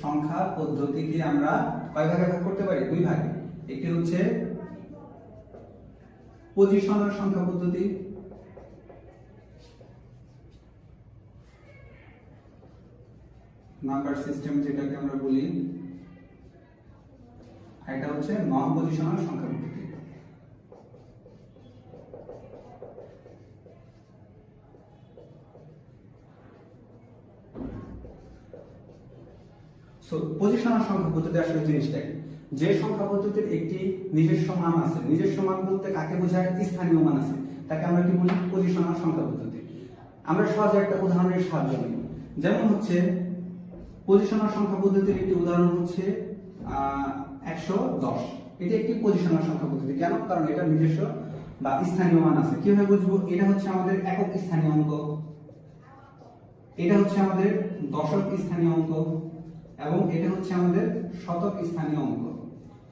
সংখ্যা পদ্ধতিকে আমরা কয় ভাগে ভাগ করতে পারি? দুই ভাগে। একটি হচ্ছে পজিশনাল সংখ্যা পদ্ধতি, নাম্বার সিস্টেম যেটাকে আমরা বলি, এটা হচ্ছে নন পজিশনাল সংখ্যা পদ্ধতি। সো পজিশনাল সংখ্যা পদ্ধতি আসলে জিনিসটা কি? যে সংখ্যা পদ্ধতির একটি নিজস্ব মান আছে, নিজস্ব মান বলতে কাকে বোঝায়? স্থানীয় মান আছে, তাকে আমরা কি বলি? পজিশনাল সংখ্যা পদ্ধতি। আমরা সহজে একটা উদাহরণের সাহায্য নিই। যেমন হচ্ছে পজিশনাল সংখ্যা পদ্ধতির একটি উদাহরণ হচ্ছে 110। এটি একটি পজিশনাল সংখ্যা পদ্ধতি। কেন? কারণ এটা নিজস্ব বা স্থানীয় মান আছে। কিভাবে বুঝবো? এটা হচ্ছে আমাদের একক স্থানীয় অঙ্ক, এটা হচ্ছে আমাদের দশক স্থানীয় অঙ্ক, এবং এটা হচ্ছে আমাদের শতক স্থানীয় অঙ্ক।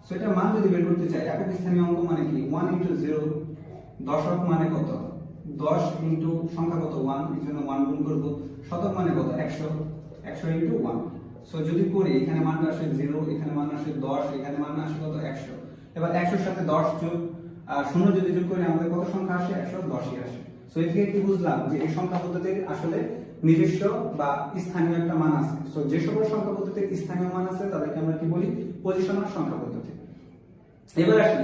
সো এটা মান যদি বের করতে চাই, একক স্থানীয় অঙ্ক মানে কি? 1 × 0। দশক মানে কত? 10 ইনটু সংখ্যা কত? 1, এর জন্য 1 গুণ করব। শতক মানে কত? 100, 100 ইনটু 1। সো যদি করি, এখানে মানটা আসে 0, এখানে মান আসে 10, এখানে মান আসে কত? 100। এবার 100 এর সাথে 10 যোগ 0 যদি যোগ করি, আমাদের কত সংখ্যা আসে? 110ই আসে। সো এর থেকে কি বুঝলাম? যে এই সংখ্যা পদ্ধতির আসলে নিজস্ব বা স্থানীয় একটা মান আছে। সো যে সকল সংখ্যা পদ্ধতির স্থানীয় মান আছে তাদেরকে আমরা কি বলি? পজিশনাল সংখ্যা পদ্ধতি। এবার আসি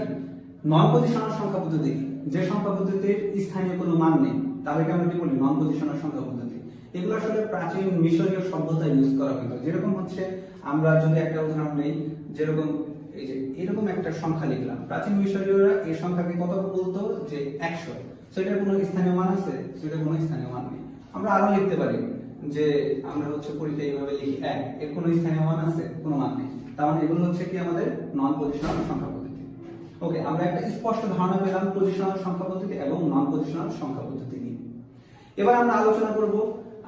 নন পজিশনাল সংখ্যা পদ্ধতি। যে সংখ্যা পদ্ধতির স্থানীয় কোনো মান নেই তাদেরকে আমরা কি বলি? নন পজিশনাল সংখ্যা পদ্ধতি। এগুলো আসলে প্রাচীন মিশরীয় সভ্যতায় ইউজ করা হতো। যেরকম হচ্ছে, আমরা যদি একটা উদাহরণ নেই, যেরকম এই যে এরকম একটা সংখ্যা লিখলাম, প্রাচীন মিশরীয়রা এই সংখ্যাকে কত বলতো? যে 100। সেটার কোনো স্থানীয় মান আছে? সেটার কোনো স্থানীয় মান নেই। আমরা আরো লিখতে পারি যে আমরা হচ্ছে পরীক্ষায় এইভাবে লিখি 1, এর কোনো স্থানীয় মান আছে? কোনো মান নেই। তার মানে এগুলো হচ্ছে কি আমাদের নন পজিশনাল সংখ্যা পদ্ধতি। ওকে, আমরা একটা স্পষ্ট ধারণা পেলাম পজিশনাল সংখ্যা পদ্ধতি এবং নন পজিশনাল সংখ্যা পদ্ধতি নিয়ে। এবার আমরা আলোচনা করব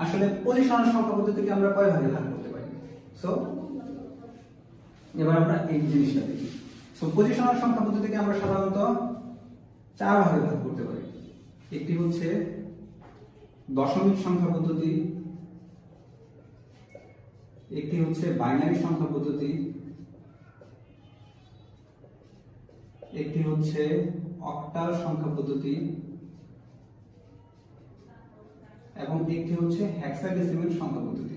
আসলে পজিশনাল সংখ্যা পদ্ধতিকে আমরা কয় ভাগে ভাগ করতে পারি। সো এবার আমরা এই জিনিসটা দেখি। সো পজিশনাল সংখ্যা পদ্ধতিকে আমরা সাধারণত 4 ভাগে ভাগ করতে পারি। একটি হচ্ছে দশমিক সংখ্যা পদ্ধতি, একটি হচ্ছে বাইনারি সংখ্যা পদ্ধতি, একটি হচ্ছে অক্টাল সংখ্যা পদ্ধতি, এবং একটি হচ্ছে হেক্সাডেসিমাল সংখ্যা পদ্ধতি।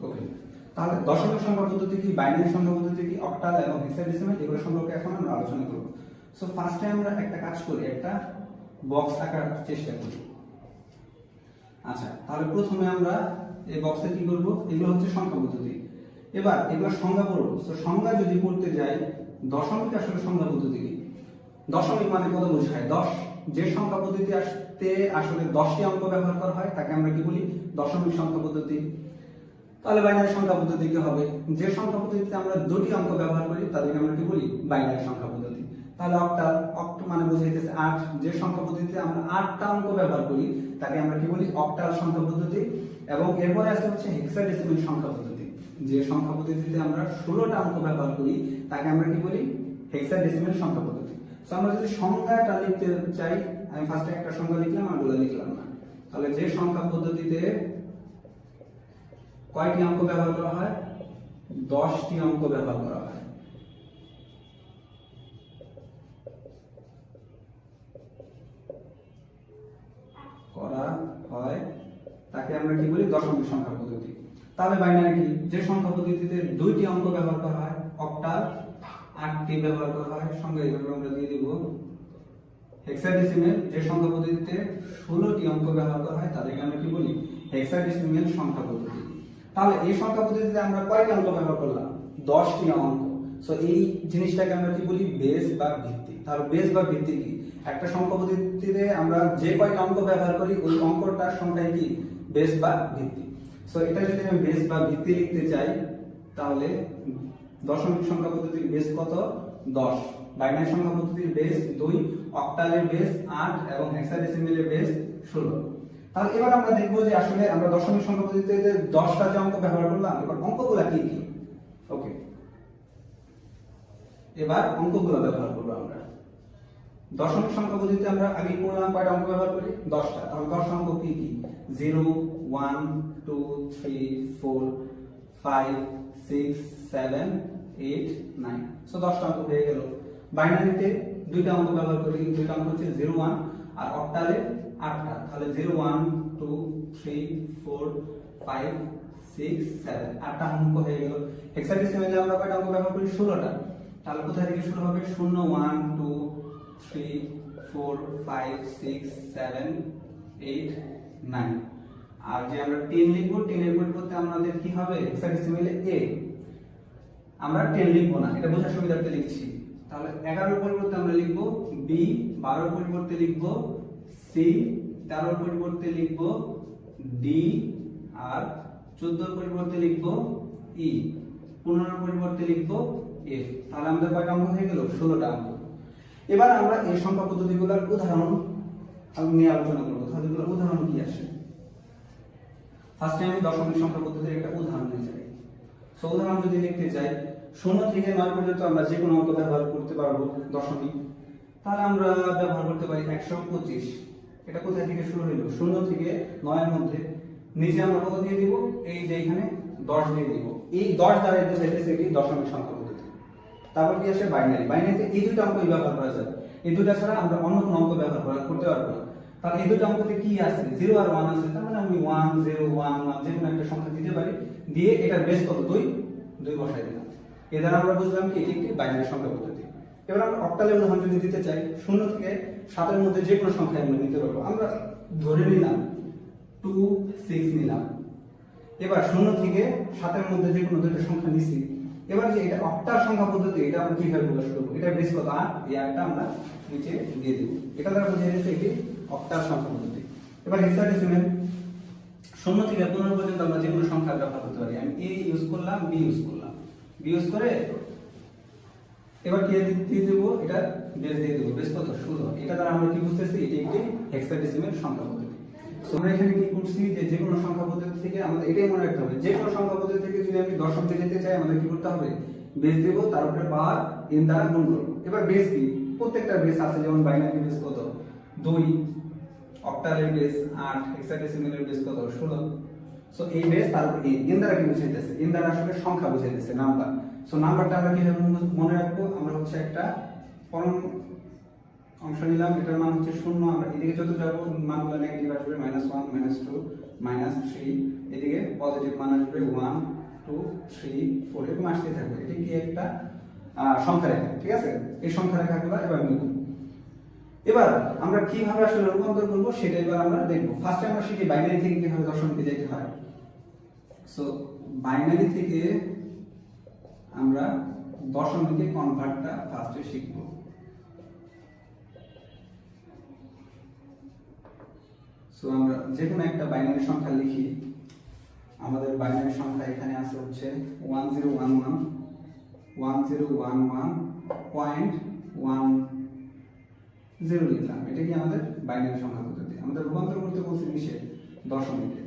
ওকে, তাহলে দশমিক সংখ্যা পদ্ধতি কি, বাইনারি সংখ্যা পদ্ধতি কি, অক্টাল এবং হেক্সাডেসিমাল, এগুলো সম্পর্কে এখন আমরা আলোচনা করব। সো ফার্স্টে আমরা একটা কাজ করি, একটা বক্স আঁকার চেষ্টা করি। আচ্ছা, তাহলে প্রথমে আমরা এই বক্সে কি করব? এগুলো হচ্ছে সংখ্যা পদ্ধতি। এবার এগুলো সংজ্ঞা পড়ব। সো সংজ্ঞা যদি পড়তে যাই, দশমিক আসলে সংখ্যা পদ্ধতি কি? দশমিক মানে কত বোঝায়? 10। যে সংখ্যা পদ্ধতি আসতে আসলে 10টি অঙ্ক ব্যবহার করা হয় তাকে আমরা কি বলি? দশমিক সংখ্যা পদ্ধতি। তাহলে বাইনারি সংখ্যা পদ্ধতি কি হবে? যে সংখ্যা পদ্ধতিতে আমরা 2টি অঙ্ক ব্যবহার করি তাদেরকে আমরা কি বলি? বাইনারি সংখ্যা পদ্ধতি। তাহলে অক্টাল, অক্ট মানে বোঝাইতেছে 8। যে সংখ্যা পদ্ধতিতে আমরা 8টা অঙ্ক ব্যবহার করি তাকে আমরা কি বলি? অক্টাল সংখ্যা পদ্ধতি। এবং এরপরে আসে হচ্ছে হেক্সাডেসিমাল সংখ্যা পদ্ধতি। যে সংখ্যা পদ্ধতিতে আমরা 16টা অঙ্ক ব্যবহার করি তাকে আমরা কি বলি? হেক্সাডেসিমাল সংখ্যা পদ্ধতি। সো আমরা যদি সংখ্যাটা লিখতে চাই, আমি ফার্স্টে একটা সংখ্যা লিখলাম আর গুলো লিখলাম না। তাহলে যে সংখ্যা পদ্ধতিতে কয়টি অঙ্ক ব্যবহার করা হয়? 10টি অঙ্ক ব্যবহার করা হয়। তাকে আমরা কি বলি? দশমিক সংখ্যা পদ্ধতি। তাহলে বাইনারি কি? যে সংখ্যা পদ্ধতিতে 2টি অঙ্ক ব্যবহার করা হয়। অক্টাল 8টি ব্যবহার করা হয়, সঙ্গে এইভাবে আমরা দিয়ে দিব। হেক্সাডেসিমাল যে সংখ্যা পদ্ধতিতে 16টি অঙ্ক ব্যবহার করা হয় তাদেরকে আমরা কি বলি? হেক্সাডেসিমাল সংখ্যা পদ্ধতি। তাহলে এই সংখ্যা পদ্ধতিতে আমরা কয়টি অঙ্ক ব্যবহার করলাম? 10টি অঙ্ক। সো এই জিনিসটাকে আমরা কি বলি? বেস বা ভিত্তি। তাহলে বেস বা ভিত্তি কি? একটা সংখ্যা পদ্ধতিতে আমরা যে কয়টা অঙ্ক ব্যবহার করি ওই অঙ্কটার সংখ্যাই কি? বেস বা ভিত্তি। সো এটা যদি আমি বেস বা ভিত্তি লিখতে চাই, তাহলে দশমিক সংখ্যা পদ্ধতির বেস কত? 10। বাইনারি সংখ্যা পদ্ধতির বেস 2, অক্টালের বেস 8 এবং হেক্সাডেসিমালের বেস 16। তাহলে এবার আমরা দেখব যে আসলে আমরা দশমিক সংখ্যা পদ্ধতিতে 10টা যে অঙ্ক ব্যবহার করলাম, এবার অঙ্কগুলো কি কি? ওকে, এবার অঙ্কগুলো ব্যবহার করবো আমরা। দশমিক সংখ্যা পদ্ধতিতে আমরা আগে পড়লাম কয়টা অঙ্ক ব্যবহার করি? 10টা। তাহলে 10টা অঙ্ক কি কি? 0 1 2 3 4 5 6 7 8 9। সো 10টা অঙ্ক হয়ে গেল। বাইনারিতে দুইটা অঙ্ক ব্যবহার করি, দুইটা অঙ্ক হচ্ছে 0 1 আর অক্টালে 8টা। তাহলে 0 1 2 3 4 5 6 7 8টা অঙ্ক হয়ে গেল। হেক্সাডেসিমালে আমরা কয়টা অঙ্ক ব্যবহার করি? 16টা। তাহলে কোথা থেকে শুরু হবে? 0 1 2 3 4 5 6 7 8 9। আর যে আমরা 10 লিখবো, 10 এর পরিবর্তে আমাদের কি হবে? হেক্সাডেসিমালে a। আমরা 10 লিখবো না, এটা বোঝার সুবিধার্থে লিখছি। তাহলে 11 এর পরিবর্তে আমরা লিখবো b, 12 এর পরিবর্তে লিখবো c, 13 এর পরিবর্তে লিখবো d, আর 14 এর পরিবর্তে লিখবো e, 15 এর পরিবর্তে লিখবো f। তাহলে আমাদের কয়টা অঙ্ক হয়ে গেল? 16টা অঙ্ক। এবার আমরা এই সংখ্যা পদ্ধতিগুলোর উদাহরণ নিয়ে আলোচনা করব। তাহলে এগুলোর উদাহরণ কি আসে? ফার্স্টে আমি দশমিক সংখ্যা পদ্ধতির একটা উদাহরণ নিতে চাই। সো উদাহরণ যদি লিখতে চাই, 0 থেকে 9 পর্যন্ত আমরা যে কোনো অঙ্ক ব্যবহার করতে পারবো দশমিক। তাহলে আমরা ব্যবহার করতে পারি 125। এটা কোথা থেকে শুরু হলো? 0 থেকে 9 এর মধ্যে নিচে আমরা কত দিয়ে দিব? এই যে এখানে 10 দিয়ে দিব। এই 10 দ্বারা এটা হচ্ছে কি? দশমিক সংখ্যা পদ্ধতি। তারপর কি আসে? বাইনারি। বাইনারিতে এই দুটো অঙ্কই ব্যবহার করা যায়। এই দুটো ছাড়া আমরা অন্য কোনো অঙ্ক ব্যবহার করতে পারবো না। তাহলে এই দুটো অঙ্কতে কি আছে? 0 আর 1 আছে। তার মানে আমি 1 0 1 1 যে কোনো একটা সংখ্যা দিতে পারি, দিয়ে এটার বেস কত? 2 বসাই দিলাম। এর দ্বারা আমরা বুঝলাম কি এটি একটি বাইনারি সংখ্যা পদ্ধতি। এবার আমরা অক্টালের উদাহরণ যদি দিতে চাই, 0 থেকে 7 এর মধ্যে যে কোনো সংখ্যা আমরা নিতে পারবো। আমরা ধরে নিলাম 2 6 নিলাম। এবার 0 থেকে 7 এর মধ্যে যে কোনো দুটো সংখ্যা নিছি। এবার যে এটা অক্টাল সংখ্যা পদ্ধতি, এটা আমরা কিভাবে প্রকাশ করব? এটা বেস কত? 8। এই 8টা আমরা নিচে দিয়ে দেব। এটা দ্বারা বোঝা যাচ্ছে এটি অক্টাল সংখ্যা পদ্ধতি। এবার হেক্সাডেসিমাল 0 থেকে 15 পর্যন্ত আমরা যে কোনো সংখ্যা ব্যবহার করতে পারি। আমি a ইউজ করলাম, b ইউজ করলাম। b ইউজ করে এবার কি দিয়ে দেব? এটা বেস দিয়ে দেব। বেস কত? 16। এটা দ্বারা আমরা কি বুঝতেছি? এটি একটি হেক্সাডেসিমাল সংখ্যা পদ্ধতি। সো আমরা এখানে কি করছি? যে কোনো সংখ্যা পদ্ধতি থেকে আমাদের এটাই মনে রাখতে হবে, যে কোনো সংখ্যা পদ্ধতি থেকে যদি আমি দশমিকে যেতে চাই, আমাদের কি করতে হবে? বেস দেব, তার উপরে পাওয়ার n দ্বারা গুণ করব। এবার বেস কি? প্রত্যেকটা বেস আছে, যেমন বাইনারি বেস কত? 2, অক্টালের বেস 8, হেক্সাডেসিমালের বেস কত? 16। সো এই বেস তার উপর n দ্বারা কি বুঝাইতেছে? n দ্বারা আসলে সংখ্যা বুঝাইতেছে, নাম্বার। সো নাম্বারটা আমরা কিভাবে মনে রাখবো? আমরা হচ্ছে একটা পরম অংশ নিলাম, এটার মান হচ্ছে 0। আমরা এদিকে যত যাব মানগুলো নেগেটিভ আসবে, -1 -2 -3। এদিকে পজিটিভ মান আসবে 1 2 3 4, এরকম আসতে থাকবে। এটা কি? একটা সংখ্যা রেখা, ঠিক আছে? এই সংখ্যা রেখাগুলো এবার নিব। এবার আমরা কিভাবে আসলে রূপান্তর করব সেটা এবার আমরা দেখব। ফার্স্টে আমরা শিখি বাইনারি থেকে কিভাবে দশমিকে যেতে হয়। সো বাইনারি থেকে আমরা দশমিকে কনভার্টটা ফার্স্টে শিখব। সো আমরা যে কোনো একটা বাইনারি সংখ্যা লিখি। আমাদের বাইনারি সংখ্যা এখানে আছে হচ্ছে 1011 1011.10 লিখলাম। এটা কি আমাদের বাইনারি সংখ্যা পদ্ধতি। আমাদের রূপান্তর করতে বলছি কিসে? দশমিকে।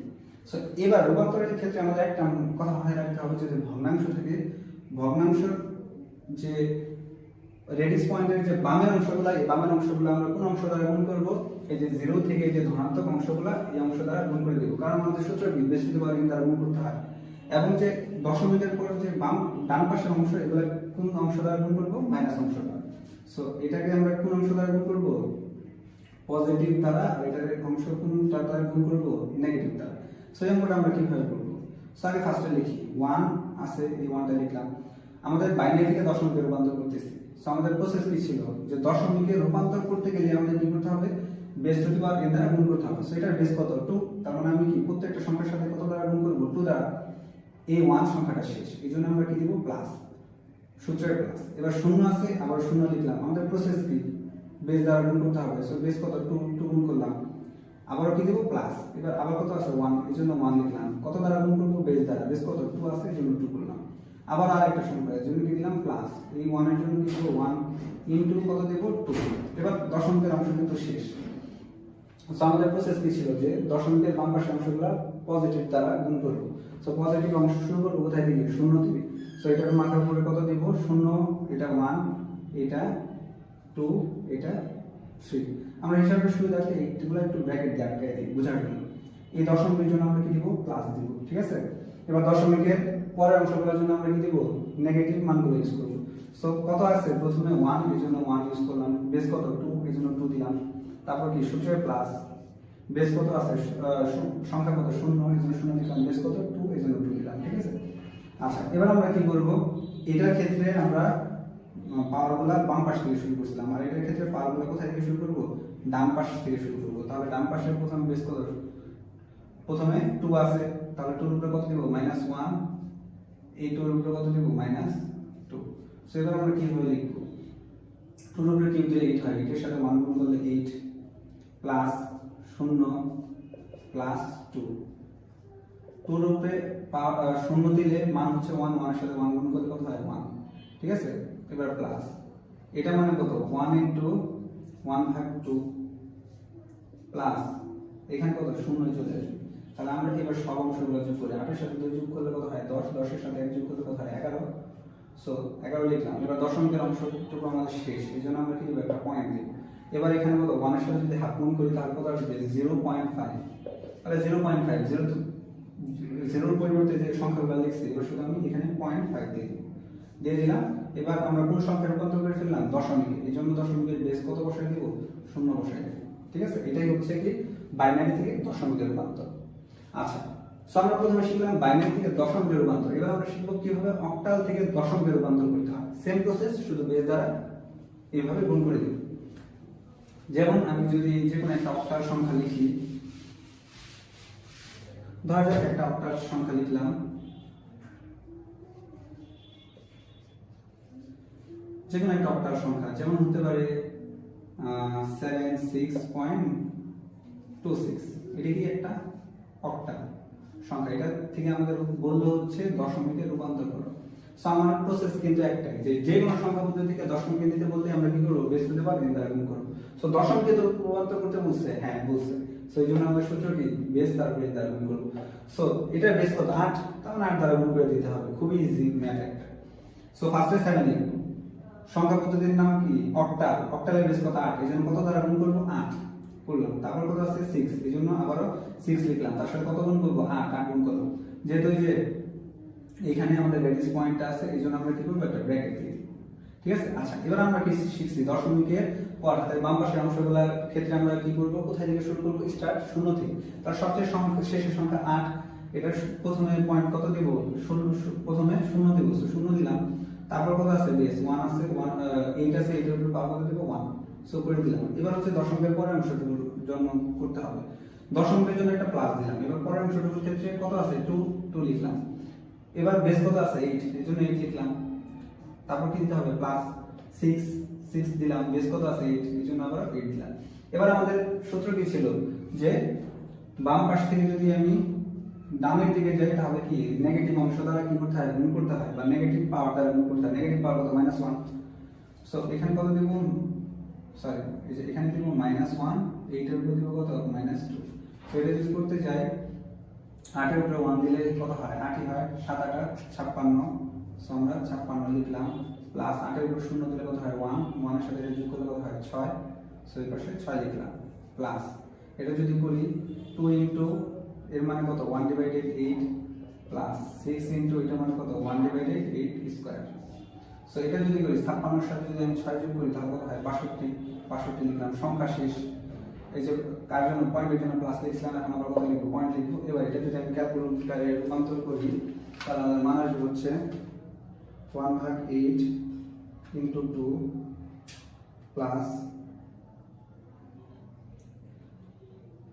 সো এবার রূপান্তরের ক্ষেত্রে আমাদের একটা কথা মাথায় রাখতে হবে, যদি ভগ্নাংশ থাকে, ভগ্নাংশের যে রেডিক্স পয়েন্টের যে বামের অংশগুলো, এই বামের অংশগুলো আমরা কোন অংশ দ্বারা গুণ করব? এই যে 0 থেকে যে ধনাত্মক অংশগুলো, এই অংশ দ্বারা গুণ করে দেব। কারণ আমাদের সূত্র কি? বৃহস্পতিবার দ্বারা গুণ করতে হয়। এবং যে দশমিকের পর যে ডান পাশের অংশ, এগুলো কোন অংশ দ্বারা গুণ করব? মাইনাস অংশ দ্বারা। সো এটাকে আমরা কোন অংশ দ্বারা গুণ করব? পজিটিভ দ্বারা। এটার অংশ কোনটা দ্বারা গুণ করব? নেগেটিভ দ্বারা। সো এই অঙ্কটা আমরা কিভাবে করব? সো আগে ফার্স্টে লিখি 1 আছে, এই 1টা লিখলাম। আমাদের বাইনারি থেকে দশমিকে রূপান্তর করতেছি। সো আমাদের প্রসেস কি ছিল? যে দশমিকে রূপান্তর করতে গেলে আমাদের কি করতে হবে? Base to the power n দ্বারা গুণ করতে হবে। সো এটার বেস কত? 2। তার মানে আমি কি প্রত্যেকটা সংখ্যার সাথে কত দ্বারা গুণ করব? 2 দ্বারা। এই 1 সংখ্যাটা শেষ, এইজন্য আমরা কি দিব? প্লাস, সূত্রের প্লাস। এবার 0 আছে, আবার 0 লিখলাম। আমাদের প্রসেস কি? বেস দ্বারা গুণ করতে হবে। সো বেস কত? 2 গুণ করলাম, আবার কি দিব? প্লাস। এবার আবার কত আছে? 1, এইজন্য 1 লিখলাম। কত দ্বারা গুণ করব? বেস দ্বারা। বেস কত? 2 আছে, এইজন্য 2 করলাম। আবার আরেকটা সংখ্যা, এর জন্য কি দিলাম? প্লাস। এই 1 এর জন্য কি দেব? 1 ইনটু কত দেব? 2। এবার দশমিকের অংশ কিন্তু শেষ। সো আমাদের প্রসেস কি ছিল যে দশমিকের বাম পাশের অংশগুলো পজিটিভ দ্বারা গুণ করব। সো পজিটিভ অংশ শুরু করব কোথায় থেকে? শূন্য থেকে। সো এটার মাথার উপরে কত দিব? শূন্য, এটা 1, এটা 2, এটা 3। আমরা হিসাবের সুবিধার্থে এইগুলো একটু ব্র্যাকেট দিয়ে আটকে দিই বোঝার জন্য। এই দশমিকের জন্য আমরা কি দিব? প্লাস দিব, ঠিক আছে? এবার দশমিকের পরের অংশগুলোর জন্য আমরা কি দিব? নেগেটিভ মানগুলো ইউজ করব। সো কত আছে? প্রথমে 1, এর জন্য 1 ইউজ করলাম। বেস কত? 2, এর জন্য 2 দিলাম। তারপর কি সূত্রের প্লাস, বেস কত আছে? সংখ্যা কত? 0, এর জন্য 0 দিলাম। বেস কত? 2, এর জন্য 2 দিলাম, ঠিক আছে? আচ্ছা, এবার আমরা কি করব? এটার ক্ষেত্রে আমরা পাওয়ারগুলো বাম পাশ থেকে শুরু করছিলাম, আর এটার ক্ষেত্রে পাওয়ারগুলো কোথায় থেকে শুরু করব? ডান পাশ থেকে শুরু করব। তাহলে ডান পাশের প্রথমে বেস কত? প্রথমে 2 আছে, তাহলে 2 এর উপরে কত দিব? -1। এই 2 এর উপরে কত দিব? -2। সো এবার আমরা কিভাবে লিখব? 2 এর উপরে কিভাবে 8 হয়? এটার সাথে 1 গুণ করলে 8 প্লাস 0 প্লাস 2। 2 এর উপরে 0 দিলে মান হচ্ছে 1, 1 এর সাথে 1 গুণ করলে কত হয়? 1, ঠিক আছে? এবার প্লাস, এটা মানে কত? 1 ইনটু 1/2 প্লাস এখানে কত? 0 চলে আসবে। তাহলে আমরা এবার সব অংশগুলো যোগ করি। 8 এর সাথে 2 যোগ করলে কত হয়? 10, 10 এর সাথে 1 যোগ করলে কত হয়? 11। সো 11 লিখলাম। এবার দশমিকের অংশটুকু আমাদের শেষ, এই জন্য আমরা কি দেব? একটা পয়েন্ট দেব। এবার এখানে কত? 1 এর সাথে যদি হাফ গুণ করি তাহলে কত আসবে? 0.5। তাহলে 0.5, 0 এর পরিবর্তে যে সংখ্যাগুলো লিখছি এবার শুধু আমি এখানে 0.5 দিয়ে দিলাম। এবার আমরা কোন সংখ্যায় রূপান্তর করে ফেললাম? দশমিকে। এই জন্য দশমিকের বেস কত বসাই দিব? 0 বসাই দেব, ঠিক আছে? এটাই হচ্ছে কি বাইনারি থেকে দশমিকের রূপান্তর। আচ্ছা, সো আমরা প্রথমে শিখলাম বাইনারি থেকে দশমিকের রূপান্তর। এবার আমরা শিখব কিভাবে অক্টাল থেকে দশমিকের রূপান্তর করতে হয়। সেম প্রসেস, শুধু বেস দ্বারা এইভাবে গুণ করে দেব। যেমন আমি যদি যে কোনো একটা অক্টাল সংখ্যা লিখি, ধরা যাক একটা অক্টাল সংখ্যা লিখলাম, যে কোনো একটা অক্টাল সংখ্যা, যেমন হতে পারে 76.26। এটা কি একটা অক্টাল সংখ্যা। এটা থেকে আমাদের বললো হচ্ছে দশমিকে রূপান্তর করো। সো আমার প্রসেস কিন্তু একটাই, যে কোনো সংখ্যা পদ্ধতি থেকে দশমিকে দিতে বললে আমরা কি করব? বেস করতে পারি, দ্বারা গুণ করব। সো দশমিকে তো রূপান্তর করতে বলছে, হ্যাঁ বলছে। সো এই জন্য আমাদের সূত্র কি? বেস তারপরে দ্বারা গুণ করব। সো এটা বেস কত? 8, তাহলে 8 দ্বারা গুণ করে দিতে হবে। খুবই ইজি ম্যাথ একটা। সো ফার্স্টে 7 লিখব। সংখ্যা পদ্ধতির নাম কি? অক্টাল। অক্টালের বেস কত? 8, এই জন্য কত দ্বারা গুণ করব? 8 করলাম। তারপর কত আছে? 6, এই জন্য আবারও 6 লিখলাম। তার সাথে কত গুণ করব? 8 গুণ করব। যেহেতু এই যে এখানে আমাদের রেডিস পয়েন্টটা আছে, এই জন্য আমরা কি করব? একটা ব্র্যাকেট দিয়ে দিব, ঠিক আছে? আচ্ছা, এবার আমরা কি শিখছি? দশমিকের পর হাতের বাম পাশের অংশগুলোর ক্ষেত্রে আমরা কি করব? কোথায় থেকে শুরু করব? স্টার্ট 0 থেকে। তার সবচেয়ে শেষের সংখ্যা 8, এটা প্রথমে পয়েন্ট কত দিব? প্রথমে 0 দেব। 0 দিলাম। তারপর কত আছে? বেস 1 আছে, 8 আছে, এটার উপর পাওয়ার কত দেব? 1। সো করে দিলাম। এবার হচ্ছে দশমিকের পরের অংশটুকুর জন্য করতে হবে। দশমিকের জন্য একটা প্লাস দিলাম। এবার পরের অংশটুকুর ক্ষেত্রে কত আছে? 2 লিখলাম। এবার বেস কত আছে? 8, এর জন্য 8 লিখলাম। তারপর কি দিতে হবে? প্লাস 6 দিলাম। বেস কত আছে? 8, এর জন্য আবার 8 দিলাম। এবার আমাদের সূত্র কি ছিল? যে বাম পাশ থেকে যদি আমি ডানের দিকে যাই তাহলে কি নেগেটিভ অংশ দ্বারা কি করতে হয়? গুণ করতে হয়, বা নেগেটিভ পাওয়ার দ্বারা গুণ করতে হয়। নেগেটিভ পাওয়ার কত? -1। সো এখানে কত দেব? সরি, এই যে এখানে দেব -1, এইটার উপরে দেব কত? -2। সো এটা যদি করতে যাই, 8 এর উপরে 1 দিলে কত হয়? 8ই হয়। 7 8 56। সো আমরা 56 লিখলাম। প্লাস 8 এর উপরে 0 দিলে কত হয়? 1, 1 এর সাথে এটা যোগ করলে কত হয়? 6। সো এই পাশে 6 লিখলাম। প্লাস এটা যদি করি 2 ইনটু এর মানে কত? 1/8 প্লাস 6 ইনটু এটা মানে কত? 1/8 স্কয়ার। সো এটা যদি করি 56 এর সাথে যদি আমি 6 যোগ করি তাহলে কত হয়? 62 লিখলাম। সংখ্যা শেষ। এই যে কার জন্য? পয়েন্টের জন্য প্লাস লিখলাম। এখন আবার কত লিখব? পয়েন্ট লিখব। এবার এটা যদি আমি ক্যালকুলেটরে রূপান্তর করি তাহলে আমাদের মান আসবে হচ্ছে 1/8 ইনটু 2 প্লাস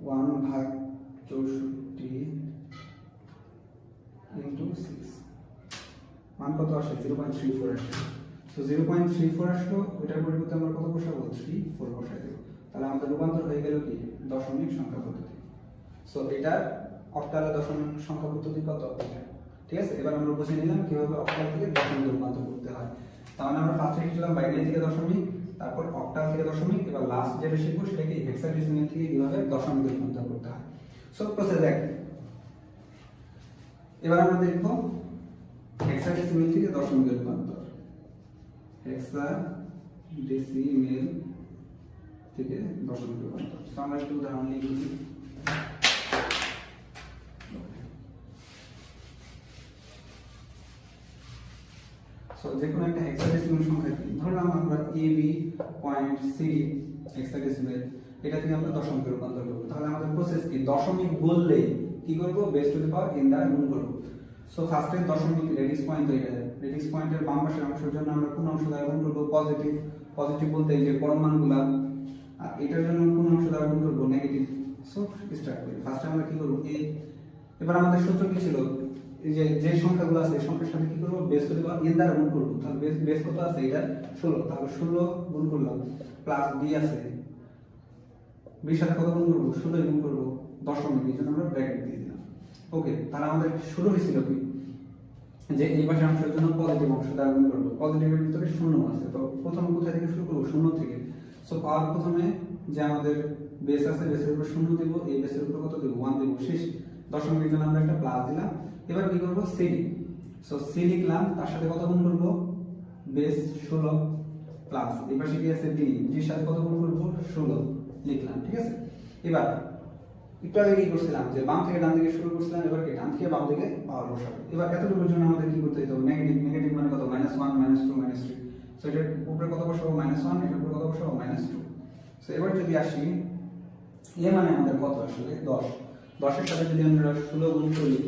1/64 ইনটু 6। মান কত আসে? 0.34 আসে। সো 0.34 আসলো। এটার পরিবর্তে আমরা কত বসাবো? 34 বসাই দেব। তাহলে আমাদের রূপান্তর হয়ে গেল কি? দশমিক সংখ্যা পদ্ধতি। সো এটা অক্টালে দশমিক সংখ্যা পদ্ধতি কত? ঠিক আছে? এবার আমরা বুঝে নিলাম কিভাবে অক্টাল থেকে দশমিকে রূপান্তর করতে হয়। তাহলে আমরা ফার্স্টে শিখলাম বাইনারি থেকে দশমিক, তারপর অক্টাল থেকে দশমিক, এবার লাস্ট যেটা শিখবো সেটাকে হেক্সাডেসিমাল থেকে কিভাবে দশমিকে রূপান্তর করতে হয়। সো প্রসেস এক। এবার আমরা দেখবো হেক্সাডেসিমাল থেকে দশমিকে রূপান্তর। হেক্সাডেসিমাল থেকে দশমিকে রূপান্তর। সো আমরা একটু উদাহরণ লিখি। সো যে কোনো একটা হেক্সাডেসিমাল সংখ্যা কি, ধরলাম আমরা AB পয়েন্ট সিডি হেক্সাডেসিমাল, এটা থেকে আমরা দশমিকে রূপান্তর করব। তাহলে আমাদের প্রসেস কি, দশমিক বললে কি করব, base to the power n দ্বারা গুণ করব। সো ফার্স্টে দশমিক রেডিক্স পয়েন্ট তৈরি হয়, রেডিক্স পয়েন্টের বাম পাশের অংশের জন্য আমরা কোন অংশ দ্বারা গুণ করব, পজিটিভ। পজিটিভ বলতে এই যে পরমাণুগুলো, আর এটার জন্য কোন অংশ দ্বারা গুণ করব, নেগেটিভ। সো স্টার্ট করি। ফার্স্টে আমরা কি করব, a। এবার আমাদের সূত্র কি ছিল, এই যে সংখ্যাগুলো আছে এই সংখ্যার সাথে কি করব, base to the power n দ্বারা গুণ করব। তাহলে বেস কত আছে, এটা 16, তাহলে 16 গুণ করলাম, প্লাস b আছে, b এর সাথে কত গুণ করব, 16 গুণ করব দশমিক, এই জন্য আমরা ব্র্যাকেট দিয়ে দিলাম। ওকে, তাহলে আমাদের শুরু হয়েছিল কি, যে এই পাশের অংশের জন্য পজিটিভ অংশ দ্বারা গুণ করব। পজিটিভের ভিতরে শূন্য আছে, তো প্রথম কোথায় থেকে শুরু করব, শূন্য থেকে। সো পাওয়ার প্রথমে যে আমাদের বেস আছে, বেসের উপর শূন্য দেব, এই বেসের উপর কত দেব, 1 দেব, শেষ। দশমিকের জন্য আমরা একটা প্লাস দিলাম। এবার কি করব, সিডি। সো সি লিখলাম, তার সাথে কত গুণ করব, বেস 16 প্লাস এই পাশে কি আছে ডি, ডির সাথে কত গুণ করব, 16 লিখলাম। ঠিক আছে, এবার একটু আগে কি করছিলাম, যে বাম থেকে ডান দিকে শুরু করছিলাম, এবার কি ডান থেকে বাম দিকে পাওয়ার বসাবো। এবার এতটুকুর জন্য আমাদের কি করতে হবে, নেগেটিভ। নেগেটিভ মানে কত, -1 -2 -3। সো এটার উপরে কত বসাবো, -1, এটার উপরে কত বসাবো, -2। সো এবার যদি আসি, এ মানে আমাদের কত আসলে 10। 10 এর সাথে যদি আমরা 16 গুণ করি,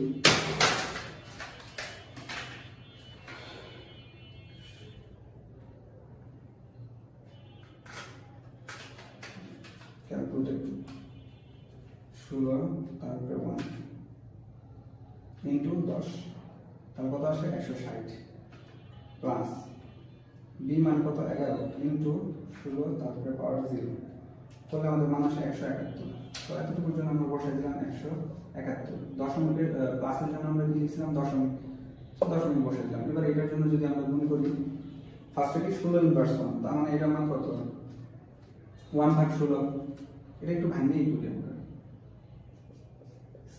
ক্যালকুলেট 16 তারপরে 1 ইনটু 10, তাহলে কত আসে, 160 প্লাস b মান কত, 11 ইনটু 16 তারপরে পাওয়ার 0, তাহলে আমাদের মান আসে 171। তো এতটুকুর জন্য আমরা বসাই দিলাম 171। দশমিকের প্লাসের জন্য আমরা কি লিখছিলাম, দশমিক। দশমিক বসাই দিলাম। এবার এটার জন্য যদি আমরা গুণ করি, ফার্স্টে কি 16 ইনভার্স 1, তার মানে এটার মান কত, 1/16। এটা একটু ভাঙিয়ে করি আমরা,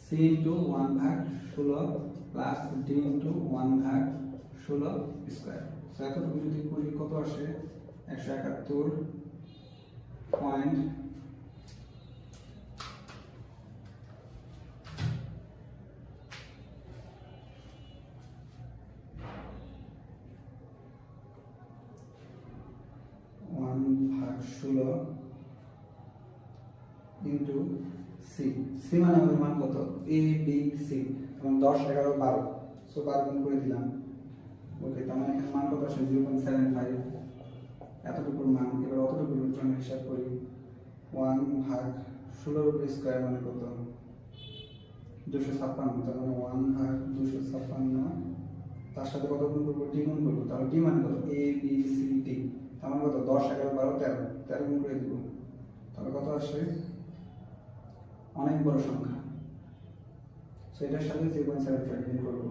c into 1/16 plus d into 1/16 square. So এতটুকু যদি করি কত আসে, 171 পয়েন্ট 1/16 ইনটু সি। সি মানে আমাদের মান কত, এ বি সি, এবং 10 11 12। সো 12 গুণ করে দিলাম। ওকে, তার মানে এখানে মান কত আসে, 0.75 এতটুকুর মান। এবার অতটুকুর জন্য হিসাব করি, 1/16 এর উপর স্কয়ার মানে কত, 256। তার মানে 1/256, তার সাথে কত গুণ করবো, ডি গুণ করবো। তাহলে ডি মানে কত, এ বি সি ডি, তার মানে কত, 10 11 12 13, 13 গুণ করে দিব। তাহলে কত আসে, অনেক বড় সংখ্যা। সো এটার সাথে 0.75 গুণ করবো,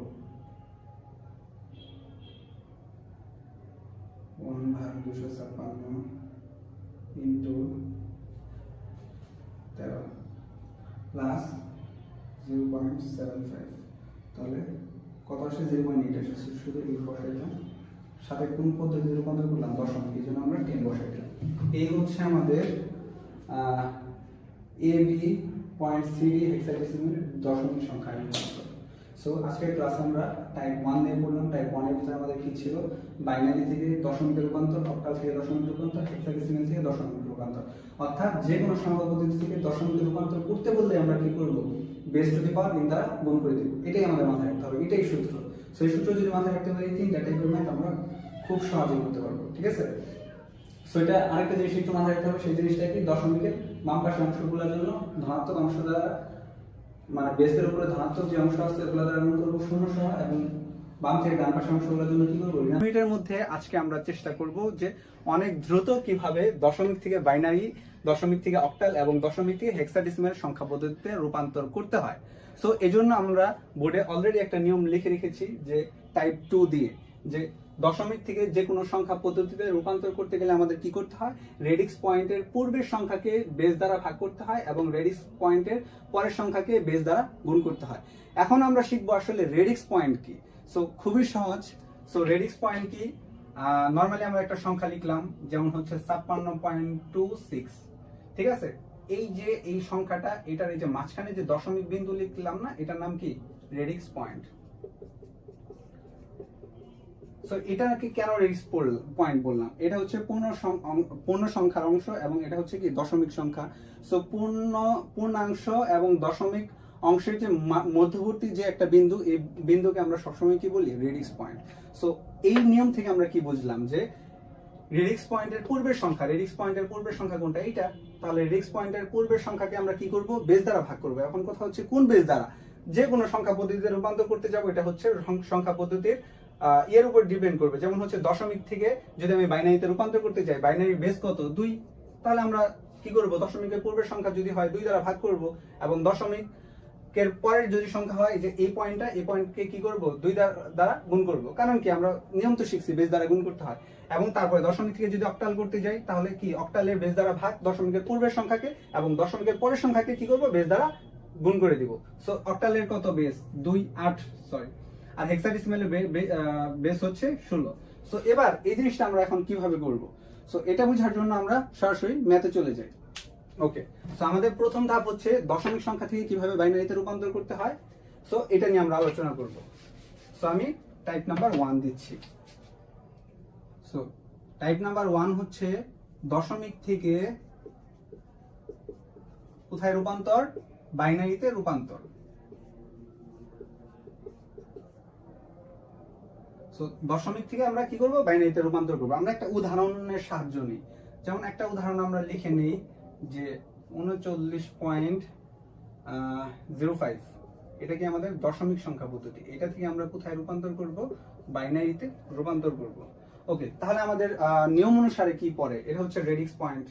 1/256 ইনটু 13 প্লাস 0.75, তাহলে কত আসে, 0.8 আসে। শুধু এই বসাই দিলাম, সাথে কোন পদ্ধতিতে রূপান্তর করলাম, দশমিক, এই জন্য আমরা 10 বসাই দিলাম। এই হচ্ছে আমাদের AB পয়েন্ট সিডি হেক্সাডেসিমাল দশমিক সংখ্যা রূপান্তর। সো আজকের ক্লাস আমরা টাইপ 1 নিয়ে পড়লাম। টাইপ 1 এর ভিতরে আমাদের কি ছিল, বাইনারি থেকে দশমিকের রূপান্তর, অক্টাল থেকে দশমিকের রূপান্তর, হেক্সাডেসিমাল থেকে দশমিকের রূপান্তর। অর্থাৎ যে কোনো সংখ্যা পদ্ধতি থেকে দশমিকের রূপান্তর করতে বললে আমরা কি করব, base to the power n দ্বারা গুণ করে দেব। এটাই আমাদের মাথায় রাখতে হবে, এটাই সূত্র। সো এই সূত্র যদি মাথায় রাখতে পারি, তিনটা টাইপের ম্যাথ আমরা খুব সহজেই করতে পারবো। ঠিক আছে, সো এটা আরেকটা জিনিস একটু মাথায় রাখতে হবে, সেই জিনিসটা কি, দশমিকের বাম পাশের অংশগুলোর জন্য ধনাত্মক অংশ দ্বারা, মানে বেসের উপরে ধনাত্মক যে অংশ আছে ওগুলো দ্বারা গুণ করব 0 সহ, এবং বাম থেকে ডান পাশের অংশগুলোর জন্য কি করব, মিনিটের মধ্যে আজকে আমরা চেষ্টা করব যে অনেক দ্রুত কিভাবে দশমিক থেকে বাইনারি, দশমিক থেকে অক্টাল এবং দশমিক থেকে হেক্সাডেসিমাল সংখ্যা পদ্ধতিতে রূপান্তর করতে হয়। সো এজন্য আমরা বোর্ডে অলরেডি একটা নিয়ম লিখে রেখেছি, যে টাইপ 2 দিয়ে, যে দশমিক থেকে যে কোনো সংখ্যা পদ্ধতিতে রূপান্তর করতে গেলে আমাদের কি করতে হয়, রেডিক্স পয়েন্টের পূর্বের সংখ্যাকে বেস দ্বারা ভাগ করতে হয় এবং রেডিক্স পয়েন্টের পরের সংখ্যাকে বেস দ্বারা গুণ করতে হয়। এখন আমরা শিখবো আসলে রেডিক্স পয়েন্ট কি। সো খুবই সহজ। সো রেডিক্স পয়েন্ট কি, নর্মালি আমরা একটা সংখ্যা লিখলাম, যেমন হচ্ছে 56.26, ঠিক আছে। এই যে এই সংখ্যাটা, এটার এই যে মাঝখানে যে দশমিক বিন্দু লিখলাম না, এটার নাম কি, রেডিক্স পয়েন্ট। সো এটাকে কেন রেডিক্স পয়েন্ট বললাম, এটা হচ্ছে পূর্ণ সংখ্যার অংশ এবং এটা হচ্ছে কি দশমিক সংখ্যা। সো পূর্ণাংশ এবং দশমিক অংশের যে মধ্যবর্তী যে একটা বিন্দু, এই বিন্দুকে আমরা সবসময় কি বলি, রেডিক্স পয়েন্ট। সো এই নিয়ম থেকে আমরা কি বুঝলাম, যে রেডিক্স পয়েন্টের পূর্বের সংখ্যা, রেডিক্স পয়েন্টের পূর্বের সংখ্যা কোনটা, এইটা। তাহলে রেডিক্স পয়েন্টের পূর্বের সংখ্যাকে আমরা কি করব, বেস দ্বারা ভাগ করব। এখন কথা হচ্ছে কোন বেস দ্বারা, যে কোনো সংখ্যা পদ্ধতিতে রূপান্তর করতে যাব, এটা হচ্ছে সংখ্যা পদ্ধতির এর উপর ডিপেন্ড করবে। যেমন হচ্ছে দশমিক থেকে যদি আমি বাইনারিতে রূপান্তর করতে যাই, বাইনারির বেস কত, 2, তাহলে আমরা কি করব, দশমিকের পূর্বের সংখ্যা যদি হয় 2 দ্বারা ভাগ করব, এবং দশমিকের পরের যদি সংখ্যা হয় যে এই পয়েন্টটা, এই পয়েন্টকে কি করব, 2 দ্বারা গুণ করব। কারণ কি, আমরা নিয়ম তো শিখছি বেস দ্বারা গুণ করতে হয়। এবং তারপরে দশমিক থেকে যদি অক্টাল করতে যাই, তাহলে কি, অক্টালের বেস দ্বারা ভাগ দশমিকের পূর্বের সংখ্যাকে, এবং দশমিকের পরের সংখ্যাকে কি করব, বেস দ্বারা গুণ করে দিব। সো অক্টালের কত বেস, 2, 8, সরি, আর হেক্সাডেসিমালের বেস হচ্ছে 16। সো এবার এই জিনিসটা আমরা এখন কিভাবে করব, সো এটা বোঝার জন্য আমরা সরাসরি ম্যাথে চলে যাই। ওকে, সো আমাদের প্রথম ধাপ হচ্ছে দশমিক সংখ্যা থেকে কিভাবে বাইনারিতে রূপান্তর করতে হয়। সো এটা নিয়ে আমরা আলোচনা করব। সো আমি টাইপ নাম্বার 1 দিচ্ছি। সো টাইপ নাম্বার 1 হচ্ছে দশমিক থেকে কোথায় রূপান্তর, বাইনারিতে রূপান্তর। সো দশমিক থেকে আমরা কি করব, বাইনারিতে রূপান্তর করব। আমরা একটা উদাহরণের সাহায্য নিই। যেমন একটা উদাহরণ আমরা লিখে নিই যে 39.05, এটা কি আমাদের দশমিক সংখ্যা পদ্ধতি। এটা থেকে আমরা কোথায় রূপান্তর করব, বাইনারিতে রূপান্তর করব। ওকে, তাহলে আমাদের নিয়ম অনুসারে কি পড়ে, এটা হচ্ছে রেডিক্স পয়েন্ট।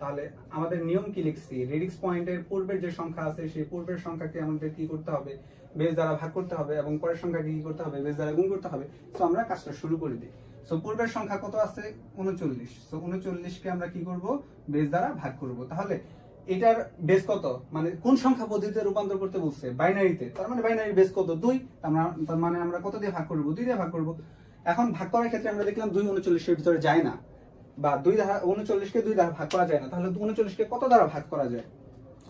তাহলে আমাদের নিয়ম কি লিখছি, রেডিক্স পয়েন্টের পূর্বের যে সংখ্যা আছে, সেই পূর্বের সংখ্যাকে আমাদের কি করতে হবে, বেস দ্বারা ভাগ করতে হবে, এবং পরের সংখ্যাকে কি করতে হবে, বেস দ্বারা গুণ করতে হবে। সো আমরা কাজটা শুরু করে দিই। সো পূর্বের সংখ্যা কত আছে, 39। সো 39কে আমরা কি করব, বেস দ্বারা ভাগ করব। তাহলে এটার বেস কত, মানে কোন সংখ্যা পদ্ধতিতে রূপান্তর করতে বলছে, বাইনারিতে। তার মানে বাইনারির বেস কত, 2। তার মানে আমরা কত দিয়ে ভাগ করব, 2 দিয়ে ভাগ করব। এখন ভাগ করার ক্ষেত্রে আমরা দেখলাম 2 39-এর ভিতরে যায় না, বা 2 দ্বারা 39কে 2 দ্বারা ভাগ করা যায় না। তাহলে 39কে কত দ্বারা ভাগ করা যায়,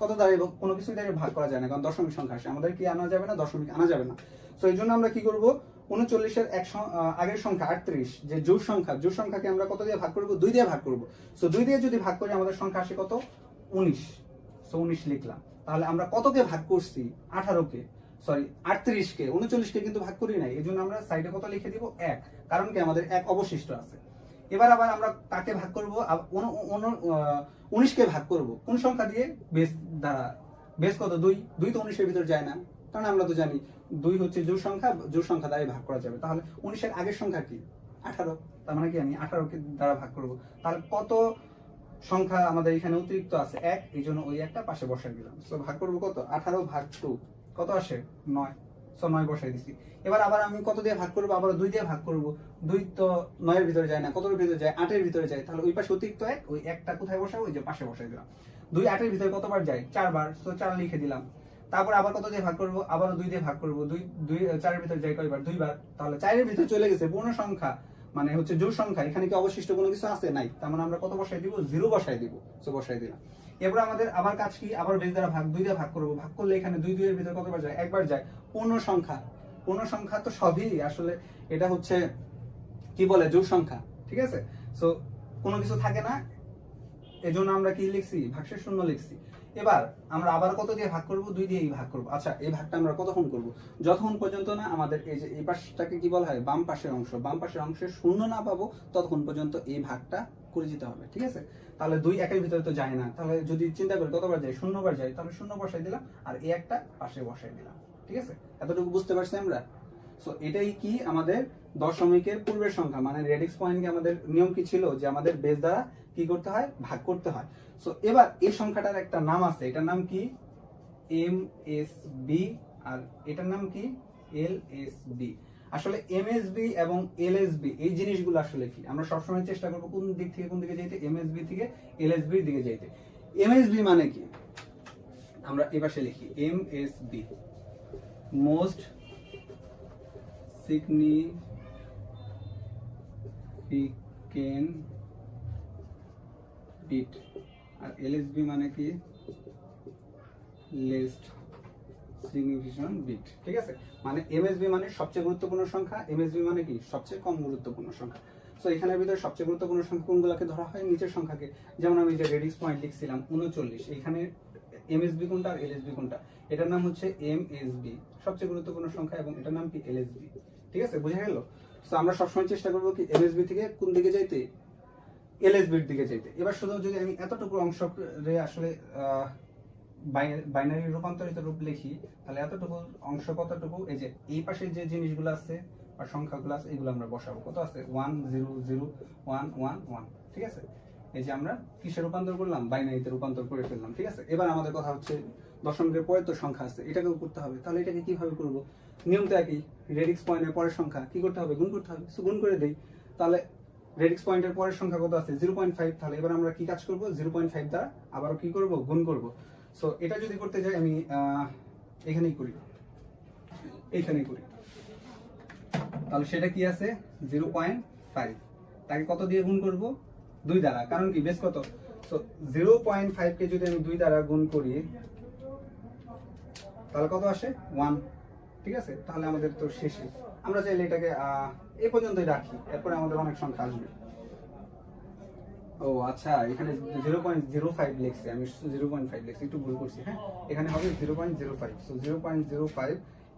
কত দ্বারা, কোনো কিছু দ্বারা ভাগ করা যায় না, কারণ দশমিক সংখ্যা আসে, আমাদের কি আনা যাবে না, দশমিক আনা যাবে না। সো এই জন্য আমরা কি করব, 39-এর আগের সংখ্যা 38, যে জোড় সংখ্যাকে আমরা কত দিয়ে ভাগ করব, 2 দিয়ে ভাগ করব। সো 2 দিয়ে যদি ভাগ করি আমাদের সংখ্যা আসে কত, 19। সো 19 লিখলাম। তাহলে আমরা কতকে ভাগ করছি, 18কে, সরি 38কে, 39কে কিন্তু ভাগ করি নাই। এই জন্য আমরা সাইডে কত লিখে দিব, 1, কারণ কি আমাদের 1 অবশিষ্ট আছে। এবার আবার আমরা কাকে ভাগ করব, 19কে ভাগ করব কোন সংখ্যা দিয়ে, বেস দ্বারা। বেস কত, 2 তো 19-এর ভিতর যায় না, কারণ আমরা তো জানি 2 হচ্ছে জোড় সংখ্যা দ্বারা ভাগ করা যাবে। তাহলে 19-এর আগের সংখ্যা কি, 18। তার মানে কি আমি 18কে দ্বারা ভাগ করব। তাহলে কত সংখ্যা আমাদের এখানে অতিরিক্ত আছে, 1, এই জন্য ওই একটা পাশে বসাই দিলাম। সো ভাগ করব কত, 18 ভাগ 2 কত আসে, 9। সো 9 বসাই দিছি। এবার আবার আমি কত দিয়ে ভাগ করব, আবার 2 দিয়ে ভাগ করব। 2 তো 9-এর ভিতরে যায় না, কতর ভিতরে যায়, 8-এর ভিতরে যায়। তাহলে ওই পাশে অতিরিক্ত 1, ওই একটা কোথায় বসাবো, ওই যে পাশে বসাই দিলাম। 2 8-এর ভিতরে কতবার যায়, 4 বার। সো 4 লিখে দিলাম। তারপর আবার কত দিয়ে ভাগ করব, আবারও 2 দিয়ে ভাগ করব। 2 4-এর ভিতরে যায় কয়বার, 2 বার। তাহলে 4-এর ভিতরে চলে গেছে, পূর্ণ সংখ্যা মানে হচ্ছে জোড় সংখ্যা। এখানে কি অবশিষ্ট কোনো কিছু আছে, নাই। তার মানে আমরা কত বসাই দিব, 0 বসাই দিব। সো বসাই দিলাম। এরপর আমাদের আবার কাজ কি, আবার বেস দ্বারা ভাগ, 2 দিয়ে ভাগ করব। ভাগ করলে এখানে 2 2-এর ভিতরে কতবার যায়, একবার যায়। পূর্ণ সংখ্যা তো সবই আসলে এটা হচ্ছে কি বলে, জোড় সংখ্যা, ঠিক আছে। সো কোনো কিছু থাকে না, এজন্য আমরা কি লিখছি, ভাগশেষ শূন্য লিখছি। এবার আমরা আবার কত দিয়ে ভাগ করব, 2 দিয়েই ভাগ করব। আচ্ছা, এই ভাগটা আমরা কতক্ষণ করব, যতক্ষণ পর্যন্ত না আমাদের এই যে এই পাশটাকে কি বলা হয়, বাম পাশের অংশে শূন্য না পাবো, ততক্ষণ পর্যন্ত এই ভাগটা করে যেতে হবে, ঠিক আছে। তাহলে 2 1-এর ভিতরে তো যায় না, তাহলে যদি চিন্তা করি কতবার যায়, 0 বার যায়। তাহলে 0 বসাই দিলাম, আর এই একটা পাশে বসাই দিলাম, ঠিক আছে। এতটুকু বুঝতে পারছি আমরা। সো এটাই কি আমাদের দশমিকের পূর্বের সংখ্যা, মানে রেডিক্স পয়েন্টকে আমাদের নিয়ম কি ছিল, যে আমাদের বেস দ্বারা কি করতে হয়, ভাগ করতে হয়। সো এবার এই সংখ্যাটার একটা নাম আছে, এটার নাম কি, MSB, আর এটার নাম কি, LSB। আসলে এমএসবি এবং এলএসবি এই জিনিসগুলো আসলে কি, আমরা সবসময় চেষ্টা করবো কোন দিক থেকে কোন দিকে যেতে, এমএসবি থেকে এলএসবি এর দিকে যেতে। এমএসবি মানে কি, আমরা এপাশে লিখি এমএসবি, মোস্ট সিগনিফিকেন্ট বিট, আর এলএসবি মানে কি, লিস্ট সিগনিফিকেন্ট বিট। ঠিক আছে, মানে এমএসবি মানে সবচেয়ে গুরুত্বপূর্ণ সংখ্যা, এমএসবি মানে কি সবচেয়ে কম গুরুত্বপূর্ণ সংখ্যা। সো এখানের ভিতরে সবচেয়ে গুরুত্বপূর্ণ সংখ্যা কোনগুলোকে ধরা হয়, নিচের সংখ্যাকে। যেমন আমি যে রেডিক্স পয়েন্ট লিখছিলাম 39, এখানে এমএসবি কোনটা আর এলএসবি কোনটা, এটার নাম হচ্ছে এমএসবি, সবচেয়ে গুরুত্বপূর্ণ সংখ্যা, এবং এটার নাম কি এলএসবি। ঠিক আছে, বুঝা গেল? সো আমরা সবসময় চেষ্টা করবো কি এমএসবি থেকে কোন দিকে যাইতে, এলএসবির দিকে যাইতে। এবার শুধু যদি আমি এতটুকু অংশ আসলে বাইনারি রূপান্তরিত রূপ লিখি, তাহলে এতটুকু অংশ কতটুকু, এই যে এই পাশে যে জিনিসগুলো আছে আর সংখ্যাগুলো আছে এগুলো আমরা বসাবো। কত আছে, 1 0 0 1 1 1। ঠিক আছে, এই যে আমরা কিসে রূপান্তর করলাম, বাইনারিতে রূপান্তর করে ফেললাম। ঠিক আছে, এবার আমাদের কথা হচ্ছে দশমিকের পরে তো সংখ্যা আছে, এটাকেও করতে হবে। তাহলে এটাকে কিভাবে করব, নিয়ম তো একই, রেডিক্স পয়েন্টের পরের সংখ্যা কি করতে হবে, গুণ করতে হবে। সো গুণ করে দেই, তাহলে রেডিক্স পয়েন্টের পরের সংখ্যা কত আছে, 0.5। তাহলে এবার আমরা কি কাজ করব, 0.5 দ্বারা আবারও কি করব, গুণ করব। সো এটা যদি করতে যাই আমি এখানেই করি, এইখানেই করি, তাহলে সেটা কি আছে 0.5, তাকে কত দিয়ে গুণ করব, 2 দ্বারা, কারণ কি বেস কত। সো 0.5 কে যদি আমি 2 দ্বারা গুণ করি তাহলে কত আসে, 1। ঠিক আছে, তাহলে আমাদের তো শেষে, আমরা চাইলে এটাকে এই পর্যন্তই রাখি, এরপরে আমাদের অনেক সংখ্যা আসবে। ও আচ্ছা, এখানে 0.05 লিখছি আমি, 0.5 লিখছি, একটু ভুল করছি। হ্যাঁ, এখানে হবে 0.05। সো 0.05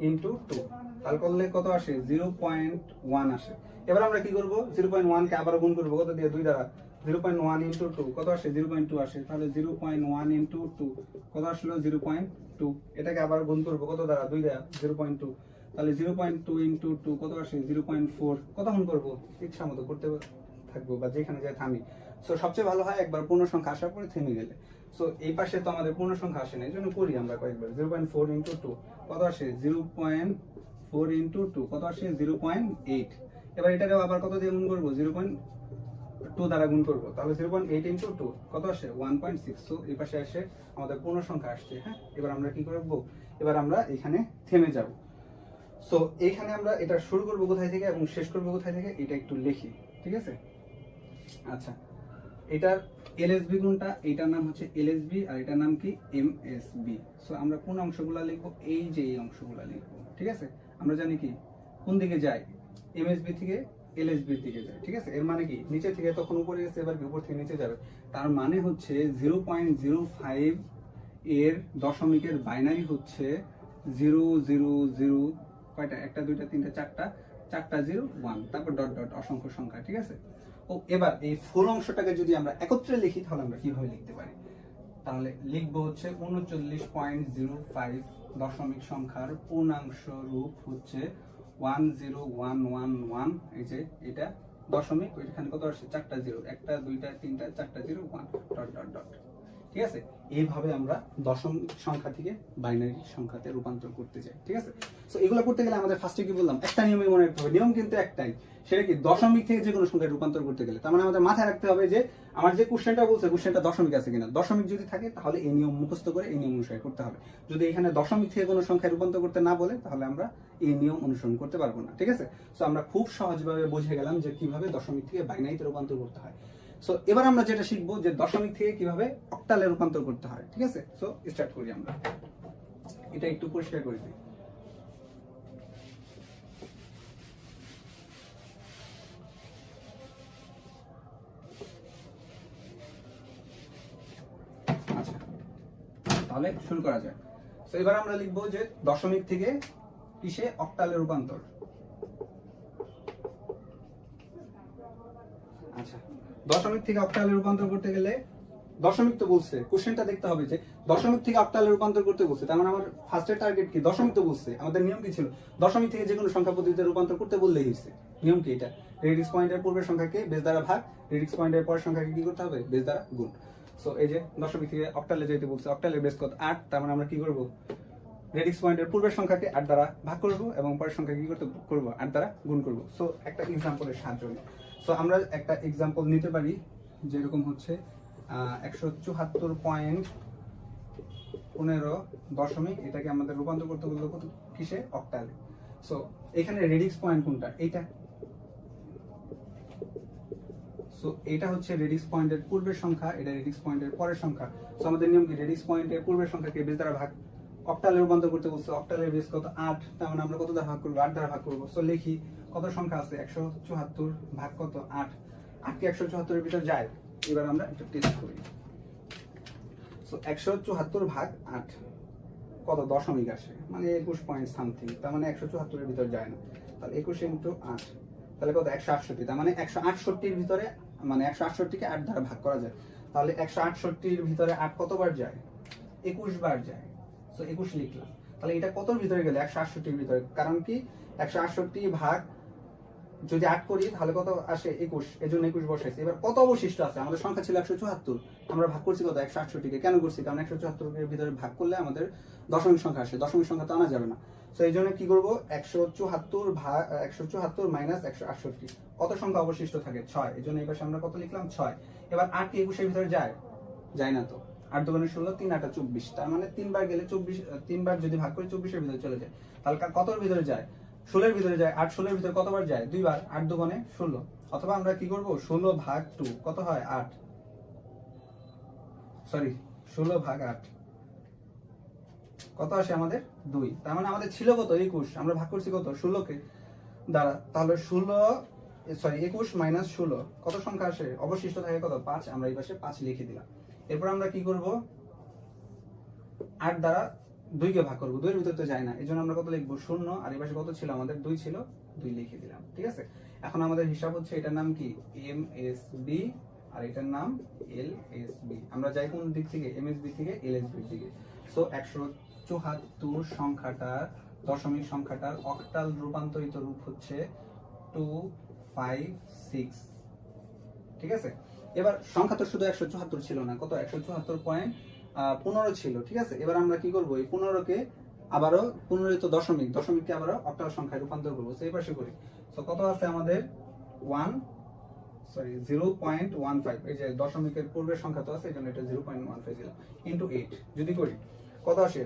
ইনটু 2, তাহলে করলে কত আসে, 0.1 আসে। এবার আমরা কি করব, 0.1 কে আবার গুণ করব কত দিয়ে, 2 দ্বারা। 0.1 ইনটু 2 কত আসে, 0.2 আসে। তাহলে 0.1 ইনটু 2 কত আসলো, 0.2। এটাকে আবার গুণ করব কত দ্বারা, 2 দ্বারা, 0.2। তাহলে 0.2 ইনটু 2 কত আসে, 0.4। কতক্ষণ করব, ইচ্ছা মতো করতে থাকবো বা যেখানে যায় থামি। সো সবচেয়ে ভালো হয় একবার পূর্ণ সংখ্যা আসার পরে থেমে গেলে। সো এই পাশে তো আমাদের পূর্ণ সংখ্যা আসে না, এই জন্য করি আমরা কয়েকবার। 0.4 ইনটু 2 কত আসে, 0.4 ইনটু 2 কত আসে, 0.8। এবার এটাকেও আবার কত দিয়ে গুণ করবো, 0.2 দ্বারা গুণ করবো। তাহলে 0.8 ইনটু 2 কত আসে, 1.6। সো এই পাশে আসে আমাদের পূর্ণ সংখ্যা আসছে। হ্যাঁ, এবার আমরা কি করবো, এবার আমরা এখানে থেমে যাব। সো এইখানে আমরা এটা শুরু করবো কোথায় থেকে এবং শেষ করবো কোথায় থেকে, এটা একটু লিখি। ঠিক আছে, আচ্ছা, এটার এলএসবি কোনটা, এটার নাম হচ্ছে এলএসবি আর এটার নাম কি, এমএসবি। সো আমরা কোন অংশগুলো লিখবো, এই যে এই অংশগুলো লিখবো। ঠিক আছে, আমরা জানি কি কোন দিকে যায়, এমএসবি থেকে এলএসবির দিকে যায়। ঠিক আছে, এর মানে কি নিচে থেকে তখন উপরে গেছে, এবার উপর থেকে নিচে যাবে। তার মানে হচ্ছে 0.05 এর দশমিকের বাইনারি হচ্ছে 000, কয়টা, 1 2 3 4টা 0 1, তারপর ডট ডট অসংখ্য সংখ্যা। ঠিক আছে, ও এবার এই ফুল অংশটাকে যদি আমরা একত্রে লিখি তাহলে আমরা কিভাবে লিখতে পারি, তাহলে লিখবো হচ্ছে 39.05 দশমিক সংখ্যার পূর্ণাংশ রূপ হচ্ছে 10111। এই যে এটা দশমিক, ওইখানে কত আসছে, 4টা 0, 1 2 3 4টা 0 1 ডট ডট ডট। ঠিক আছে, এইভাবে আমরা দশম সংখ্যা থেকে বাইনারি সংখ্যাতে রূপান্তর করতে যাই। ঠিক আছে, সো এগুলো করতে গেলে আমাদের ফার্স্টে কি বললাম, একটা নিয়মই মনে রাখতে হবে। নিয়ম কিন্তু একটাই, সেটা কি দশমিক থেকে যে কোনো সংখ্যায় রূপান্তর করতে গেলে, তার মানে আমাদের মাথায় রাখতে হবে যে আমার যে কোশ্চেনটা বলছে, কোশ্চেনটা দশমিক আছে কিনা। দশমিক যদি থাকে তাহলে এই নিয়ম মুখস্থ করে এই নিয়ম অনুসরণ করতে হবে। যদি এখানে দশমিক থেকে কোনো সংখ্যায় রূপান্তর করতে না বলে তাহলে আমরা এই নিয়ম অনুসরণ করতে পারবো না। ঠিক আছে, সো আমরা খুব সহজভাবে বুঝে গেলাম যে কিভাবে দশমিক থেকে বাইনারিতে রূপান্তর করতে হয়। সো এবার আমরা যেটা শিখবো যে দশমিক থেকে কিভাবে অক্টালে রূপান্তর করতে হয়। ঠিক আছে, সো স্টার্ট করি আমরা। এটা একটু পরিষ্কার করে দিই। আচ্ছা, তাহলে শুরু করা যায়। তো এবার আমরা লিখবো যে দশমিক থেকে কিসে, অক্টালে রূপান্তর। আচ্ছা, দশমিক থেকে অক্টালে রূপান্তর করতে গেলে দশমিক তো বলছে, কোশ্চেনটা দেখতে হবে যে দশমিক থেকে অক্টালে রূপান্তর করতে বলছে, তার মানে আমার ফার্স্টের টার্গেট কি, দশমিক তো বলছে। আমাদের নিয়ম কি ছিল, দশমিক থেকে যে কোনো সংখ্যা পদ্ধতিতে রূপান্তর করতে বললেই হয়েছে। নিয়ম কি এটা, রেডিক্স পয়েন্টের পূর্বের সংখ্যাকে বেস দ্বারা ভাগ, রেডিক্স পয়েন্টের পরের সংখ্যাকে কি করতে হবে, বেস দ্বারা গুণ। সো এই যে দশমিক থেকে অক্টালে যেতে বলছে, অক্টালের বেস কত, 8। তার মানে আমরা কি করব, রেডিক্স পয়েন্টের পূর্বের সংখ্যাকে 8 দ্বারা ভাগ করব এবং পরের সংখ্যা কি করতে করব 8 দ্বারা গুণ করব। সো একটা এক্সাম্পলের সাহায্য নিই। সো আমরা একটা এক্সাম্পল নিতে পারি, যেরকম হচ্ছে 174.15 এটাকে আমাদের রূপান্তর করতে বলতে কত কিসে অক্টালে। সো এখানে রেডিক্স পয়েন্ট কোনটা, এইটা। সো এটা হচ্ছে রেডিক্স পয়েন্টের পূর্বের সংখ্যা, এটা রেডিক্স পয়েন্টের পরের সংখ্যা। সো আমাদের নিয়ম কি, রেডিক্স পয়েন্টের পূর্বের সংখ্যাকে বেস দ্বারা ভাগ, অক্টালে রূপান্তর করতে বলছে। অক্টালের বেস কত 8, তার মানে আমরা কত দ্বারা ভাগ করব 8 দ্বারা ভাগ করব। সো লিখি কত সংখ্যা আছে 174 ভাগ কত 8, 8 কি 174 এর ভিতর যায়? এবার আমরা একটা টেস্ট করি। সো 174 ভাগ 8 কত দশমিক আসে, মানে 21 পয়েন্ট সামথিং, তার মানে 174 এর ভিতর যায় না। তাহলে 21 ইনটু 8 তাহলে কত 168, তার মানে 168 এর ভিতরে, মানে 168 কে 8 দ্বারা ভাগ করা যায়। তাহলে 168 এর ভিতরে 8 কতবার যায়? 21 বার যায়। সো 21 লিখলাম। তাহলে এটা কতর ভিতরে গেলে 168 এর ভিতরে, কারণ কি 168 ভাগ যদি 8 করি তাহলে কত আসে 21, এজন্য 21 বসাইছি। এবার কত অবশিষ্ট আছে? আমাদের সংখ্যা ছিল 174, আমরা ভাগ করছি কত 168 কে। কেন করছি? কারণ 174 এর ভিতরে ভাগ করলে আমাদের দশমিক সংখ্যা আসে, দশমিক সংখ্যা তো আনা যাবে না। সো এই জন্য কি করব, 174 ভাগ 174 মাইনাস 168, কত সংখ্যা অবশিষ্ট থাকে 6, এই জন্য এই পাশে আমরা কত লিখলাম 6। এবার 8 কি 21 এর ভিতরে যায়? যায় না তো। 8 দুগুণে 16, 3 8 24, তার মানে 3 বার গেলে 24, 3 বার যদি ভাগ করি 24 এর ভিতরে চলে যায়। তাহলে কতর ভিতরে যায়? 16 এর ভিতরে যায়। 8 16 এর ভিতরে কতবার যায়? 2 বার। 8 দুগুণে 16, অথবা আমরা কি করব 16 ভাগ 2 কত হয় 8, সরি 16 ভাগ 8 কত আসে আমাদের 2, তার মানে আমাদের ছিল কত 21, আমরা ভাগ করছি কত 16 কে দ্বারা। তাহলে 21 মাইনাস 16 কত সংখ্যা আসে? অবশিষ্ট থাকে কত 5, আমরা এই পাশে 5 লিখে দিলাম। এরপর আমরা কি করব, 8 দ্বারা 2 কে ভাগ করব, 2 এর ভিতরে তো যায় না, এজন্য আমরা কত লিখব 0, আর এই পাশে কত ছিল আমাদের 2 ছিল, 2 লিখে দিলাম। ঠিক আছে, এখন আমাদের হিসাব হচ্ছে এটার নাম কি এমএসবি আর এটার নাম এলএসবি। আমরা যাই কোন দিক থেকে? এমএসবি থেকে এলএসবি এর দিকে। সো 174 সংখ্যাটার দশমিক সংখ্যাটার অক্টাল রূপান্তরিত রূপ হচ্ছে 256। ঠিক আছে, এবার সংখ্যা তো শুধু 174 ছিল না, কত 174.15 ছিল। ঠিক আছে, এবার আমরা কি করব, এই 15 কে আবারও 15 তো দশমিক, দশমিককে আবারও অক্টাল সংখ্যায় রূপান্তর করব। সেই পাশে করি। সো কত আছে আমাদের 0.15, এই যে দশমিকের পূর্বের সংখ্যা তো আছে, এই জন্য এটা 0.15 দিলাম, ইনটু 8 যদি করি কত আসে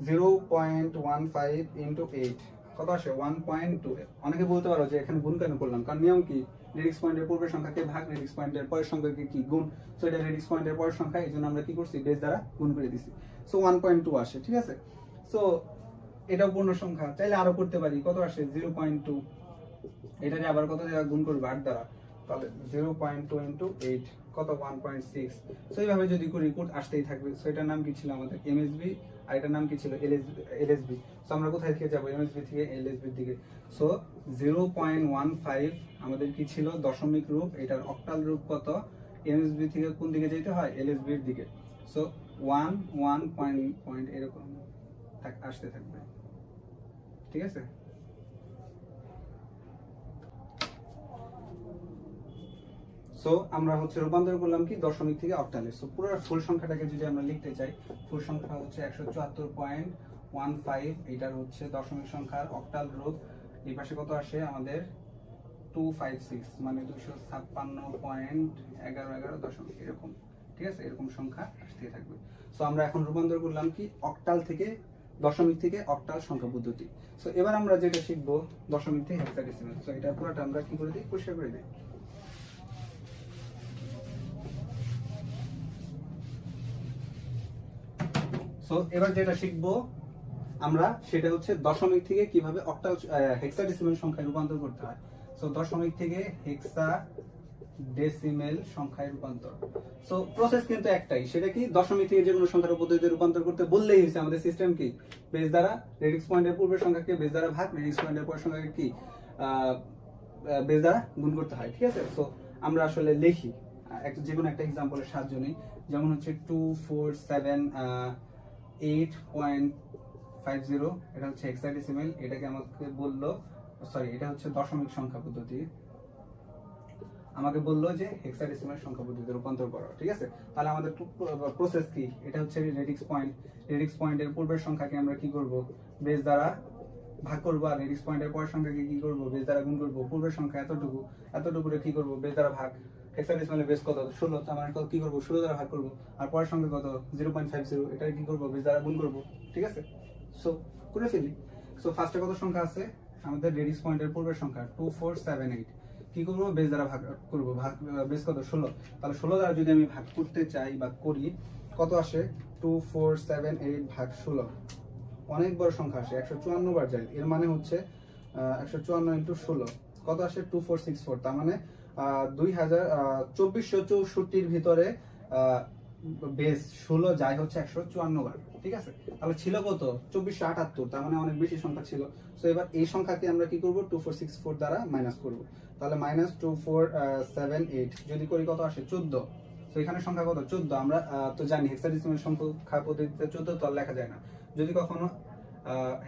0.15 ইনটু 8 কত আসে 1.2। অনেকে বলতে পারো যে এখানে গুণ কেন করলাম, কারণ নিয়ম কি, রেডিক্স পয়েন্টের পূর্বের সংখ্যাকে ভাগ রেডিক্স পয়েন্টের পরের সংখ্যাকে কি গুণ। সো এটা রেডিক্স পয়েন্টের পরের সংখ্যা, এই জন্য আমরা কি করছি বেস দ্বারা গুণ করে দিছি। সো 1.2 আসে। ঠিক আছে, সো এটাও পূর্ণ সংখ্যা, চাইলে আরো করতে পারি, কত আসে 0.2, এটাকে আবার কত দ্বারা গুণ করব 8 দ্বারা, তাহলে 0.2 ইনটু 8 কত 1.6। সো এইভাবে যদি করি কোড আসতেই থাকবে। সো এটার নাম কি ছিল আমাদের এমএসবি, আর এটার নাম কি ছিল এলএসবি। সো আমরা কোথায় থেকে যাব, এমএসবি থেকে এলএসবি এর দিকে। সো 0.15 আমাদের কি ছিল দশমিক রূপ, এটার অক্টাল রূপ কত, এমএসবি থেকে কোন দিকে যেতে হয়, এলএসবি এর দিকে। সো 1 পয়েন্ট এরকম আসতে থাকবে। ঠিক আছে, সো আমরা হচ্ছে রূপান্তর করলাম কি দশমিক থেকে অক্টালে। সো পুরো ফুল সংখ্যাটাকে যদি আমরা লিখতে চাই, ফুল সংখ্যা হচ্ছে 174.15, এটার হচ্ছে দশমিক সংখ্যার অক্টাল রূপ। এই পাশে কত আসে আমাদের 256, মানে 256.11 দশমিক এরকম। ঠিক আছে, এরকম সংখ্যা আসতে থাকবে। সো আমরা এখন রূপান্তর করলাম কি অক্টাল থেকে, দশমিক থেকে অক্টাল সংখ্যা পদ্ধতি। সো এবার আমরা যেটা শিখবো দশমিক থেকে হেক্সাডেসিমাল। সো এটা পুরোটা আমরা কি করে দিই, পরিষ্কার করে দিই। সো এবার যেটা শিখবো আমরা, সেটা হচ্ছে দশমিক থেকে কিভাবে অক্টাল হেক্সাডেসিমাল সংখ্যায় রূপান্তর করতে হয়। সো দশমিক থেকে হেক্সাডেসিমাল সংখ্যায় রূপান্তর। সো প্রসেস কিন্তু একটাই, সেটা কি দশমিক থেকে যে কোনো সংখ্যার পদ্ধতিতে রূপান্তর করতে বললেই হয়েছে। আমাদের সিস্টেম কি, বেস দ্বারা রেডিক্স পয়েন্টের পূর্বের সংখ্যাকে বেস দ্বারা ভাগ, রেডিক্স পয়েন্টের পরের সংখ্যাকে কি বেস দ্বারা গুণ করতে হয়। ঠিক আছে, সো আমরা আসলে লিখি যে কোনো একটা এক্সাম্পলের সাহায্য নিই। যেমন হচ্ছে 247.8.50, এটা হচ্ছে হেক্সাডেসিমাল, এটাকে আমাকে বললো, সরি এটা হচ্ছে দশমিক সংখ্যা পদ্ধতি। আমাকে বললো যে হেক্সাডেসিমাল সংখ্যা পদ্ধতিতে রূপান্তর করো, ঠিক আছে। তাহলে আমাদের প্রসেস কি, এটা হচ্ছে রেডিক্স পয়েন্ট। রেডিক্স পয়েন্টের পূর্বের সংখ্যাকে আমরা কি করব, বেস দ্বারা ভাগ করবো, আর রেডিক্স পয়েন্টের পরের সংখ্যাকে কি করব, বেস দ্বারা গুণ করব। পূর্বের সংখ্যা এতটুকু, এতটুকুরে কি করব, বেস দ্বারা ভাগ। হেক্সাডেসিমালের বেস কত, 16, তার মানে কি করব, 16 দ্বারা ভাগ করব। আর পরের সংখ্যা কত, 0.50, এটা কি করব, বেস দ্বারা গুণ করব, ঠিক আছে। সো করে ফেলি। সো ফার্স্টে কত সংখ্যা আছে আমাদের, রেডিক্স পয়েন্টের পূর্বের সংখ্যা 2478, কি করব, বেস দ্বারা ভাগ করব। ভাগ বেস কত, 16, তাহলে 16 দ্বারা যদি আমি ভাগ করতে চাই বা করি, কত আসে, 2478 ভাগ 16, অনেক বড় সংখ্যা আসে, 154 বার যায়। এর মানে হচ্ছে 154 ইন্টু 16 কত আসে, 2464। তার মানে 2464 ভিতরে বেস 16 যায় হচ্ছে 154 বার, ঠিক আছে। তাহলে ছিল কত, 2478, তার মানে অনেক বেশি সংখ্যা ছিল। সো এবার এই সংখ্যাকে আমরা কি করব, 2464 দ্বারা মাইনাস করব। তাহলে মাইনাস 2478 যদি করি কত আসে, 14। তো এখানে সংখ্যা কত, 14। আমরা তো জানি হেক্সাডেসিমাল সংখ্যা পদ্ধতিতে 14 তো আর লেখা যায় না। যদি কখনো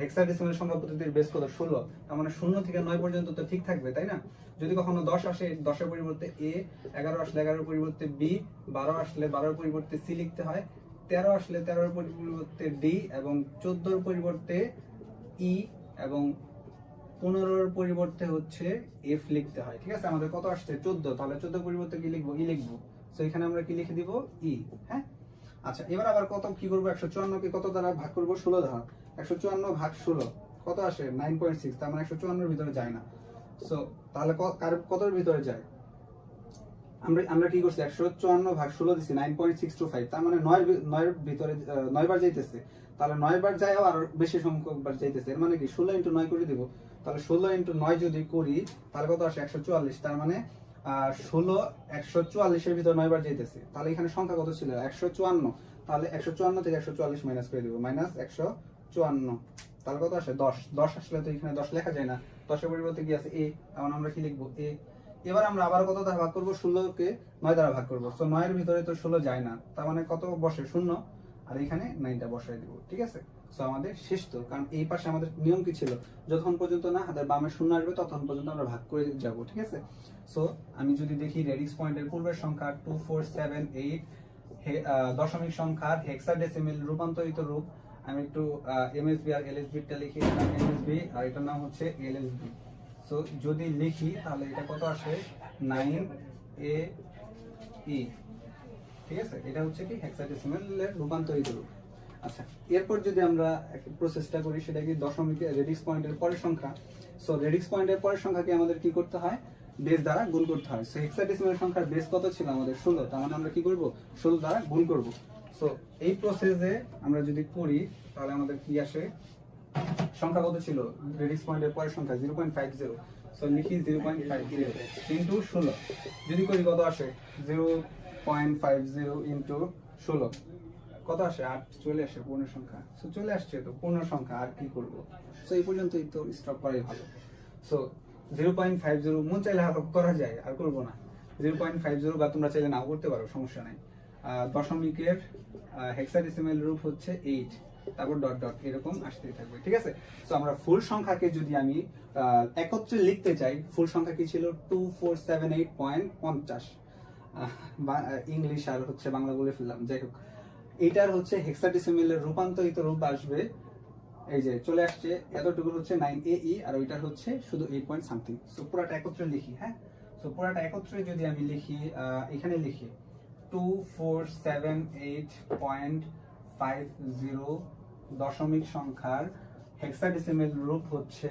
হেক্সাডেসিমাল সংখ্যা পদ্ধতির বেস কত, 16, তার মানে 0 থেকে 9 পর্যন্ত তো ঠিক থাকবে, তাই না। যদি কখনো 10 আসে, 10 এর পরিবর্তে a, 11 আসলে 11 এর পরিবর্তে b, 12 আসলে 12 এর পরিবর্তে c লিখতে হয়, 13 আসলে 13 এর পরিবর্তে d, এবং 14 এর পরিবর্তে e, এবং 15 এর পরিবর্তে হচ্ছে f লিখতে হয়, ঠিক আছে। আমাদের কত আসছে, 14, তাহলে 14 এর পরিবর্তে কি লিখবো, e লিখবো। সো এখানে আমরা কি লিখে দিব, e, হ্যাঁ। আচ্ছা, এবার আবার কত কি করব, 154 কে কত দ্বারা ভাগ করব, 16 দ্বারা। 154 ভাগ 16 কত আসে, 9.6, তার মানে 154 এর ভিতরে যায় না। সো তাহলে কতর ভিতরে যায়, আমরা কি করছি, 154 ভাগ 16 দিছি, 9.625, তার মানে 9 এর ভিতরে 9 বার যাইতেছে। তাহলে 9 বার যায় আর বেশি সংখ্যক বার যাইতেছে, এর মানে কি 16 ইনটু 9 করে দিব। তাহলে 16 ইনটু 9 যদি করি, তাহলে কত আসে, 144, তার মানে 16 144 এর ভিতর 9 বার যাইতেছে। তাহলে এখানে সংখ্যা কত ছিল, 154। তাহলে 154 থেকে 144 মাইনাস করে দিব, মাইনাস 154, তাহলে কত আসে, 10। 10 আসলে তো এখানে 10 লেখা যায় না, 10 এর পরিবর্তে কি আছে, a, তাহলে আমরা কি লিখবো, a। এবার আমরা আবার কত দ্বারা ভাগ করব, 16 কে 9 দ্বারা ভাগ করব। সো 9 এর ভিতরে তো 16 যায় না, তার মানে কত বসে, 0, আর এখানে 9টা বসাই দিব, ঠিক আছে। সো আমাদের শেষ তো, কারণ এই পাশে আমাদের নিয়ম কি ছিল, যতক্ষণ পর্যন্ত না হাতের বামে 0 আসবে ততক্ষণ পর্যন্ত আমরা ভাগ করে যাব, ঠিক আছে। সো আমি যদি দেখি রেডিক্স পয়েন্টের পূর্বের সংখ্যা 2478, দশমিক সংখ্যার হেক্সাডেসিমাল রূপান্তরিত রূপ, আমি একটু এমএসবি আর এলএসবি টা লিখি, এমএসবি আর এটার নাম হচ্ছে এলএসবি। সো যদি লিখি তাহলে এটা কত আসে, 9AE, ঠিক আছে। এটা হচ্ছে কি হেক্সাডেসিমালের রূপান্তরিত রূপ। আচ্ছা, এরপর যদি আমরা প্রসেসটা করি, সেটা কি দশমিক রেডিক্স পয়েন্টের পরের সংখ্যা। সো রেডিক্স পয়েন্টের পরের সংখ্যাকে আমাদের কি করতে হয়, বেস দ্বারা গুণ করতে হয়। সো হেক্সাডেসিমাল সংখ্যার বেস কত ছিল আমাদের, 16, তার মানে আমরা কি করব, 16 দ্বারা গুণ করব। সো এই প্রসেসে আমরা যদি করি তাহলে আমাদের কি আসে, সংখ্যা কত ছিল, রেডিক্স পয়েন্টের পরের সংখ্যা 0.50। সো লিখি 0.50 ইনটু 16, যদি করি কত আসে, 0.50 ইনটু 16 কত আসে, 8 চলে আসে, পূর্ণ সংখ্যা। সো চলে আসছে তো পূর্ণ সংখ্যা, আর কি করব। সো এই পর্যন্তই তো স্টপ করাই ভালো। সো 0.50 মন চাইলে করা যায়, আর করব না। 0.50 বা তোমরা চাইলে নাও করতে পারো, সমস্যা নাই। দশমিকের হেক্সাডেসিমাল রূপ হচ্ছে 8, তারপর ডট ডট এরকম আসতেই থাকবে, ঠিক আছে। সো আমরা ফুল সংখ্যাকে যদি আমি একত্রে লিখতে চাই, ফুল সংখ্যা কি ছিল, 2478.50, ইংলিশ আর হচ্ছে বাংলা বলে ফেললাম, যাই হোক। এইটার হচ্ছে হেক্সাডেসিমালের রূপান্তরিত রূপ আসবে, এই যে চলে আসছে, এতটুকু হচ্ছে 9AE, আর ওইটার হচ্ছে শুধু 8 পয়েন্ট সামথিং। সো পুরাটা একত্রে লিখি, হ্যাঁ। সো পুরাটা একত্রে যদি আমি লিখি, এখানে লিখি 2478.50 দশমিক সংখ্যার হেক্সাডেসিমাল রূপ হচ্ছে,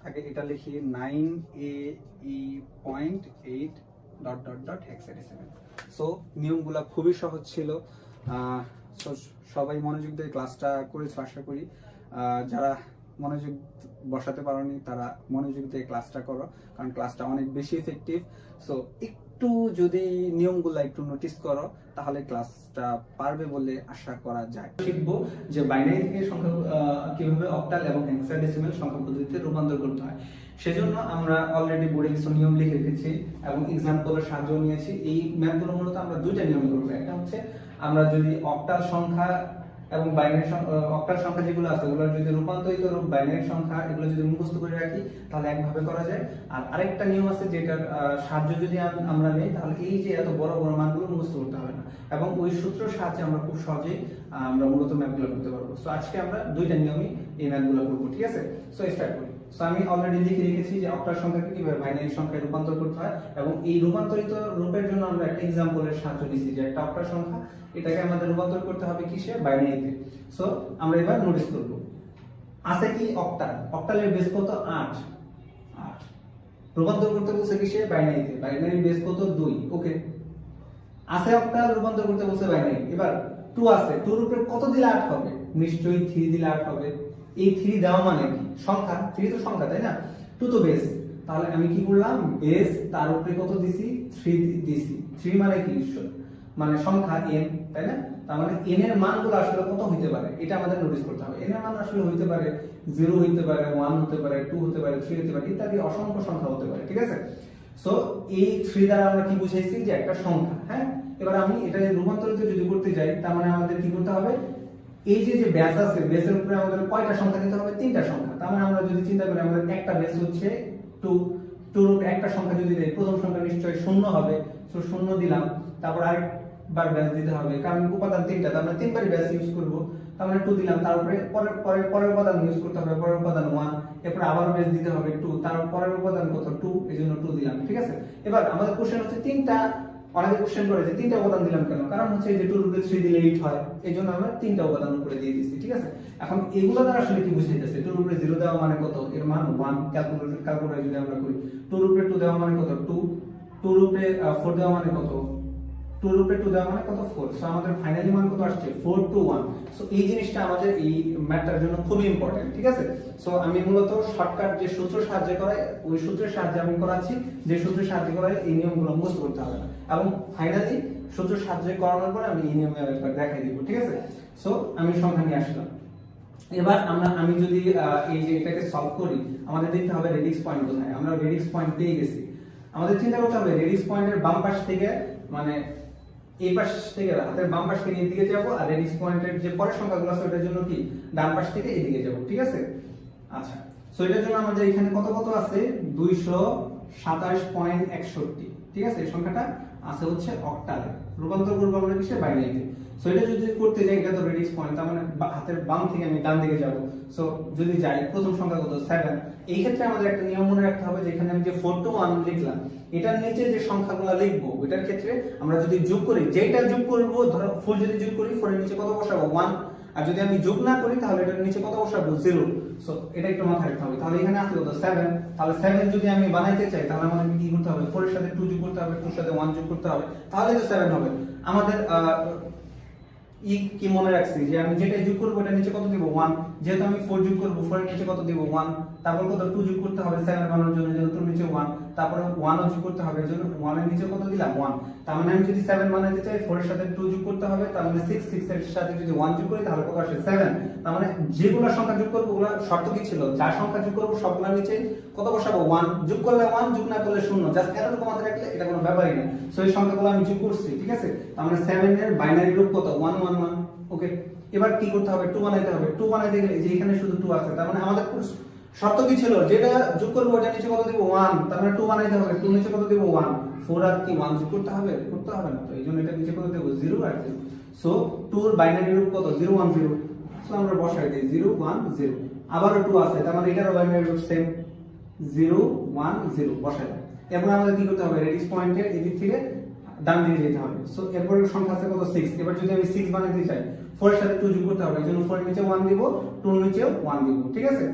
আগে এটা লিখি 9AE.8 dot dot dot hexadecimal. So নিয়মগুলা খুবই সহজ ছিল। সবাই মনোযোগ দিয়ে ক্লাসটা করেছো আশা করি। যারা মনোযোগ বসাতে পারোনি তারা মনোযোগ দিয়ে ক্লাসটা করো, কারণ ক্লাসটা অনেক বেশি ইফেক্টিভ। সো একটু যদি নিয়মগুলো একটু নোটিস করো তাহলে ক্লাসটা পারবে বলে আশা করা যায়। শিখবো যে বাইনারি থেকে সংখ্যা কিভাবে অক্টাল এবং হেক্সাডেসিমাল সংখ্যা পদ্ধতিতে রূপান্তর করতে হয়। সেজন্য আমরা অলরেডি বোর্ডে কিছু নিয়ম লিখে রেখেছি এবং এক্সাম্পলের সাহায্য নিয়েছি। এই ম্যাথগুলো মূলত আমরা দুইটা নিয়ম করবো। একটা হচ্ছে আমরা যদি অক্টাল সংখ্যা এবং বাইনারি অক্টাল সংখ্যা যেগুলো আছে ওগুলোর যদি রূপান্তরিত রূপ বাইনারি সংখ্যা এগুলো যদি মুখস্থ করে রাখি তাহলে একভাবে করা যায়। আর আরেকটা নিয়ম আছে যেটার সাহায্য যদি আমরা নেই তাহলে এই যে এত বড় বড় মানগুলো মুখস্থ করতে হবে না, এবং ওই সূত্রের সাহায্যে আমরা খুব সহজেই আমরা মূলত ম্যাথগুলো করতে পারবো। সো আজকে আমরা দুইটা নিয়মই এই ম্যাথগুলো করবো, ঠিক আছে? সো স্টার্ট করি। সো আমি অলরেডি লিখে রেখেছি যে অক্টাল সংখ্যাকে কিভাবে বাইনারি সংখ্যায় রূপান্তর করতে হয়, এবং এই রূপান্তরিত রূপের জন্য আমরা একটা এক্সাম্পলের সাহায্য নিয়েছি যে একটা অক্টাল সংখ্যা এটাকে আমাদের রূপান্তর করতে হবে কিসে? বাইনারিতে। সো আমরা এবার নোটিস করব আছে কি অক্টাল, অক্টালের বেস কত? 8 রূপান্তর করতে বলছে কিসে? বাইনারিতে। বাইনারি বেস কত? 2। ওকে, আছে অক্টাল, রূপান্তর করতে বলছে বাইনারি। এবার 2 আছে, 2 এর উপরে কত দিলে 8 হবে? নিশ্চয়ই 3 দিলে 8 হবে। এই 3 দেওয়া মানে কি? সংখ্যা, 3 তো সংখ্যা তাই না? 2 তো বেস, তাহলে আমি কি করলাম? বেস তার উপরে কত দিছি? 3 দিছি। 3 মানে কি? মানে সংখ্যা n, তাই না? তার মানে n এর মানগুলো আসলে কত হইতে পারে এটা আমাদের নোটিস করতে হবে। n এর মান আসলে হইতে পারে 0 হইতে পারে, 1 হতে পারে, 2 হতে পারে, 3 হতে পারে, ইত্যাদি অসংখ্য সংখ্যা হতে পারে, ঠিক আছে? সো এই 3 দ্বারা আমরা কি বুঝাইছি? যে একটা সংখ্যা। হ্যাঁ, এবার আমি এটা রূপান্তরিত যদি করতে যাই তার মানে আমাদের কি করতে হবে? এই যে যে বেস আছে, বেসের উপরে আমাদের কয়টা সংখ্যা দিতে হবে? 3টা সংখ্যা। তার মানে আমরা যদি চিন্তা করি আমাদের একটা বেস হচ্ছে 2, 2 এর উপরে একটা সংখ্যা যদি দেই, প্রথম সংখ্যা নিশ্চয়ই 0 হবে। সো 0 দিলাম, তারপর আরেকবার বেস দিতে হবে কারণ উপাদান 3টা, তার মানে 3 বারই বেস ইউজ করব। তার মানে 2 দিলাম, তারপরে পরের উপাদান ইউজ করতে হবে, পরের উপাদান 1, এরপর আবার বেস দিতে হবে 2, তারপর পরের উপাদান কত? 2, এইজন্য 2 দিলাম, ঠিক আছে? এবার আমাদের কোশ্চেন হচ্ছে 3টা, অনেকে কোশ্চেন করে যে 3টা উপাদান দিলাম কেন? কারণ হচ্ছে যে 2 এর উপরে 3 দিলে 8 হয়, এইজন্য আমরা 3টা উপাদান উপরে দিয়ে দিয়েছি, ঠিক আছে? এখন এগুলো দ্বারা আসলে কি বুঝাইতেছে? 2 এর উপরে 0 দেওয়া মানে কত? এর মান 1। ক্যালকুলেটর যদি আমরা করি 2 এর উপরে 2 দেওয়া মানে কত? 2, 2 এর উপরে 4 দেওয়া মানে কত? 2 এর উপরে 2 দেওয়া মানে কত? 4। সো আমাদের ফাইনালি মান কত আসছে? 4 to 1। সো এই জিনিসটা আমাদের এই ম্যাথটার জন্য খুবই ইম্পর্টেন্ট, ঠিক আছে? সো আমি মূলত শর্টকাট যে সূত্র সাহায্যে করাই ওই সূত্রের সাহায্যে আমি করাচ্ছি, যে সূত্রের সাহায্যে করাই এই নিয়মগুলো মুখস্থ করতে হবে না, এবং ফাইনালি সূত্রের সাহায্যে করানোর পরে আমি এই নিয়মে আরেকবার দেখাই দিব, ঠিক আছে? সো আমি সংখ্যা নিয়ে আসলাম। এবার আমি যদি এই যে এটাকে সলভ করি আমাদের দেখতে হবে রেডিক্স পয়েন্ট কোথায়। আমরা রেডিক্স পয়েন্ট পেয়ে গেছি। আমাদের চিন্তা করতে হবে রেডিক্স পয়েন্টের বাম পাশ থেকে, মানে এই পাশ থেকে হাতের বাম পাশ থেকে এদিকে যাব, আর রেডিক্স পয়েন্টের যে পরের সংখ্যাগুলো আছে ওটার জন্য কি ডান পাশ থেকে এদিকে যাব, ঠিক আছে? আচ্ছা, সো এটার জন্য আমাদের এখানে কত কত আছে? 227.61, ঠিক আছে? এই সংখ্যাটা আছে হচ্ছে অক্টালে, রূপান্তর করব আমরা কিসে? বাইনারিতে। সো এটা যদি করতে যাই, এটা তো রেডিক্স পয়েন্ট, তার মানে হাতের বাম থেকে আমি ডান দিকে যাব। সো যদি যাই, প্রথম সংখ্যা কত? 7। এই ক্ষেত্রে আমাদের একটা নিয়ম মনে রাখতে হবে যে এখানে আমি যে 4 to 1 লিখলাম, এটার নিচে যে সংখ্যাগুলো লিখবো ওটার ক্ষেত্রে আমরা যদি যোগ করি, যেটা যোগ করব, ধরো 4 যদি যোগ করি 4 এর নিচে কত বসাবো? 1। আর যদি আমি যোগ না করি তাহলে এটার নিচে কত বসাবো? 0। সো এটা একটু মাথায় রাখতে হবে। তাহলে এখানে আছে কত? 7। তাহলে 7 যদি আমি বানাইতে চাই তাহলে আমাদের কি করতে হবে? 4 এর সাথে 2 যোগ করতে হবে, 2 এর সাথে 1 যোগ করতে হবে, তাহলে তো 7 হবে। আমাদের কি মনে রাখছি যে আমি যেটা যোগ করব এটার নিচে কত দেব? 1। যেহেতু আমি 4 যোগ করব, 4 এর নিচে কত দেব? 1। তারপর কত? 2 যোগ করতে হবে 7 বানানোর জন্য, যেহেতু 2 এর নিচে 1। তারপরে 1 ও যোগ করতে হবে, এজন্য 1 এর নিচে কত দিলাম? 1। তার মানে আমি যদি 7 বানাইতে চাই 4 এর সাথে 2 যোগ করতে হবে, তার মানে 6, 6 এর সাথে যদি 1 যোগ করি তাহলে কত আসে? 7। তার মানে যেগুলো সংখ্যা যোগ করব ওগুলা শর্ত কি ছিল? যা সংখ্যা যোগ করব সবগুলোর নিচে কত বসাবো? 1। যোগ করলে 1, যোগ না করলে 0। জাস্ট এতটুকু মাথায় রাখলে এটা কোনো ব্যাপারই না। সো এই সংখ্যাগুলো আমি যোগ করছি, ঠিক আছে? তার মানে 7 এর বাইনারি রূপ কত? 1 1 1। ওকে, এবার কি করতে হবে? 2 বানাইতে হবে। 2 বানাইতে গেলে যে এখানে শুধু 2 আছে, তার মানে আমাদের শর্ত কি ছিল? যেটা যোগ করব ওটা নিচে কত দেব? 1। তার মানে 2 বানাইতে হবে, 2 নিচে কত দেব? 1। 4 আর কি 1 যোগ করতে হবে? করতে হবে না, তো এইজন্য এটা নিচে কত দেব? 0 আর 0। সো 2 এর বাইনারি রূপ কত? 0 1 0। সো আমরা বসাই দেই 0 1 0। আবারও 2 আছে, তার মানে এটারও বাইনারি রূপ সেম 0 1 0 বসাই। এরপর আমাদের কি করতে হবে? রেডিক্স পয়েন্টের এদিক থেকে ডান দিকে যেতে হবে। সো এরপরের সংখ্যা আছে কত? 6। এবার যদি আমি 6 বানাইতে চাই 4 এর সাথে 2 যোগ করতে হবে, এজন্য 4 এর নিচে 1 দিব, 2 এর নিচে 1 দিব, ঠিক আছে?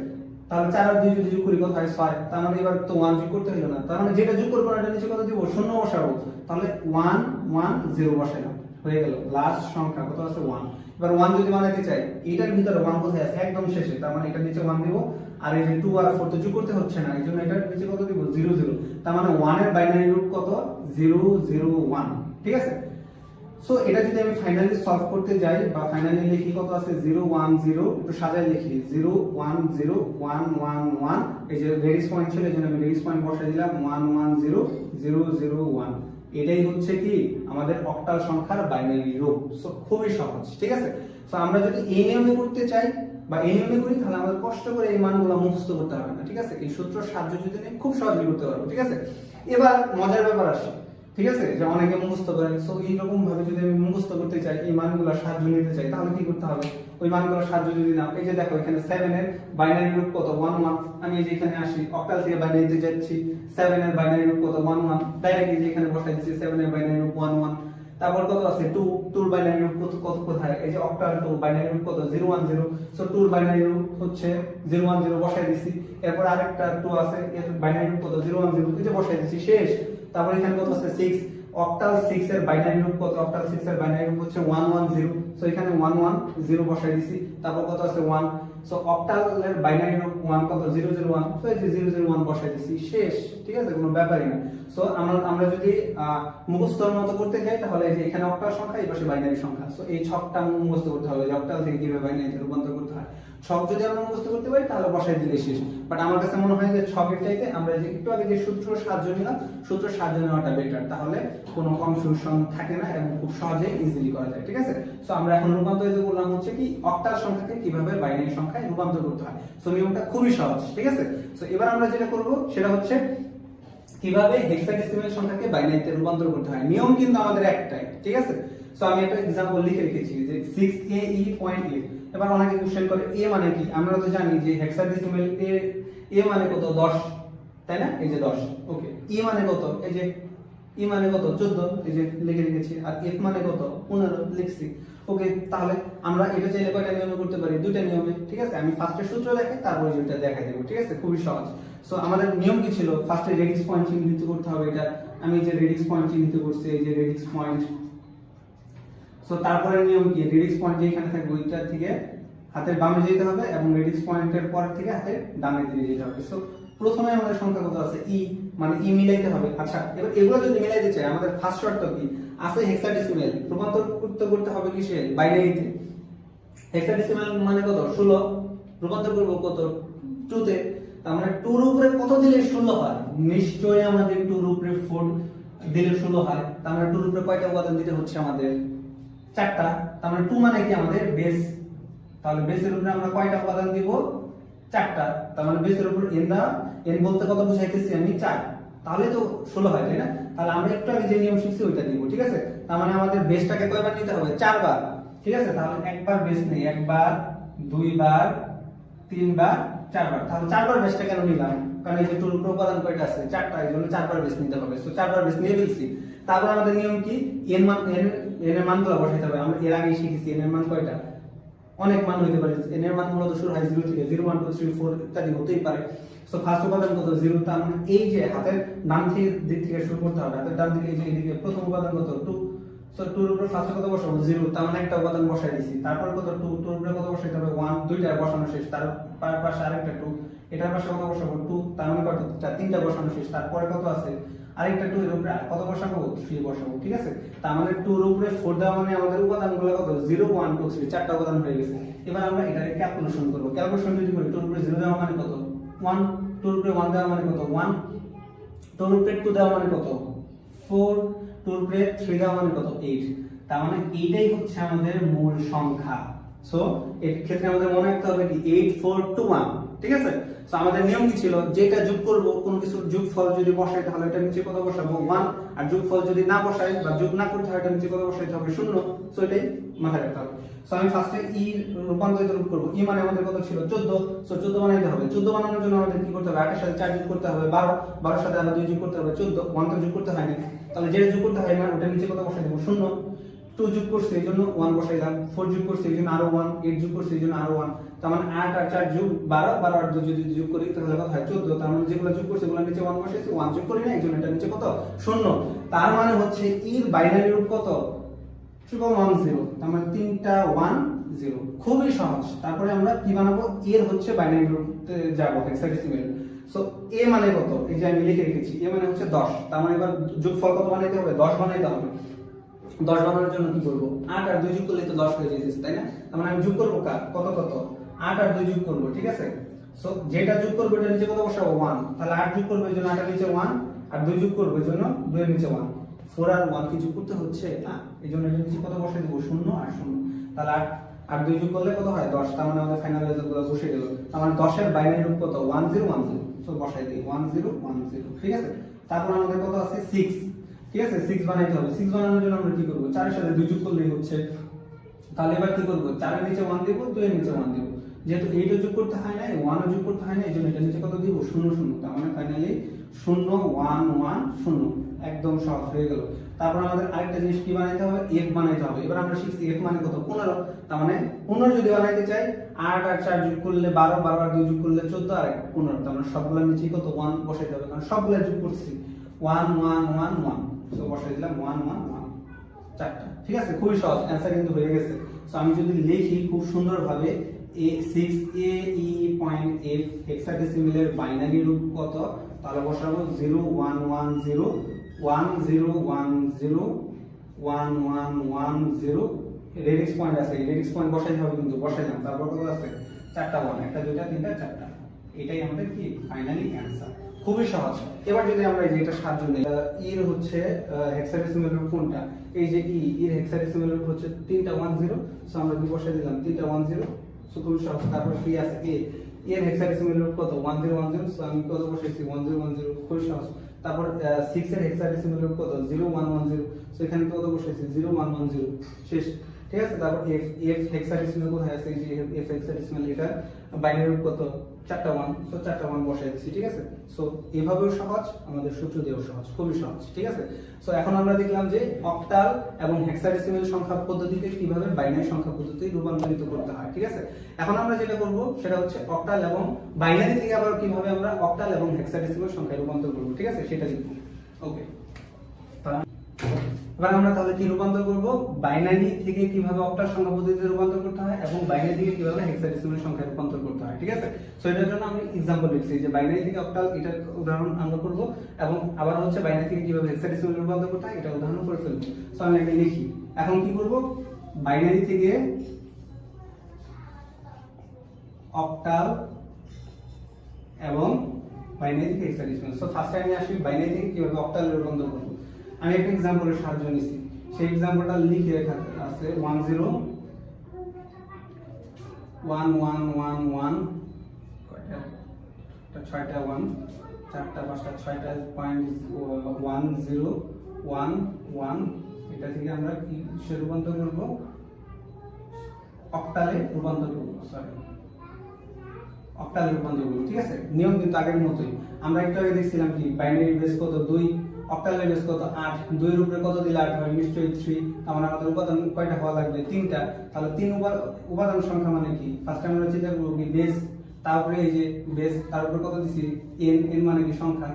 তাহলে 4 আর 2 যদি যোগ করি কত হয়? 6। তার মানে এবার তো 1 যোগ করতে হলো না, তার মানে যেটা যোগ করব এটার নিচে কত দিব? 0 বসাবো, তাহলে 1 1 0 বসাইলাম, হয়ে গেল। লাস্ট সংখ্যা কত আছে? 1। এবার 1 যদি বানাইতে চাই, এটার ভিতরে 1 কোথায় আছে? একদম শেষে, তার মানে এটার নিচে 1 দিব, আর এই যে 2 আর 4 তো যোগ করতে হচ্ছে না, এইজন্য এটার নিচে কত দিব? 0 0। তার মানে 1 এর বাইনারি রূপ কত? 0 0 1, ঠিক আছে? সো এটা যদি আমি ফাইনালি সলভ করতে যাই বা ফাইনালি লিখি কত আছে? 0 1 0, একটু সাজায় লিখি 0 1 0 1 1 1। এই যে রেডিক্স পয়েন্ট ছিল এজন্য আমি রেডিক্স পয়েন্ট বসাই দিলাম 1 1 0 0 0 1। এটাই হচ্ছে কি আমাদের অক্টাল সংখ্যার বাইনারি রূপ। সো খুবই সহজ, ঠিক আছে। সো আমরা যদি এই নিয়মে করতে চাই বা এই নিয়মে করি তাহলে আমাদের কষ্ট করে এই মানগুলো মুখস্থ করতে হবে না, ঠিক আছে। এই সূত্র সাহায্য যদি নিয়ে খুব সহজেই করতে পারবো, ঠিক আছে। এবার মজার ব্যাপার আসে, ঠিক আছে, যে অনেকে মুখস্থ করে। সো এইরকম ভাবে যদি আমি মুখস্থ করতে চাই, এই মানগুলো সাহায্য নিতে চাই, তাহলে কি করতে হবে? ওই মানগুলো সাহায্য যদি না, এই যে দেখো এখানে 7 এর বাইনারি রূপ কত 1 1, আমি এই যে এখানে আসি অক্টাল থেকে বাইনারিতে যাচ্ছি, 7 এর বাইনারি রূপ কত 1 1, ডাইরেক্টলি যে এখানে বসাই দিচ্ছি 7 এর বাইনারি রূপ 1 1। তারপর কত আছে 2, 2 এর বাইনারি রূপ কত কত কোথায়? এই যে অক্টাল 2 বাইনারি রূপ কত 0 1 0। সো 2 এর বাইনারি রূপ হচ্ছে 0 1 0 বসাই দিছি। এরপর আরেকটা 2 আছে, এর বাইনারি রূপ কত 0 1 0, এই যে বসাই দিছি, শেষ। তারপর এখানে কত আছে 6, অক্টাল 6 এর বাইনারি রূপ কত? অক্টাল 6 এর বাইনারি রূপ হচ্ছে 1 1 0। সো এখানে 1 1 0 বসাই দিছি। তারপর কত আছে 1। সো অক্টাল এর বাইনারি রূপ 1 কত 0 0 1। সো এই যে 0 0 1 বসাই দিছি, শেষ, ঠিক আছে, কোনো ব্যাপারই না। সো আমরা যদি মুখস্থর মতো করতে যাই তাহলে এই যে এখানে অক্টাল সংখ্যা, এই পাশে বাইনারি সংখ্যা। সো এই ছকটা মুখস্থ করতে হবে যে অক্টাল থেকে কিভাবে বাইনারিতে রূপান্তর করতে হয়। ছক যদি আমরা মুখস্থ করতে পারি তাহলে বসাই দিলে শেষ। বাট আমার কাছে মনে হয় যে ছকের চাইতে আমরা যে একটু আগে যে সূত্র সাহায্য নিলাম, সূত্র সাহায্য নেওয়াটা বেটার, তাহলে কোনো কনফিউশন থাকে না এবং খুব সহজে ইজিলি করা যায়, ঠিক আছে। সো আমরা এখন রূপান্তরিত করলাম হচ্ছে কি অক্টাল সংখ্যাকে কিভাবে বাইনারি সংখ্যায় রূপান্তর করতে হয়। সো নিয়মটা খুবই সহজ, ঠিক আছে। সো এবার আমরা যেটা করব সেটা হচ্ছে কিভাবে হেক্সাডেসিমাল সংখ্যাকে বাইনারিতে রূপান্তর করতে হয়। নিয়ম কিন্তু আমাদের একটাই, ঠিক আছে। সো আমি একটা एग्जांपल লিখে রেখেছি যে 6AE.8। এবার অনেকে কোশ্চেন করে এ মানে কি? আমরা তো জানি যে হেক্সাডেসিমাল এ মানে কত 10, তাই না? এই যে 10, ওকে। ই মানে কত? এই যে ই মানে কত 14, এই যে লিখে রেখেছি। আর এফ মানে কত 15 লিখছি, ওকে। তাহলে আমরা এটা চাইলে কয়টা নিয়মে করতে পারি? দুইটা নিয়মে, ঠিক আছে। আমি ফার্স্টে সূত্র দেখাই, তারপর যেটা দেখাই দেব, ঠিক আছে, খুবই সহজ। সো আমাদের নিয়ম কি ছিল? ফার্স্টে রেডিক্স পয়েন্ট চিহ্নিত করতে হবে। এটা আমি যে রেডিক্স পয়েন্ট চিহ্নিত করছি, এই যে রেডিক্স পয়েন্ট। সো তারপরে নিয়ম কি? রেডিক্স পয়েন্ট যেখানে থাকবে ওইটা থেকে হাতের বামে যেতে হবে এবং রেডিক্স পয়েন্টের পর থেকে হাতের ডানে দিকে যেতে হবে। সো প্রথমে আমাদের সংখ্যা কত আছে? ই, মানে ই মিলাইতে হবে। আচ্ছা, এবার এগুলো যদি মিলাইতে চাই আমাদের ফার্স্ট শর্ত কি আছে? হেক্সাডেসিমাল রূপান্তর করতে হবে কিসে? বাইনারিতে। হেক্সাডেসিমাল মানে কত? 16। রূপান্তর করব কত? 2 তে। তার মানে 2 এর উপরে কত দিলে 16 হয়? নিশ্চয়ই আমাদের 2 এর উপরে 4 দিলে 16 হয়। তার মানে 2 এর উপরে কয়টা উপাদান দিতে হচ্ছে আমাদের? 4টা। তার মানে 2 মানে কি আমাদের বেস। তাহলে বেসের উপরে আমরা কয়টা উপাদান দিব? 4টা। তার মানে বেসের উপর এন বলতে কত বুঝাইতেছি আমি? 4। তাহলে তো 16 হয়, তাই না? তাহলে আমরা একটু আগে যে নিয়ম শিখছি ওইটা দিব, ঠিক আছে। তার মানে আমাদের বেসটাকে কয়বার নিতে হবে? 4 বার, ঠিক আছে। তাহলে একবার বেস নেই, একবার, দুইবার, তিনবার, 4 বার। তাহলে 4 বার বেসটা কেন নিলাম? কারণ এই যে টুল উপাদান কয়টা আছে? 4টা, এই জন্য 4 বার বেস নিতে হবে। সো 4 বার বেস নিয়ে ফেলছি। তারপর আমাদের নিয়ম কি? এন এর মানগুলো বসাইতে হবে। আমরা এর আগে শিখেছি এন এর মান কয়টা? অনেক মান হইতে পারে। এন এর মান মূলত শুরু হয় 0 থেকে, 0 1 2 3 4 ইত্যাদি হতেই পারে। সো ফার্স্ট উপাদান কত? 0। তার মানে এই যে হাতের ডান দিক থেকে শুরু করতে হবে। হাতের ডান দিকে এই যে এদিকে প্রথম উপাদান কত? 2। সো 2 এর উপরে ফার্স্টে কত বসাবো? 0। তার মানে একটা উপাদান বসাই দিয়েছি। তারপর কত? 2 2 এর উপরে কত বসাইতে হবে? 1। দুইটা বসানো শেষ। তার পাশে আরেকটা 2। এটার পাশে কত বসাবো? 2। তার মানে কত? তিনটা বসানো শেষ। তারপরে কত আছে? আরেকটা 2 এর উপরে কত বসাবো? 3 বসাবো, ঠিক আছে। তার মানে 2 এর উপরে 4 দেওয়া মানে আমাদের উপাদানগুলো কত? 0 1 2 3, চারটা উপাদান হয়ে গেছে। এবার আমরা এটাকে ক্যালকুলেশন করব। ক্যালকুলেশন যদি করি 2 এর উপরে 0 দেওয়া মানে কত? 1। 2 এর উপরে 1 দেওয়া মানে কত? 1। 2 এর উপরে 2 দেওয়া মানে কত? 4। 2 এর উপরে 3 দেওয়া মানে কত? 8। তার মানে এইটাই হচ্ছে আমাদের মূল সংখ্যা। সো এর ক্ষেত্রে আমাদের মনে রাখতে হবে কি 8 4 2 1, ঠিক আছে। সো আমাদের নিয়ম কি ছিল? যেটা যোগ করব, কোন কিছুর যোগফল যদি বসাই তাহলে এটা নিচে কত বসাবো? 1। আর যোগফল যদি না বসাই বা যোগ না করতে হয় এটা নিচে কত বসাইতে হবে? 0। সো এটাই মাথায় রাখতে হবে। সো আমি ফার্স্টে ই রূপান্তরিত রূপ করব। ই মানে আমাদের কত ছিল? 14। সো 14 বানাইতে হবে। 14 বানানোর জন্য আমাদের কি করতে হবে? 8 এর সাথে 4 যোগ করতে হবে 12। 12 এর সাথে আবার 2 যোগ করতে হবে 14। 1 তো যোগ করতে হয় না, তাহলে যেটা যোগ করতে হয় না ওটা নিচে কত বসাই দেব? 0। 2 যোগ করছে এই জন্য 1 বসাইলাম। 4 যোগ করছে এই জন্য আরো 1। 8 যোগ করছে এই জন্য আরো 1। তার মানে 8 আর 4 যোগ 12, 12 আর 2 যদি যোগ করি তাহলে কত হয়? 14। তার মানে যেগুলো যোগ করছে সেগুলো নিচে 1 বসাইছি, 1 যোগ করি না এই জন্য এটা নিচে কত? 0। তার মানে হচ্ছে এর বাইনারি রূপ কত? 110। তার মানে 3টা 1 0। খুবই সহজ। তারপরে আমরা কি বানাবো? এর হচ্ছে বাইনারি রূপে যাব হেক্সাডেসিমাল। সো এ মানে কত? এই যে আমি লিখে রেখেছি এ মানে হচ্ছে 10। তার মানে এবার যোগফল কত বানাইতে হবে? 10 বানাইতে হবে। 10 বানানোর জন্য কি করব? 8 আর 2 যোগ করলে তো 10 হয়ে যেতেছে, তাই না? তার মানে আমি যোগ করব কত কত? 8 আর 2 যোগ করব, ঠিক আছে। সো যেটা যোগ করব এর নিচে কত বসাবো? 1। তাহলে 8 যোগ করব এর জন্য 8 এর নিচে 1, আর 2 যোগ করব এর জন্য 2 এর নিচে 1। 4 আর 1 কি যোগ করতে হচ্ছে না, এই জন্য এটা নিচে কত বসাই দেবো 0 আর 0, তাহলে 8 আর 2 যোগ করলে কত হয় 10, তার মানে আমাদের ফাইনাল রেজাল্টগুলো বসে গেল। তার মানে 10 এর বাইনারি রূপ কত 1010, সো বসাই দেই 1010, ঠিক আছে। তারপর আমাদের কত আছে 6, ঠিক আছে 6 বানাইতে হবে। 6 বানানোর জন্য আমরা কি করব 4 এর সাথে 2 যোগ করলেই হচ্ছে, তাহলে এবার কি করব 4 এর নিচে 1 দেব, 2 এর নিচে 1 দেব, যেহেতু 8 ও যোগ করতে হয় না 1 ও যোগ করতে হয় না, এইজন্য এটা নিচে কত দিব 0 0, তার মানে ফাইনালি 0 1 1 0, একদম সহজ হয়ে গেল। তারপর আমাদের আরেকটা জিনিস কি বানাইতে হবে f বানাইতে হবে। এবার আমরা শিখছি f মানে কত 15, তার মানে 15 যদি বানাইতে চাই 8 আর 4 যোগ করলে 12, 12 আর 2 যোগ করলে 14 আর 15, তার মানে সবগুলোর নিচে কত 1 বসাইতে হবে, কারণ সবগুলো যোগ করছি 1 1 1 1, সো বসাই দিলাম 1 1 1, চারটা, ঠিক আছে খুবই সহজ, অ্যানসার কিন্তু হয়ে গেছে। সো আমি যদি লিখি খুব সুন্দরভাবে6AE.F হেক্সাডেসিমেলের বাইনারি রূপ কত, তাহলে বসাবো 0 1 1 0 1 0 1 0 1 1 1 0, রেডিক্স পয়েন্ট আছে, এই রেডিক্স পয়েন্ট বসাইতে হবে, কিন্তু বসাইলাম। তারপর কত আছে চারটা 1, একটা দুইটা তিনটা চারটা, এটাই আমাদের কি ফাইনালি অ্যানসার, খুবই সহজ। এবার যদি আমরা এই যে এটা সাহায্য নেই, এর হচ্ছে হেক্সাডেসিমেল রূপ কোনটা, এই যে এর হেক্সাডেসিমেল রূপ হচ্ছে 3টা 1 0, সো আমরা কি বসাই দিলাম 3টা 1 0, সো খুবই সহজ। তারপর কি আছে এর হেক্সাডেসিমেল রূপ কত 1 0 1 0, সো আমি কত বসাইছি 1 0 1 0, খুবই সহজ। তারপর 6 এর হেক্সাডেসিমেল রূপ কত 0 1 1 0, সো এখানে কত বসাইছি 0 1 1 0, শেষ, ঠিক আছে। তারপর f হেক্সাডেসিমেল কোথায় আছে, এই যে f হেক্সাডেসিমেল, এটা বাইনারি রূপ কত 4টা 1, সো 4টা 1 বসাই দিচ্ছি, ঠিক আছে। সো এভাবেও সহজ, আমাদের সূত্র দিয়েও সহজ, খুবই সহজ, ঠিক আছে। সো এখন আমরা দেখলাম যে অক্টাল এবং হেক্সাডেসিমেল সংখ্যা পদ্ধতিকে কিভাবে বাইনারি সংখ্যা পদ্ধতি রূপান্তরিত করতে হয়, ঠিক আছে। এখন আমরা যেটা করব সেটা হচ্ছে অক্টাল এবং বাইনারি থেকে আবার কিভাবে আমরা অক্টাল এবং হেক্সাডেসিমেল সংখ্যায় রূপান্তর করব, ঠিক আছে, সেটা লিখব। ওকে, এবার আমরা তাহলে কি রূপান্তর করব, বাইনারি থেকে কিভাবে অক্টাল সংখ্যা পদ্ধতিতে রূপান্তর করতে হয় এবং বাইনারি থেকে কিভাবে হেক্সাডেসিমেল সংখ্যায় রূপান্তর করতে হয়, ঠিক আছে। সো এটার জন্য আমি एग्जांपल লিখছি যে বাইনারি থেকে অক্টাল, এটা উদাহরণ আমরা করব, এবং আবার হচ্ছে বাইনারি থেকে কিভাবে হেক্সাডেসিমেল রূপান্তর করতে হয় এটা উদাহরণ করে ফেলব। সো আমি এটা লিখি, এখন কি করব, বাইনারি থেকে অক্টাল এবং বাইনারি থেকে হেক্সাডেসিমেল। সো ফার্স্ট আমি আসি বাইনারি থেকে কিভাবে অক্টালে রূপান্তর করব। আমি একটা एग्जांपलेর সাহায্য নিছি, সেই एग्जांपलটা লিখে রাখা আছে 10 1 1 1 1, কয়টা, ছয়টা 1, চারটা পাঁচটা ছয়টা পয়েন্ট 1 0 1 1, এটা থেকে আমরা কি সে রূপান্তর করব, অক্টালে রূপান্তর করব, সরি অক্টালে রূপান্তর করব, ঠিক আছে। নিয়ম কিন্তু আগের মতোই, আমরা একটু আগে দেখছিলাম কি বাইনারি বেস কত 2, অক্টালের বেস কত 8, 2 এর উপরে কত দিলে 8 হয়, নিশ্চয়ই 3, তার মানে আমাদের উপাদান কয়টা হওয়া লাগবে 3টা, তাহলে 3 উপাদান সংখ্যা মানে কি, ফার্স্ট আমরা চিন্তা করব কি বেস, তারপরে এই যে বেস, তার উপরে কত দিছি n, n মানে কি সংখ্যা,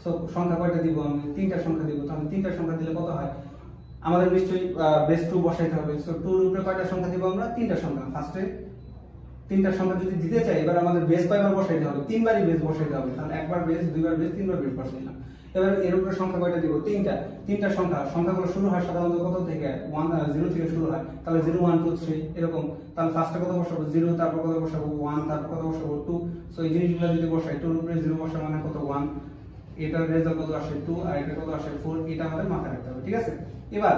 সো সংখ্যা কয়টা দিব, আমি 3টা সংখ্যা দিব, তাহলে 3টা সংখ্যা দিলে কত হয়, আমাদের নিশ্চয়ই বেস 2 বসাইতে হবে। সো 2 এর উপরে কয়টা সংখ্যা দিব আমরা, 3টা সংখ্যা, ফার্স্টে 3টা সংখ্যা যদি দিতে চাই, এবার আমাদের বেস কয়বার বসাইতে হবে, 3বারই বেস বসাইতে হবে, তাহলে একবার বেস, দুইবার বেস, তিনবার বেস বসাইলাম। এবার এর উপরে সংখ্যা কয়টা দিব, 3টা সংখ্যাগুলো শুরু হয় সাধারণত কত থেকে 0 থেকে শুরু হয়, তাহলে 0 1 2 3 এরকম, তাহলে ফার্স্টে কত বসাবো 0, তারপর কত বসাবো 1, তারপর কত বসাবো 2, সো এই জিনিসগুলো যদি বসাই 2 এর উপরে 0 বসাবো মানে কত 1, এটার রেজাল্ট কত আসে 2, আর এটা কত আসে 4, এটা আমাদের মাথায় রাখতে হবে, ঠিক আছে। এবার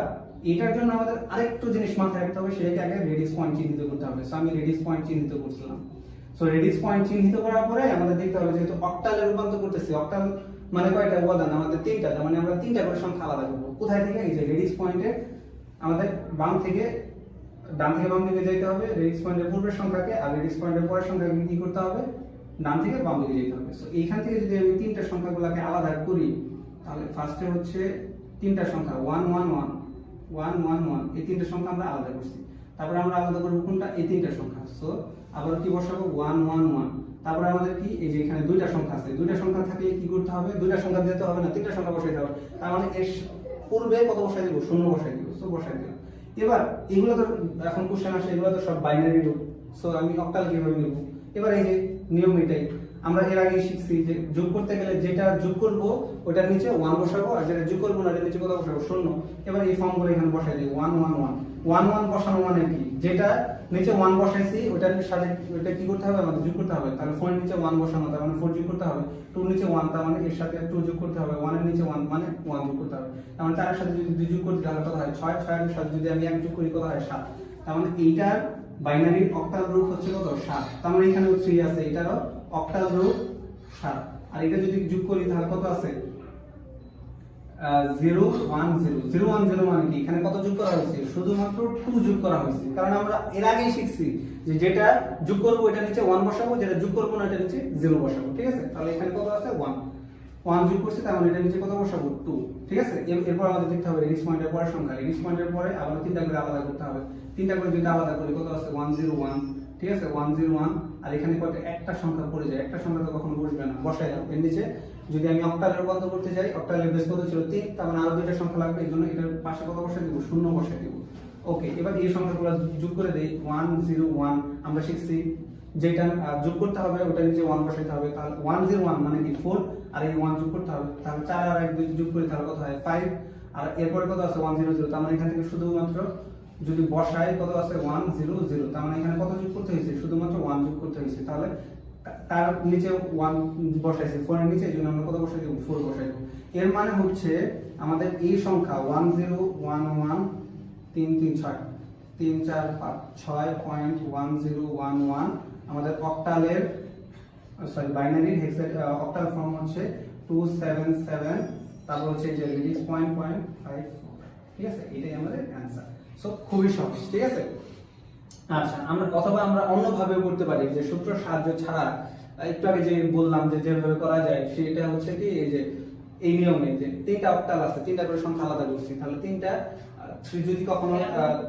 এটার জন্য আমাদের আরেকটু জিনিস মাথায় রাখতে হবে, সেটাকে আগে রেডিক্স পয়েন্ট চিহ্নিত করতে হবে। সো আমি রেডিক্স পয়েন্ট চিহ্নিত করছিলাম। সো রেডিক্স পয়েন্ট চিহ্নিত করার পরে আমাদের দেখতে হবে যেহেতু অক্টালে রূপান্তর করতেছি, অক্টাল মানে কয়টা উপাদান, আমাদের 3টা, তার মানে আমরা 3টা করে সংখ্যা আলাদা করব। কোথায় থেকে, এই যে রেডিক্স পয়েন্টে আমাদের বাম থেকে ডান থেকে বাম দিকে যেতে হবে, রেডিক্স পয়েন্টের পূর্বের সংখ্যাকে আর রেডিক্স পয়েন্টের পরের সংখ্যাকে কি করতে হবে, ডান থেকে বাম দিকে যেতে হবে। সো এইখান থেকে যদি আমি 3টা সংখ্যাগুলোকে আলাদা করি, তাহলে ফার্স্টে হচ্ছে 3টা সংখ্যা 1 1 1 1 1 1, এই 3টা সংখ্যা আমরা আলাদা করছি। তারপরে আমরা আলাদা করব কোনটা, এই 3টা সংখ্যা। সো আবার কি বসাবো 1 1 1, তারপরে আমাদের কি এই যে এখানে 2টা সংখ্যা আছে, 2টা সংখ্যা থাকলে কি করতে হবে, 2টা সংখ্যা দিতে হবে না, 3টা সংখ্যা বসাইতে হবে, তার মানে এর পূর্বে কত বসাই দেব, 0 বসাই দেব। সো বসাই দিলাম। এবার এগুলো তো এখন কোশ্চেন আসে, এগুলো তো সব বাইনারি রূপ, সো আমি অক্টাল কিভাবে নেব, এবার এই যে নিয়ম এটাই, আমরা এর আগে শিখছি যে যোগ করতে গেলে যেটা যোগ করব ওটার নিচে 1 বসাবো, আর যেটা যোগ করব না এর নিচে কত বসাবো, 0। এবার এই ফর্মগুলো এখানে বসাই দিই, 1 1 1 1 1 বসানো মানে কি, যেটা নিচে 1 বসাইছি ওটার সাথে ওটা কি করতে হবে, আমাদের যোগ করতে হবে। তাহলে 4 এর নিচে 1 বসানো তার মানে 4 যোগ করতে হবে, 2 এর নিচে 1 তার মানে এর সাথে 2 যোগ করতে হবে, 1 এর নিচে 1 মানে 1 যোগ করতে হবে। তার মানে 4 এর সাথে যদি 2 যোগ করি তাহলে কত হয় 6, 6 এর সাথে যদি আমি 1 যোগ করি কত হয় 7। তার মানে এইটার বাইনারি অক্টাল রূপ হচ্ছে কত 7। তার মানে এখানেও 3 আছে, এটারও অক্টাল রূপ 7। আর এটা যদি যোগ করি তাহলে কত আছে 0 1 0 0 1 0 মানে কি, এখানে কত যোগ করা হয়েছে, শুধুমাত্র 2 যোগ করা হয়েছে। কারণ আমরা এর আগেই শিখছি যে যেটা যোগ করব এটা নিচে 1 বসাবো, যেটা যোগ করব না এটা নিচে 0 বসাবো, ঠিক আছে। তাহলে এখানে কত আছে 1 1 যোগ করছি, তার মানে এটা নিচে কত বসাবো 2, ঠিক আছে। এরপর আমাদের দেখতে হবে রেডিক্স পয়েন্টের পরের সংখ্যা, রেডিক্স পয়েন্টের পরে আবার তিনটা করে আলাদা করতে হবে, তিনটা করে যদি আলাদা করি কত আছে 1 0 1, ঠিক আছে 1 0 1। আর এখানে কত একটা সংখ্যা পড়ে যায়, একটা সংখ্যা তো কখনো বসবে না, বসাইলাম। এর নিচে যদি আমি অক্টালে রূপান্তর করতে যাই, অক্টালের বেস কত ছিল 3, তার মানে আরো দুইটা সংখ্যা লাগবে, এর জন্য এটার পাশে কত বসাই দেব 0 বসাই দেব। ওকে, এবার এই সংখ্যাগুলো যোগ করে দেই 1 0 1। আমরা শিখছি যেটা যোগ করতে হবে ওটার নিচে 1 বসাইতে হবে, তাহলে 1 0 1 মানে কি 4, আর এই 1 যোগ করতে হবে, তাহলে 4 আর 1 যদি যোগ করি তাহলে কত হয় 5। আর এরপরে কত আছে 1 0 0, তার মানে এখান থেকে শুধুমাত্র যদি বসাই কত আছে 1 0 0, তার মানে এখানে কত যোগ করতে হয়েছে, শুধুমাত্র 1 যোগ করতে হয়েছে। তাহলে তার নিচে 1 বসাইছে 4 এর নিচে, এই জন্য আমরা কত বসাই দেব 4 বসাই দেব। এর মানে হচ্ছে আমাদের এই সংখ্যা 1 0 1 1 3 3 6 3 4 5 6.1011 আমাদের অক্টালের সরি বাইনারি হেক্সা অক্টাল ফর্ম হচ্ছে 277, তারপর হচ্ছে এই যে রেডিক্স পয়েন্ট 0.54, ঠিক আছে। এটাই আমাদের অ্যানসার। সো খুবই সহজ, ঠিক আছে। আচ্ছা, আমরা অথবা আমরা অন্যভাবে করতে পারি যে সূত্র সাহায্য ছাড়া, একটু আগে যে বললাম যে যেভাবে করা যায় সেটা হচ্ছে কি এই যে এই নিয়মে যে তিনটা অক্টাল আছে, তিনটা করে সংখ্যা আলাদা করছি, তাহলে তিনটা 3 যদি কখনো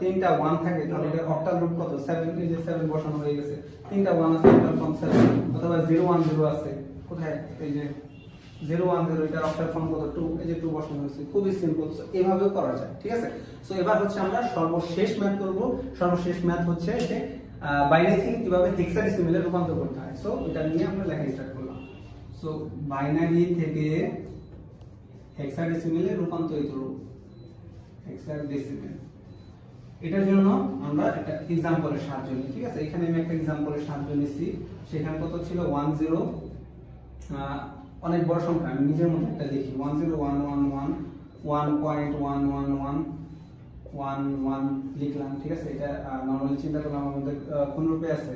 তিনটা 1 থাকে তাহলে এটা অক্টাল রূপ কত 7, এই যে 7 বসানো হয়ে গেছে, তিনটা 1 আছে অক্টাল ফর্ম 7। অথবা 0 1 0 আছে কোথায়, এই যে 0 1 0, এটা অক্টাল ফর্ম কত 2, এই যে 2 বসানো হয়েছে, খুবই সিম্পল। সো এভাবেও করা যায়, ঠিক আছে। সো এবার হচ্ছে আমরা সর্বশেষ ম্যাথ করব। সর্বশেষ ম্যাথ হচ্ছে যে বাইনারি থেকে কিভাবে হেক্সাডেসিমেলে রূপান্তর করতে হয়। সো এটা নিয়ে আমরা লেখা স্টার্ট করলাম। সো বাইনারি থেকে হেক্সাডেসিমেলে রূপান্তরিত রূপ, হেক্সাডেসিমেল, এটার জন্য আমরা একটা एग्जांपलेর সাহায্য নিই, ঠিক আছে। এখানে আমি একটা एग्जांपलेর সাহায্য নিছি, সেখানে কত ছিল 1 0, অনেক বড় সংখ্যা, আমি নিজের মতো একটা লিখি 1 0 1 1 1 1.111 1 1 লিখলাম, ঠিক আছে। এটা নরমালি চিন্তা করলাম আমাদের কোন রূপে আছে,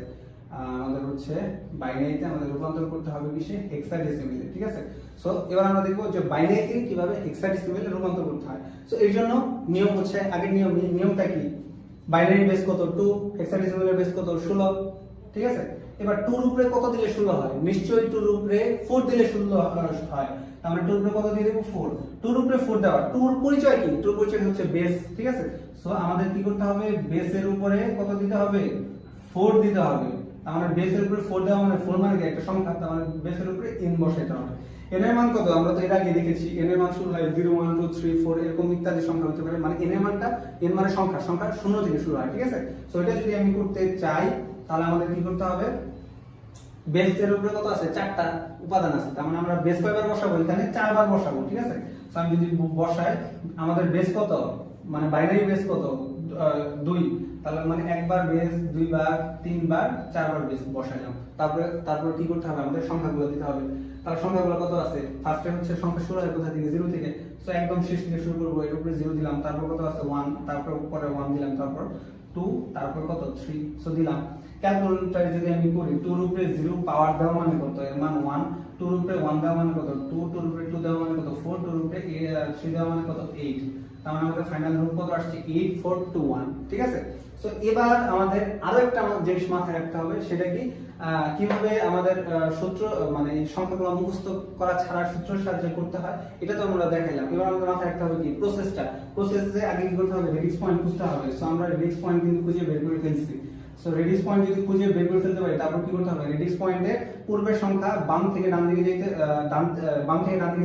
আমাদের হচ্ছে বাইনারিতে আমাদের রূপান্তর করতে হবে কিসে, হেক্সাডেসিমেলে, ঠিক আছে। সো এবার আমরা দেখব যে বাইনারি থেকে কিভাবে হেক্সাডেসিমেলে রূপান্তর করতে হয়। সো এর জন্য নিয়ম হচ্ছে, আগের নিয়মটা কি, বাইনারি বেস কত 2, হেক্সাডেসিমেলের বেস কত 16, ঠিক আছে। এবার 2 এর উপরে কত দিলে 16 হয়, নিশ্চয়ই 2 এর উপরে 4 দিলে 16 হয়। আমরা 2 এর উপরে কত দিয়ে দেব 4, 2 এর উপরে 4 দেওয়া, 2 এর পরিচয় কি, 2 এর পরিচয় হচ্ছে বেস, ঠিক আছে। সো আমাদের কি করতে হবে, বেসের উপরে কত দিতে হবে 4 দিতে হবে। আমরা বেসের উপরে 4 দেওয়া মানে 4 মানে কি একটা সংখ্যা, তার মানে বেসের উপরে n বসাইতে হবে। n এর মান কত, আমরা তো এর আগে দেখেছি n এর মান শুরু হয় 0 1 2 3 4 এরকম ইত্যাদি সংখ্যা হতে পারে, মানে n এর মানটা n মানে সংখ্যা 0 থেকে শুরু হয়, ঠিক আছে। সো এটা যদি আমি করতে চাই তাহলে আমাদের কি করতে হবে, বেসের উপরে কত আছে 4টা উপাদান আছে, তার মানে আমরা বেস কয়বার বসাবো, এখানে 4 বার বসাবো, ঠিক আছে। সো আমি যদি বসাই আমাদের বেস কত, মানে বাইনারি বেস কত 2, তাহলে মানে একবার বেস, দুইবার, তিনবার, 4 বার বেস বসাইলাম। তারপরে কি করতে হবে, আমাদের সংখ্যাগুলো দিতে হবে। তাহলে সংখ্যাগুলো কত আছে, ফার্স্টে হচ্ছে সংখ্যা শুরু হয় কোথা থেকে 0 থেকে, সো একদম শেষ থেকে শুরু করব, এর উপরে 0 দিলাম, তারপর কত আছে 1, তারপর উপরে 1 দিলাম, তারপর 2, তারপর কত 3, সো দিলাম। ক্যালকুলেটরে যদি আমি করি 2 এর উপরে 0 পাওয়ার দেওয়া মানে কত, এর মান 1, 2 এর উপরে 1 দেওয়া মানে কত 2, 2 এর উপরে 2 দেওয়া মানে কত 4, 2 এর উপরে 3 দেওয়া মানে কত 8, তার মানে আমাদের ফাইনাল রূপ কত আসছে 8 4 2 1, ঠিক আছে। সো এবার আমাদের আরো একটা জিনিস মাথায় রাখতে হবে, সেটা কি কিভাবে আমাদের সূত্র মানে সংখ্যাগুলো মুখস্থ করা ছাড়া সূত্রের সাহায্যে করতে হয়, এটা তো আমরা দেখাইলাম। এবার আমাদের মাথায় রাখতে হবে কি প্রসেসে আগে কি করতে হবে, রেডিক্স পয়েন্ট খুঁজতে হবে। সো আমরা রেডিক্স পয়েন্ট কিন্তু খুঁজে বের করে ফেলছি। সো রেডিক্স পয়েন্ট যদি খুঁজে বের করে ফেলতে পারি, তারপর কি করতে হবে, রেডিক্স পয়েন্টের পূর্বের সংখ্যা বাম থেকে ডান দিকে যেতে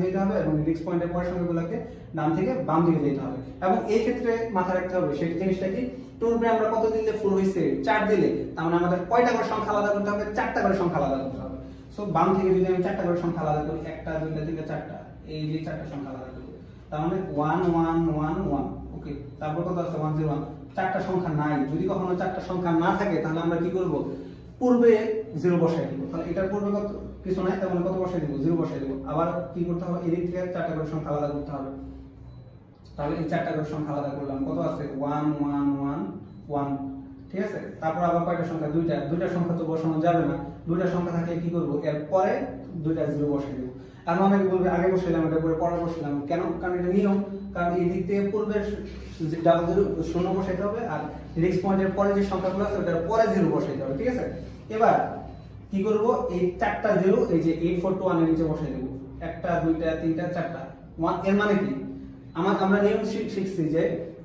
যেতে হবে, এবং রেডিক্স পয়েন্টের পরের সংখ্যাগুলোকে ডান থেকে বাম দিকে যেতে হবে। এবং এই ক্ষেত্রে মাথায় রাখতে হবে সেই জিনিসটা কি, 2 এর উপরে আমরা কত দিলে 4 হইছে, 4 দিলে, তার মানে আমাদের কয়টা করে সংখ্যা আলাদা করতে হবে, 4টা করে সংখ্যা আলাদা করতে হবে। সো সো বাম থেকে যদি আমি চারটা করে সংখ্যা আলাদা করি, একটা দুইটা তিনটা চারটা, এই যে চারটা সংখ্যা আলাদা করি, তার মানে 1 1 1 1, ওকে। তারপর কত আছে 1 0 1, চারটা সংখ্যা নাই। যদি কখনো চারটা সংখ্যা না থাকে তাহলে আমরা কি করব, পূর্বে 0 বসাই দেব। তাহলে এটার পূর্বে কত কিছু নাই, তার মানে কত বসাই দেব, 0 বসাই দেব। আবার কি করতে হবে, এদিক থেকে চারটা করে সংখ্যা আলাদা করতে হবে। তাহলে এই চারটা করে সংখ্যা আলাদা করলাম, কত আছে 1 1 1 1, ঠিক আছে। তারপর আবার কয়টা সংখ্যা, দুইটা সংখ্যা তো বসানো যাবে না, দুইটা সংখ্যা থাকলে কি করব, এর পরে দুইটা 0 বসাই দেব। আর অনেকে বলবে আগে বসাইলাম, এটা পরে পরে বসাইলাম, কেন? কারণ এটা নিয়ম। কারণ এই দিক থেকে পূর্বে ডাবল 0 শূন্য বসাইতে হবে, আর নেক্সট পয়েন্টের পরে যে সংখ্যাগুলো আছে ওটার পরে 0 বসাইতে হবে, ঠিক আছে। এবার কি করব, এই চারটা 0 এই যে 8 4 2 1 এর নিচে বসাই দেব, একটা দুইটা তিনটা চারটা 1। এর মানে কি, আমরা নিয়ম শিখছি যে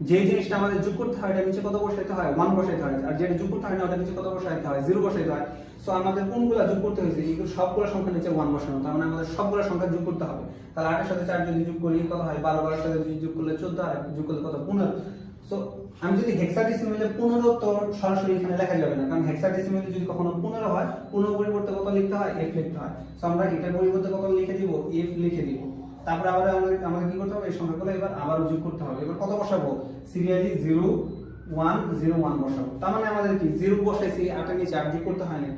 যে জিনিসটা আমাদের যোগ করতে হয় এটার নিচে কত বসাইতে হয়, 1 বসাইতে হয়, আর যেটা যোগ করতে হয় না ওটার নিচে কত বসাইতে হয়, 0 বসাইতে হয়। সো আমাদের কোনগুলো যোগ করতে হয়েছে, এইগুলো সবগুলো সংখ্যার নিচে 1 বসানো, তার মানে আমাদের সবগুলো সংখ্যা যোগ করতে হবে। তাহলে 8 এর সাথে 4 যদি যোগ করি কত হয় 12, 12 এর সাথে যদি যোগ করলে 14, আর যোগ করলে কত 15। সো আমি যদি হেক্সাডেসিমেলে 15 তো সরাসরি এখানে লেখা যাবে না, কারণ হেক্সাডেসিমেলে যদি কখনো 15 হয়, 15 পরিবর্তে কত লিখতে হয়, f লিখতে হয়। সো আমরা এটার পরিবর্তে কত লিখে দিব, f লিখে দিব। তারপরে আবার আমাদের কি করতে হবে, এই সংখ্যাগুলো এবার আবার যোগ করতে হবে। এবার কত বসাবো, সিরিয়ালি 0 1 0 1 বসাবো। তার মানে আমাদের কি 0 বসাইছি, 8 এর নিচে 8 যোগ করতে হয় না,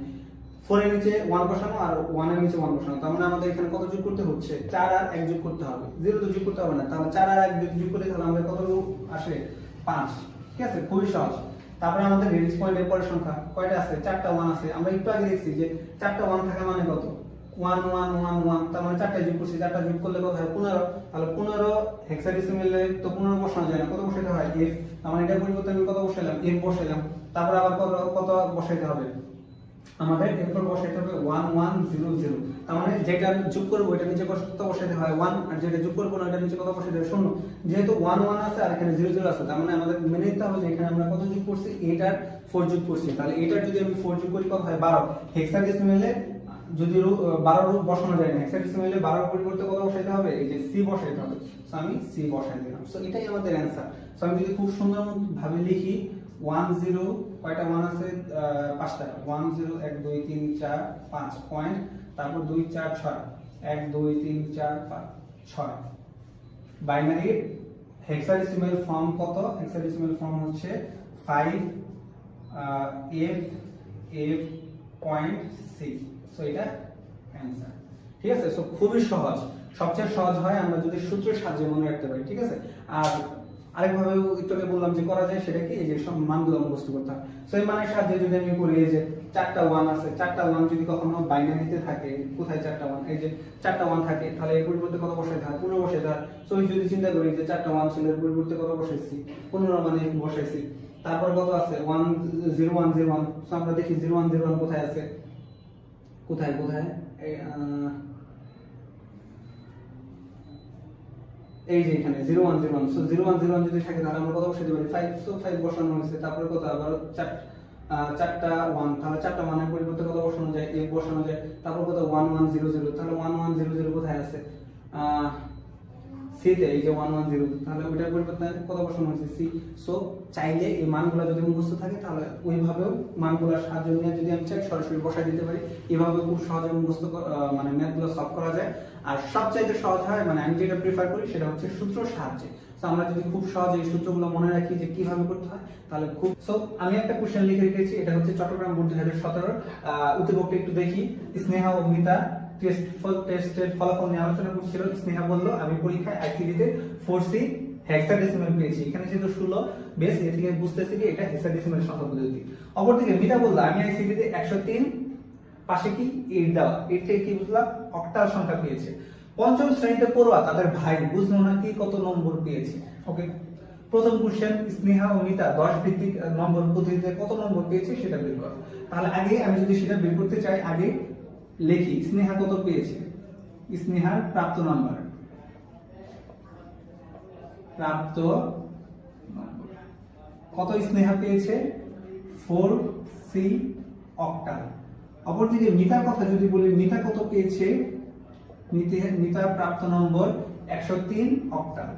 4 এর নিচে 1 বসানো আর 1 এর নিচে 1 বসানো। তার মানে আমাদের এখানে কত যোগ করতে হচ্ছে, 4 আর 1 যোগ করতে হবে। 0 তো যোগ করতে হবে না, তাহলে 4 আর 1 যদি যোগ করি তাহলে আমাদের কত আসে, 5, ঠিক আছে, খুবই সহজ। তারপরে আমাদের রেডিক্স পয়েন্টের পরের সংখ্যা কয়টা আছে, 4টা 1 আছে। আমরা একটু আগে দেখছি যে 4টা 1 থাকা মানে কত, 1 1 1 1, তার মানে 4টা যোগ করছি, 4টা যোগ করলে কত হয় 15। তাহলে 15 হেক্সাডেসিমেলে তো 15 বসানো যায় না, কত বসাইতে হয়, f। তার মানে এটার পরিবর্তে আমি কত বসাইলাম, f বসাইলাম। তারপর আবার কত বসাইতে হবে, আমাদের এরপর বসাইতে হবে 1 1 0 0। তার মানে যেটা যোগ করব এটা নিচে কত বসাইতে হয় 1, আর যেটা যোগ করব না এটা নিচে কত বসাইতে হয় 0। যেহেতু 1 1 আছে আর এখানে 0 0 আছে, তার মানে আমাদের মেনে নিতে হবে যে এখানে আমরা কত যোগ করছি, এটার 4 যোগ করছি। তাহলে এটার যদি আমি 4 যোগ করি কত হয় 12। হেক্সাডেসিমেলে যদি 12 রূপ বসানো যায় না, হেক্সাডেসিমেলে 12 এর পরিবর্তে কত বসাইতে হবে, এই যে c বসাইতে হবে। সো আমি c বসাই দিলাম। সো এটাই আমাদের অ্যানসার। সো আমি যদি খুব সুন্দর ভাবে লিখি 1 0, কয়টা 1 আছে, 5টা, 1 0 1 2 3 4 5 পয়েন্ট, তারপর 2 4 6, 1 2 3 4 5 6। বাইনারি হেক্সাডেসিমেল ফর্ম কত, হেক্সাডেসিমেল ফর্ম হচ্ছে 5 f f point c। So এটা অ্যানসার, ঠিক আছে। সো খুবই সহজ, সবচেয়ে সহজ হয় আমরা যদি সূত্রের সাহায্যে মনে রাখতে পারি, ঠিক আছে। আর আরেকভাবে একটু আগে বললাম যে করা যায়, সেটা কি, এই যে সব মানগুলো মুখস্থ করতে হয়। সো এই মানের সাহায্যে যদি আমি করি, এই যে 4টা 1 আছে, 4টা 1 যদি কখনো বাইনারিতে থাকে, কোথায় 4টা 1, এই যে 4টা 1 থাকে, তাহলে এর পরিবর্তে কত বসাইতে হয়, 15 বসাইতে হয়। সো আমি যদি চিন্তা করি যে 4টা 1 ছিল, এর পরিবর্তে কত বসাইছি, 15 মানে বসাইছি। তারপর কত আছে 1 0 1 0 1। সো আমরা দেখি 0 1 0 1 কোথায় আছে, কোথায় এই যে এখানে 0 1 0 1। সো 0 1 0 1 যদি থাকে তাহলে আমরা কত বসাইতে পারি, 5। সো 5 বসানো হয়েছে। তারপরে কত আবার 4টা 1, তাহলে 4টা 1 এর পরিবর্তে কত বসানো যায়, f বসানো যায়। তারপর কত 1 1 0 0, তাহলে 1 1 0 0 কোথায় আছে, c তে, এই যে 1 1 0, তাহলে ওইটার পরিবর্তে কত বসানো হয়েছে, c। সো চাইলে এই মানগুলো যদি মুখস্থ থাকে তাহলে ওইভাবেও মানগুলোর সাহায্য নিয়ে যদি আমি চাই সরাসরি বসাই দিতে পারি। এভাবে খুব সহজে মুখস্থ মানে ম্যাথগুলো সলভ করা যায়। আর সবচাইতে সহজ হয়, মানে আমি যেটা প্রিফার করি সেটা হচ্ছে সূত্রের সাহায্যে। সো আমরা যদি খুব সহজে এই সূত্রগুলো মনে রাখি যে কিভাবে করতে হয় তাহলে খুব। সো আমি একটা কোশ্চেন লিখে রেখেছি, এটা হচ্ছে চট্টগ্রাম বোর্ড 2017 উত্তরপত্র একটু দেখি। স্নেহা ও মিতা টেস্টের ফলাফল নিয়ে আলোচনা করছিল। স্নেহা বলল আমি পরীক্ষায় আইসিডিতে 4C হেক্সাডেসিমেল পেয়েছি। এখানে যেহেতু 16 বেস, এ থেকে বুঝতেছি যে এটা হেক্সাডেসিমেল সংখ্যা পদ্ধতি। অপরদিকে মিতা বলল আমি আইসিডিতে 103 পাশে কি 8 দেওয়া, এর থেকে কি বুঝলাম, অক্টাল সংখ্যা পেয়েছে। পঞ্চম শ্রেণীতে পড়ুয়া তাদের ভাই বুঝলো না কি কত নম্বর পেয়েছে। ওকে, প্রথম কোশ্চেন স্নেহা ও মিতা 10 ভিত্তিক নম্বর পদ্ধতিতে কত নম্বর পেয়েছে সেটা বের করো। তাহলে আগে আমি যদি সেটা বের করতে চাই, আগে লিখি স্নেহা কত পেয়েছে, স্নেহার প্রাপ্ত নাম্বার, কত স্নেহা পেয়েছে 4C অক্টাল। অপরদিকে মিতার কথা যদি বলি, মিতা কত পেয়েছে, মিতার প্রাপ্ত নম্বর 103 অক্টাল।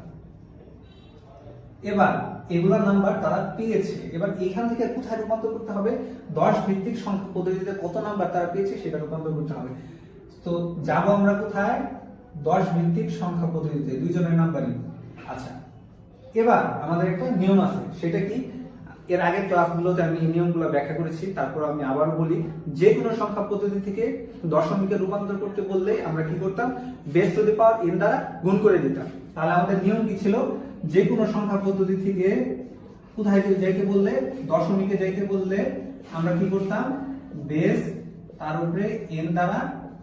এবার এগুলা নাম্বার তারা পেয়েছে। এবার এখান থেকে কোথায় রূপান্তর করতে হবে, 10 ভিত্তিক সংখ্যা পদ্ধতিতে কত নাম্বার তারা পেয়েছে সেটা রূপান্তর করতে হবে। তো যাব আমরা কোথায় 10 ভিত্তিক সংখ্যা পদ্ধতিতে দুইজনের নাম্বারিং। আচ্ছা, এবার আমাদের একটা নিয়ম আছে, সেটা কি? এর আগের ক্লাসগুলোতে আমি এই নিয়মগুলো ব্যাখ্যা করেছি, তারপর আমি আবার বলি। যে কোনো সংখ্যা পদ্ধতি থেকে দশমিকে রূপান্তর করতে বললে আমরা কি করতাম? Base to the power n দ্বারা গুণ করে দিতাম। তাহলে আমাদের নিয়ম কি ছিল? যে কোনো সংখ্যা পদ্ধতি থেকে কোথায় যাইতে বললে, দশমিকে যাইতে বললে আমরা কি করতাম? বেস তার উপরে n দ্বারা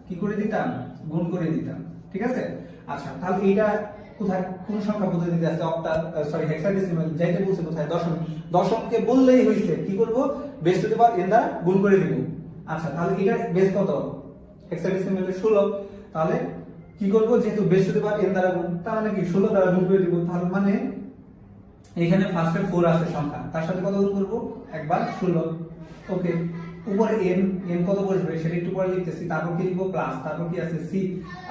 কি করে দিতাম? গুণ করে দিতাম। ঠিক আছে? আচ্ছা, তাহলে এইটা কোথায় কোন সংখ্যা পদ্ধতিতে আছে? অক্টাল সরি হেক্সাডেসিমাল যাইতে বলছে কোথায়? দশমিক। দশমিকে বললেই হইছে কি করব? Base to the power n দ্বারা গুণ করে দিব। আচ্ছা, তাহলে এটা বেস কত? হেক্সাডেসিমালে 16। তাহলে কি করব? যেহেতু base to the power n দ্বারা গুণ, তার মানে কি 16 দ্বারা গুণ করে দিব। তাহলে মানে এখানে ফার্স্টে 4 আছে সংখ্যা, তার সাথে কত গুণ করব? একবার 16। ওকে, উপরে n কত বসবে সেটা একটু পরে লিখতেছি। তারপর কি লিখবো? প্লাস, তারপর কি আছে? c।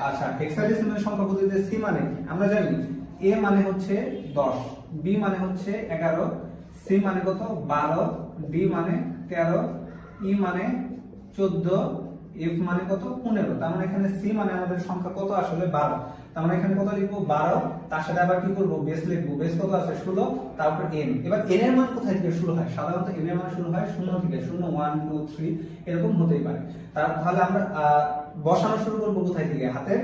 আচ্ছা, হেক্সাডেসিমাল সংখ্যা পদ্ধতিতে c মানে কি আমরা জানি? a মানে হচ্ছে 10, b মানে হচ্ছে 11, c মানে কত? 12, d মানে 13, e মানে 14, f মানে কত? 15। তার মানে এখানে c মানে আমাদের সংখ্যা কত আসলে? 12। তার মানে এখানে কত লিখবো? 12। তার সাথে আবার কি করব? বেস লিখবো। বেস কত আছে? 16। তারপর n। এবার n এর মান কোথায় থেকে শুরু হয়? সাধারণত n এর মান শুরু হয় 0 থেকে। 0 1 2 3 এরকম হতেই পারে। তাহলে আমরা বসানো শুরু করব কোথায় থেকে? হাতের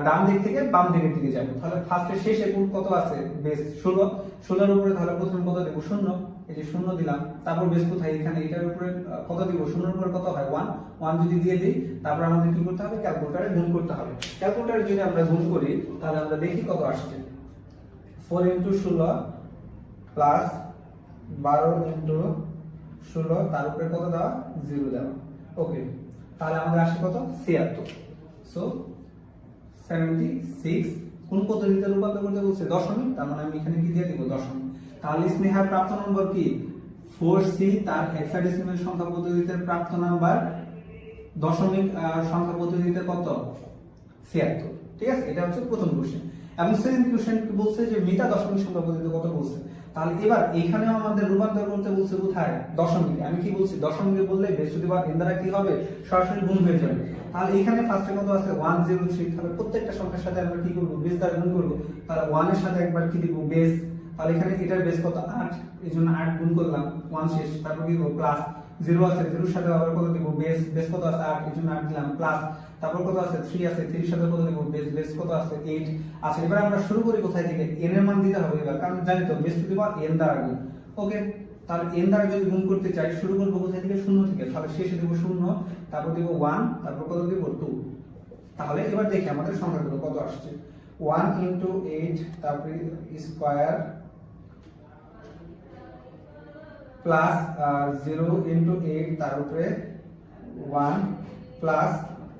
ডান দিক থেকে বাম দিকের দিকে যাব। তাহলে ফার্স্টে শেষে কত আছে? বেস 16। 16 এর উপরে তাহলে প্রথমে কত দেব? 0। এই যে 0 দিলাম। তারপর বেস কোথায়? এখানে এটার উপরে কত দিব? 0 এর উপরে কত হয়? 1। 1 যদি দিয়ে দিই, তারপর আমাদের কি করতে হবে? ক্যালকুলেটরে গুণ করতে হবে। ক্যালকুলেটরে যদি আমরা গুণ করি তাহলে আমরা দেখি কত আসছে। 4 * 16 প্লাস 12 * 16 তার উপরে কত দেওয়া? 0 দেওয়া। ওকে, তাহলে আমাদের আসে কত? 76। সো 76 কোন পদ্ধতিতে রূপান্তর করতে বলছে? দশমিক। তার মানে আমি এখানে কি দিয়ে দিব? দশমিক। তাহলে স্নেহার প্রাপ্ত নম্বর কি? 4c। তার হেক্সাডেসিমাল সংখ্যা পদ্ধতিতে প্রাপ্ত নাম্বার দশমিক সংখ্যা পদ্ধতিতে কত? 76। ঠিক আছে, এটা হচ্ছে প্রথম কোশ্চেন। এবং সেকেন্ড কোশ্চেন কি বলছে? যে মিতা দশমিক সংখ্যা পদ্ধতিতে কত বলছে। তাহলে এবার এখানেও আমাদের রূপান্তর করতে বলছে কোথায়? দশমিকে। আমি কি বলছি? দশমিকে বললে base to the power n দ্বারা কি হবে? সরাসরি গুণ হয়ে যাবে। তাহলে এখানে ফার্স্টে কত আছে? 103। তাহলে প্রত্যেকটা সংখ্যার সাথে আমরা কি করব? বেস দ্বারা গুণ করব। তাহলে 1 এর সাথে একবার কি দিব? বেস। তাহলে এখানে এটার বেস কত? 8। এইজন্য 8 গুণ করলাম, 1 শেষ। তারপর কি করব? প্লাস 0 আছে, 0 এর সাথে আবার কত দিব? বেস। বেস কত আছে? 8। এইজন্য 8 দিলাম, প্লাস। তারপর কত আছে? 3 আছে, 3 এর সাথে কত দিব? বেস। বেস কত আছে? 8। আচ্ছা, এবার আমরা শুরু করি কোথায় থেকে? n এর মান দিতে হবে এবার, কারণ জানি তো base to the power n দ্বারা গুণ। ওকে, তাহলে n দ্বারা যদি গুণ করতে চাই শুরু করব কোথায় থেকে? 0 থেকে। তাহলে শেষে দেব 0, তারপর দেব 1, তারপর কত দেব? 2। তাহলে এবার দেখি আমাদের সংখ্যাগুলো কত আসছে। 1 * 8 তারপরে স্কয়ার প্লাস 0 * 8 তার উপরে 1 প্লাস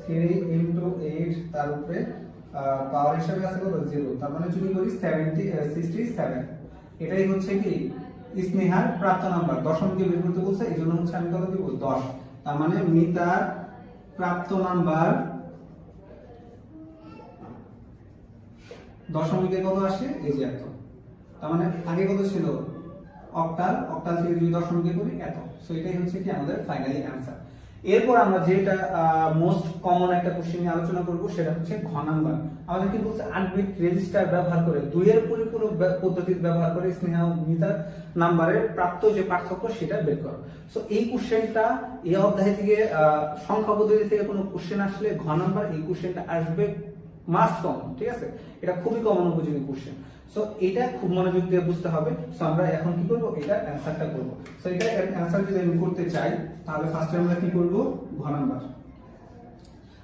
3 * 8 তার উপরে পাওয়ার হিসাবে আছে কত? 0। তার মানে যদি করি 67। এটাই হচ্ছে কি স্নেহার প্রাপ্ত নাম্বার। দশমিকে বের করতে বলছে, এইজন্য হচ্ছে আমি কত দিব? 10। তার মানে মিতার প্রাপ্ত নাম্বার দশমিকে কত আসে? এই যে এত। তার মানে আগে কত ছিল? অক্টাল। অক্টাল থেকে যদি দশমিকে করি এত। সো এটাই হচ্ছে কি আমাদের ফাইনালি অ্যানসার। এরপর আমরা যেটা মোস্ট কমন একটা কোশ্চেন নিয়ে আলোচনা করব, সেটা হচ্ছে ঘ নাম্বার। আমাদের কি বলছে? 8 বিট রেজিস্টার ব্যবহার করে 2 এর পরিপূরক পদ্ধতি ব্যবহার করে স্নেহা মিতার নাম্বারের প্রাপ্ত যে পার্থক্য সেটা বের করো। সো এই কোশ্চেনটা এই অধ্যায় থেকে সংখ্যা পদ্ধতি থেকে কোনো কোশ্চেন আসলে ঘ নাম্বার এই কোশ্চেনটা আসবে মাস্ট কমন। ঠিক আছে, এটা খুবই কমন উপযোগী কোশ্চেন। সো এটা খুব মনোযোগ দিয়ে বুঝতে হবে। সো আমরা এখন কি করব? এটা অ্যানসারটা করব। সো এটা অ্যানসার যদি আমি করতে চাই তাহলে ফার্স্টে আমরা কি করব? ঘ নাম্বার।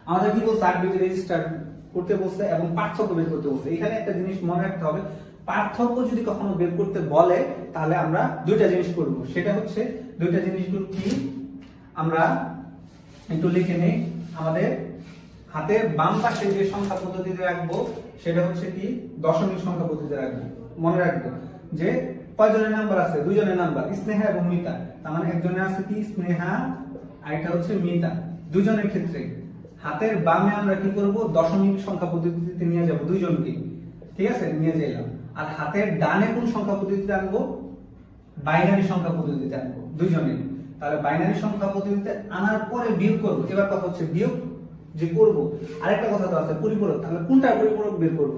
আমাদের কি বলছে? 8 বিট রেজিস্টার করতে বলছে এবং পার্থক্য বের করতে বলছে। এখানে একটা জিনিস মনে রাখতে হবে, পার্থক্য যদি কখনো বের করতে বলে তাহলে আমরা দুইটা জিনিস করব। সেটা হচ্ছে দুইটা জিনিসগুলো কি? আমরা একটু লিখে নেই। আমাদের হাতের বাম পাশে যে সংখ্যা পদ্ধতিতে রাখবো সেটা হচ্ছে কি? দশমিক সংখ্যা পদ্ধতিতে রাখবো। মনে রাখবো যে কয়জনের নাম্বার আছে? দুইজনের নাম্বার, স্নেহা এবং মিতা। তার মানে একজনের আছে কি? স্নেহা, আর একটা হচ্ছে মিতা। দুইজনের ক্ষেত্রে হাতের বামে আমরা কি করব? দশমিক সংখ্যা পদ্ধতিতে নিয়ে যাব দুইজনকে। ঠিক আছে, নিয়ে যাইলাম। আর হাতের ডানে কোন সংখ্যা পদ্ধতিতে আনবো? বাইনারি সংখ্যা পদ্ধতিতে আনবো দুইজনের। তাহলে বাইনারি সংখ্যা পদ্ধতিতে আনার পরে বিয়োগ করব। এবার কথা হচ্ছে বিয়োগ যে করব। আরেকটা কথা তো আছে পরিপূরক, তাহলে কোনটা পরিপূরক বের করব?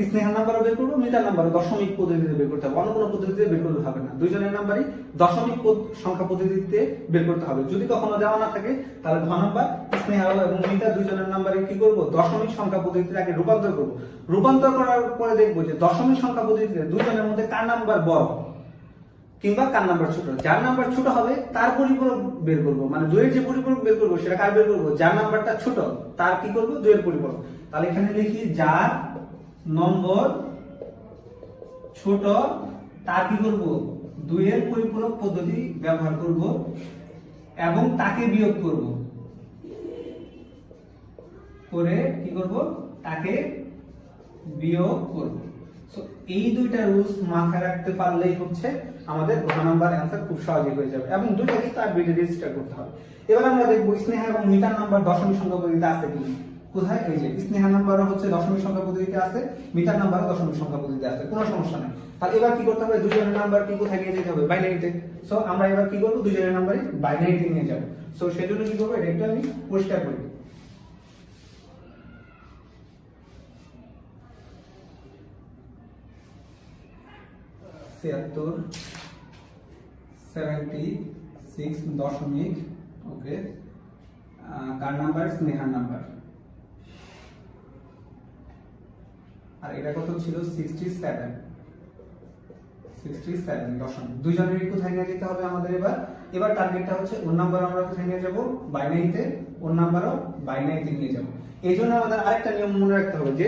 স্নেহার নাম্বারও বের করবো, মিতার নাম্বারও দশমিক পদ্ধতিতে বের করতে হবে, অন্য কোনো পদ্ধতিতে বের করতে হবে না। দুইজনের নাম্বারই দশমিক সংখ্যা পদ্ধতিতে বের করতে হবে। যদি কখনো দেওয়া না থাকে তাহলে ঘ নাম্বার স্নেহা এবং মিতা দুইজনের নাম্বারে কি করব? দশমিক সংখ্যা পদ্ধতিতে আগে রূপান্তর করব। রূপান্তর করার পরে দেখবো যে দশমিক সংখ্যা পদ্ধতিতে দুইজনের মধ্যে কার নাম্বার বড় কিংবা কার নাম্বার ছোট। যার নাম্বার ছোট হবে তার পরিপূরক বের করব, মানে দুইয়ের যে পরিপূরক বের করব সেটা কার বের করব? যার নাম্বারটা ছোট তার কি করব? দুইয়ের পরিপূরক। তাহলে এখানে লিখি যার নম্বর ছোট তার কি করব? দুইয়ের পরিপূরক পদ্ধতি ব্যবহার করব এবং তাকে বিয়োগ করব, করে কি করব? তাকে বিয়োগ করব। সো এই দুইটা রুলস মাথায় রাখতে পারলেই হচ্ছে আমাদের ঘ নাম্বার অ্যানসার খুব সহজেই হয়ে যাবে, এবং দুইটাকে তার বিটে রেজিস্টার করতে হবে। এবার আমরা দেখব স্নেহা এবং মিতার নাম্বার দশমিক সংখ্যা পদ্ধতিতে আছে কি। কোথায়? এই যে স্নেহা নাম্বারও হচ্ছে দশমিক সংখ্যা পদ্ধতিতে আছে, মিতার নাম্বারও দশমিক সংখ্যা পদ্ধতিতে আছে, কোনো সমস্যা নাই। তাহলে এবার কি করতে হবে? দুইজনের নাম্বার কি কোথায় নিয়ে যেতে হবে? বাইনারিতে। সো আমরা এবার কি করব? দুইজনের নাম্বারই বাইনারিতে নিয়ে যাব। সো সেজন্য কি করব? এটা একটু আমি পরিষ্কার করি। ছিয়াত্তর 76 দশমিক, ওকে, কার নাম্বার? স্নেহার নাম্বার। আর এটা কত ছিল? 67 দশমিক। দুইজনেরই কোথায় নিয়ে যেতে হবে আমাদের? এবার টার্গেটটা হচ্ছে ওর নাম্বার আমরা কোথায় নিয়ে যাব? বাইনারিতে। ওর নাম্বারও বাইনারিতে নিয়ে যাব। এই জন্য আমাদের আরেকটা নিয়ম মনে রাখতে হবে যে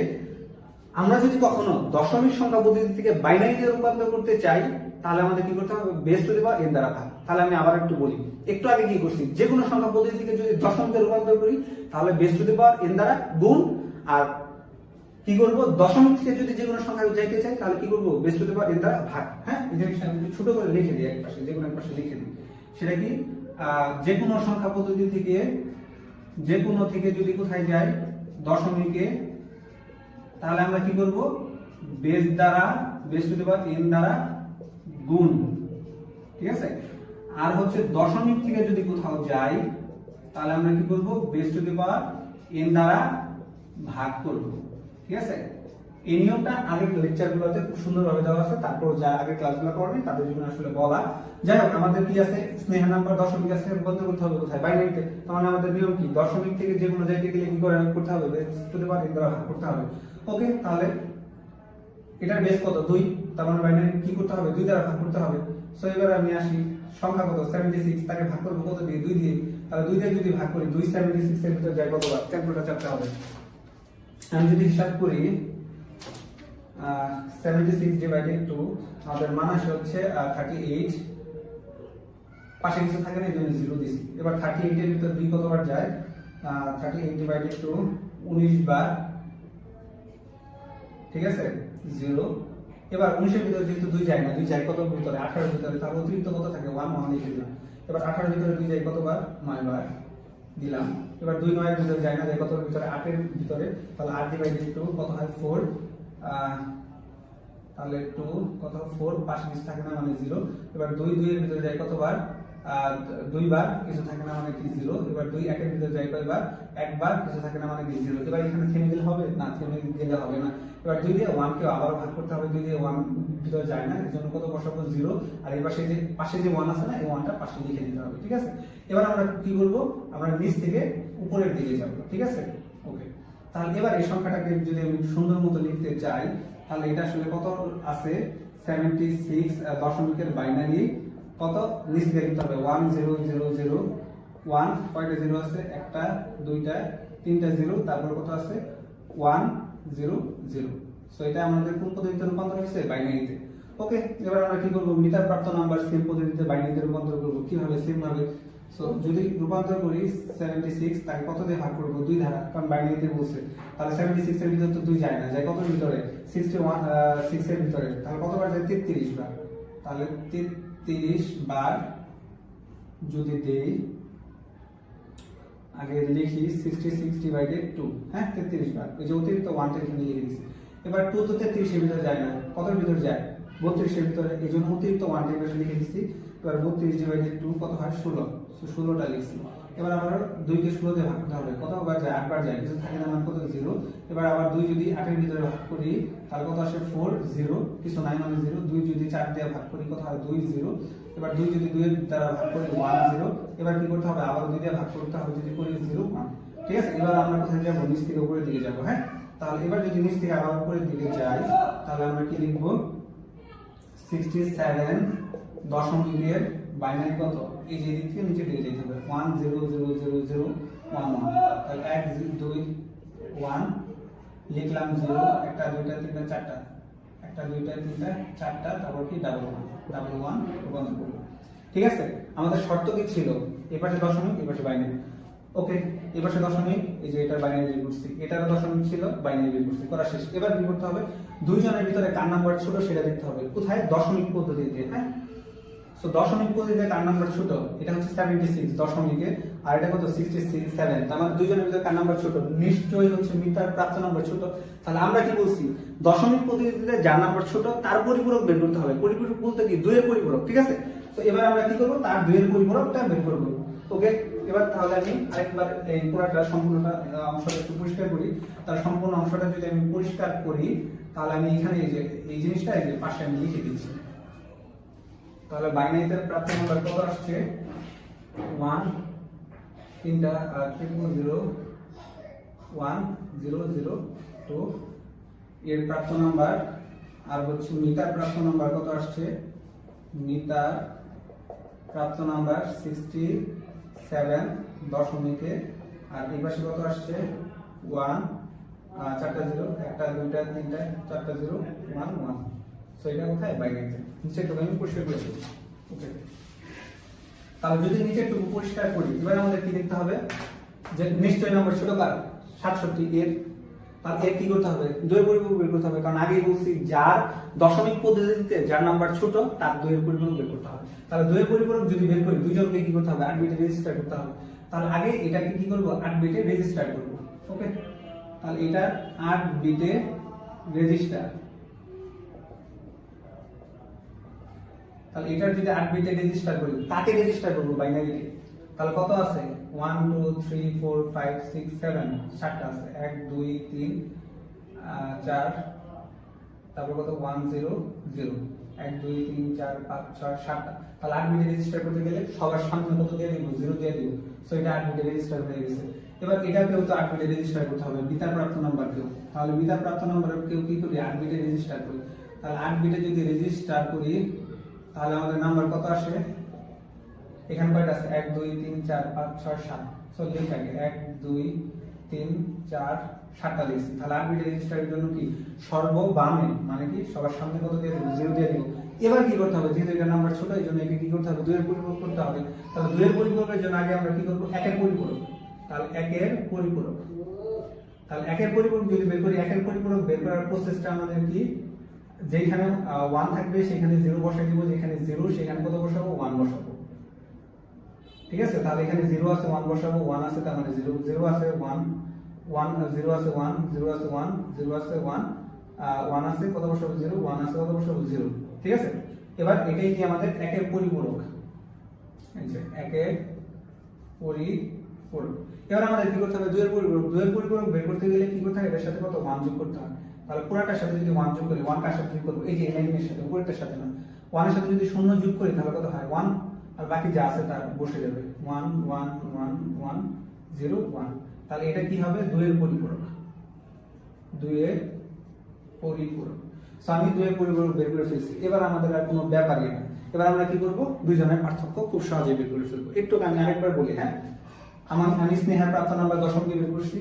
আমরা যদি কখনো দশমিক সংখ্যা পদ্ধতি থেকে বাইনারিতে রূপান্তর করতে চাই তাহলে আমাদের কি করতে হবে? Base to the power n দ্বারা ভাগ। তাহলে আমি আবার একটু বলি, একটু আগে কি করছি? যে কোনো সংখ্যা পদ্ধতি থেকে যদি দশমিকে রূপান্তর করি তাহলে base to the power n দ্বারা গুণ, আর কি করব? দশমিক থেকে যদি যে কোনো সংখ্যা যাইতে চাই তাহলে কি করব? Base to the power n দ্বারা ভাগ। হ্যাঁ, এই জিনিসটা আমি ছোট করে লিখে দিই, এক পাশে যে কোনো এক পাশে লিখে দিই। সেটা কি? যে কোনো সংখ্যা পদ্ধতি থেকে যে কোনো থেকে যদি কোথায় যায় দশমিকে, তাহলে আমরা কি করব? বেস দ্বারা, base to the power n দ্বারা গুণ, ঠিক আছে? আর হচ্ছে দশমিক থেকে যদি কোথাও যাই তাহলে আমরা কি করব? Base to the power n দ্বারা ভাগ করব, ঠিক আছে? এই নিয়মটা আগের লেকচারগুলোতে খুব সুন্দরভাবে দেওয়া আছে, তারপর যা আগের ক্লাসগুলো করবে তাদের জন্য আসলে বলা। যাই হোক, আমাদের কি আছে? স্নেহা নাম্বার দশমিক আছে, রূপান্তর করতে হবে কোথায়? বাইনারিতে। তার মানে আমাদের নিয়ম কি? দশমিক থেকে যে কোনো জায়গায় গেলে কি করতে হবে? Base to the power n দ্বারা ভাগ করতে হবে। ওকে, তাহলে এটার বেস কত? 2, তার মানে বাইনারি কি করতে হবে? 2 দ্বারা ভাগ করতে হবে। সো এবার আমি আসি, সংখ্যা কত? 76, তাকে ভাগ করব কত দিয়ে? 2 দিয়ে। তাহলে 2 দিয়ে যদি ভাগ করি, 2 76 এর ভিতর যায় কতবার? ক্যালকুলেটর চাপতে হবে। আমি যদি হিসাব করি 76 ডিভাইডেড 2, আমাদের মান আসে হচ্ছে 38। পাশে কিছু থাকে না, এই জন্য 0 দিছি। এবার 38 এর ভিতর 2 কতবার যায়? 38 ডিভাইডেড 2 19 বার, ঠিক আছে? 0। এবার 19 এর ভিতরে যেহেতু 2 যায় না, 2 যায় কত ভিতরে? 18 এর ভিতরে, তাহলে অতিরিক্ত কত থাকে? 1 লিখে দিলাম। এবার 18 এর ভিতরে 2 যায় কতবার? 9 বার দিলাম। এবার 2 9 এর ভিতরে যায় না, যায় কত ভিতরে? 8 এর ভিতরে, তাহলে 8 ডিভাইডেড 2 কত হয়? 4। তাহলে 2 কত? 4, পাশে কিছু থাকে না মানে 0। এবার 2 2 এর ভিতরে যায় কতবার? 2 বার, কিছু থাকে না মানে কি? 0। এবার 2 1 এর ভিতরে যায় কয়বার? 1 বার, কিছু থাকে না মানে কি? 0। এবার এখানে থেমে গেলে হবে না? থেমে গেলে হবে না। এবার 2 দিয়ে 1 কে আবার ভাগ করতে হবে, 2 দিয়ে 1 ভিতরে যায় না, এর জন্য কত বসাবো? 0। আর এই পাশে যে 1 আছে না, এই 1টা পাশে লিখে দিতে হবে, ঠিক আছে? এবার আমরা কি করব? আমরা নিচ থেকে উপরের দিকে যাব, ঠিক আছে? ওকে, তাহলে এবার এই সংখ্যাটাকে যদি আমি সুন্দর মতো লিখতে চাই তাহলে এটা আসলে কত আছে? 76 দশমিকের বাইনারি কত? নিচ থেকে লিখতে হবে 1000 1। কয়টা 0 আছে? একটা, দুইটা, তিনটা 0, তারপর কত আছে? 100। সো এটা আমাদের কোন পদ্ধতিতে রূপান্তর হয়েছে? বাইনারিতে। ওকে, এবার আমরা কি করব? মিটার প্রাপ্ত নাম্বার সেম পদ্ধতিতে বাইনারিতে রূপান্তর করব। কিভাবে? সেম ভাবে। সো যদি রূপান্তর করি 76, তাকে কত দিয়ে ভাগ করব? 2 দ্বারা, কারণ বাইনারিতে বলছে। তাহলে 76 এর ভিতরে তো 2 যায় না, যায় কত ভিতরে? 6 এর ভিতরে, তাহলে কতবার যায়? 33 বার। তাহলে 33 বার যদি দেই, আগে লিখি 66 ডিভাইডেড 2, হ্যাঁ, 33 বার। এই যে অতিরিক্ত 1টা এখানে লিখে দিয়েছি। এবার 2 তো 33 এর ভিতরে যায় না, কত এর ভিতরে যায়? 32 এর ভিতরে, এই জন্য অতিরিক্ত 1টা এখানে লিখে দিয়েছি। এবার 32 ডিভাইডেড 2 কত হয় 16, সো 16টা লিখছি। এবার আবার 2 কে 16 দিয়ে ভাগ করতে হবে, কতবার যায় 8 বার যায়, কিছু থাকে না, মানে কত 0। এবার আবার 2 যদি 8 এর ভিতরে ভাগ করি তাহলে কত আসে 4 0, কিছু নাই মানে 0। 2 যদি 4 দিয়ে ভাগ করি কত হয় 2 0। এবার 2 যদি 2 এর দ্বারা ভাগ করি 1 0। এবার কি করতে হবে, আবার 2 দিয়ে ভাগ করতে হবে, যদি করি 0 1। ঠিক আছে, এবার আমরা কোথায় যাব, নিচ থেকে উপরের দিকে যাব। হ্যাঁ, তাহলে এবার যদি নিচ থেকে আবার উপরের দিকে যাই তাহলে আমরা কি লিখব, 67 দশমিকের বাইনারি কত, এই যে দিক থেকে নিচে দিকে যেতে হবে 1 0 0 0 0 1 1। তাহলে 1 2 1 লিখলাম 0, একটা দুইটা তিনটা চারটা, একটা দুইটা তিনটা চারটা, তারপর কি ডাবল 1 রূপান্তর করব। ঠিক আছে, আমাদের শর্ত কি ছিল, এই পাশে দশমিক এই পাশে বাইনারি। ওকে, এই পাশে দশমিক, এই যে এটা বাইনারি বের করছি, এটারও দশমিক ছিল, বাইনারি বের করছি, করা শেষ। এবার কি করতে হবে, দুইজনের ভিতরে কার নাম্বার ছোট সেটা দেখতে হবে, কোথায়, দশমিক পদ্ধতিতে। হ্যাঁ, সো দশমিক পদ্ধতিতে কার নাম্বার ছোট, এটা হচ্ছে 76 দশমিকে, আর এটা কত 67। তার মানে দুইজনের ভিতরে কার নাম্বার ছোট, নিশ্চয়ই হচ্ছে মিটার প্রাপ্ত নাম্বার ছোট। তাহলে আমরা কি বলছি, দশমিক পদ্ধতিতে যার নাম্বার ছোট তার পরিপূরক বের করতে হবে। পরিপূরক বলতে কি, 2 এর পরিপূরক। ঠিক আছে, তো এবার আমরা কি করব, তার 2 এর পরিপূরকটা বের করব। ওকে, এবার তাহলে আমি আরেকবার এই পুরোটা সম্পূর্ণটা অংশটা একটু পরিষ্কার করি। তার সম্পূর্ণ অংশটা যদি আমি পরিষ্কার করি তাহলে আমি এখানে এই যে এই জিনিসটা এই যে পাশে আমি লিখে দিচ্ছি। তাহলে বাইনারিতে প্রাপ্ত নাম্বার কত আসছে, 1 তিনটা 0 1 0 0 2 এর প্রাপ্ত নাম্বার, আর হচ্ছে মিটার প্রাপ্ত নাম্বার কত আসছে, মিটার প্রাপ্ত নাম্বার 67 দশমিকে, আর এই পাশে কত আসছে 1 চারটা 0, একটা দুইটা তিনটা চারটা 0 1 1। সো এটা কোথায়, বাইনারিতে। নিচেরটুকু আমি পরিষ্কার করে দিচ্ছি। ওকে, তাহলে যদি নিচেরটুকু পরিষ্কার করি, এবার আমাদের কি দেখতে হবে, যে নিশ্চয় নাম্বার ছোট কার, 67 এর। তাহলে এর কি করতে হবে, 2 এর পরিপূরক বের করতে হবে, কারণ আগেই বলছি যার দশমিক পদ্ধতিতে যার নাম্বার ছোট তার 2 এর পরিপূরক বের করতে হবে। তাহলে 2 এর পরিপূরক যদি বের করি, দুইজনকে কি করতে হবে, 8 বিটে রেজিস্টার করতে হবে। তাহলে আগে এটাকে কি করব, 8 বিটে রেজিস্টার করব। ওকে, তাহলে এটা 8 বিটে রেজিস্টার, তাহলে এটার যদি 8 বিটে রেজিস্টার করি, কাকে রেজিস্টার করব, বাইনারিকে। তাহলে কত আছে, 1 2 3 4 5 6 7 7টা আছে, 1 2 3 4, তারপর কত 1 0 0 1 2 3 4 5 6 7টা। তাহলে 8 বিটে রেজিস্টার করতে গেলে সবার সামনে কত দিয়ে দিব, 0 দিয়ে দিব। সো এটা 8 বিটে রেজিস্টার হয়ে গেছে। এবার এটাকেও তো 8 বিটে রেজিস্টার করতে হবে, মিটার প্রাপ্ত নাম্বারকেও। তাহলে মিটার প্রাপ্ত নাম্বারকেও কি করি, 8 বিটে রেজিস্টার করি। তাহলে 8 বিটে যদি রেজিস্টার করি তাহলে আমাদের নাম্বার কত আসে, এখানে কয়টা আছে, 1 2 3 4 5 6 7। সো লিখে আগে 1 2 3 4 7টা লিখছি। তাহলে 8 বিটে রেজিস্টারের জন্য কি, সর্ববামে মানে কি সবার সামনে কত দিয়ে দেব, 0 দিয়ে দিব। এবার কি করতে হবে, যেহেতু এটা নাম্বার ছোট এই জন্য একে কি করতে হবে, 2 এর পরিপূরক করতে হবে। তাহলে 2 এর পরিপূরকের জন্য আগে আমরা কি করব, 1 এর পরিপূরক। তাহলে 1 এর পরিপূরক, তাহলে 1 এর পরিপূরক যদি বের করি, 1 এর পরিপূরক বের করার প্রসেসটা আমাদের কি, যেখানে 1 থাকবে সেখানে 0 বসাই দিব, যেখানে 0 সেখানে কত বসাবো, 1 বসাবো। ঠিক আছে, তাহলে এখানে 0 আছে 1 বসাবো, 1 আছে তার মানে 0 0 আছে 1 1 0 আছে 1 0 আছে 1 0 আছে 1 1 আছে কত বসাবো, 0 1 আছে কত বসাবো, 0। ঠিক আছে, এবার এটাই কি আমাদের 1 এর পরিপূরক, এই যে 1 এর পরিপূরক। এবার আমাদের কি করতে হবে, 2 এর পরিপূরক। 2 এর পরিপূরক বের করতে গেলে কি করতে হবে, এর সাথে কত 1 যোগ করতে হবে। তাহলে পুরাটার সাথে যদি 1 যোগ করি, 1 কার সাথে যোগ করব, এই যে লাইনের সাথে, উপরেরটার সাথে না, 1 এর সাথে যদি 0 যোগ করি তাহলে কত হয়, 1, আর বাকি যা আছে তার বসে যাবে, 1 1 1 1 0 1। তাহলে এটা কি হবে, 2 এর পরিপূরক, 2 এর পরিপূরক। সো আমি 2 এর পরিপূরক বের করে ফেলছি। এবার আমাদের আর কোনো ব্যাপারই না, এবার আমরা কি করব, দুইজনের পার্থক্য খুব সহজেই বের করে ফেলবো। একটু আমি আরেকবার বলি। হ্যাঁ, আমি স্নেহার প্রাপ্ত নাম্বার দশমিকে বের করছি,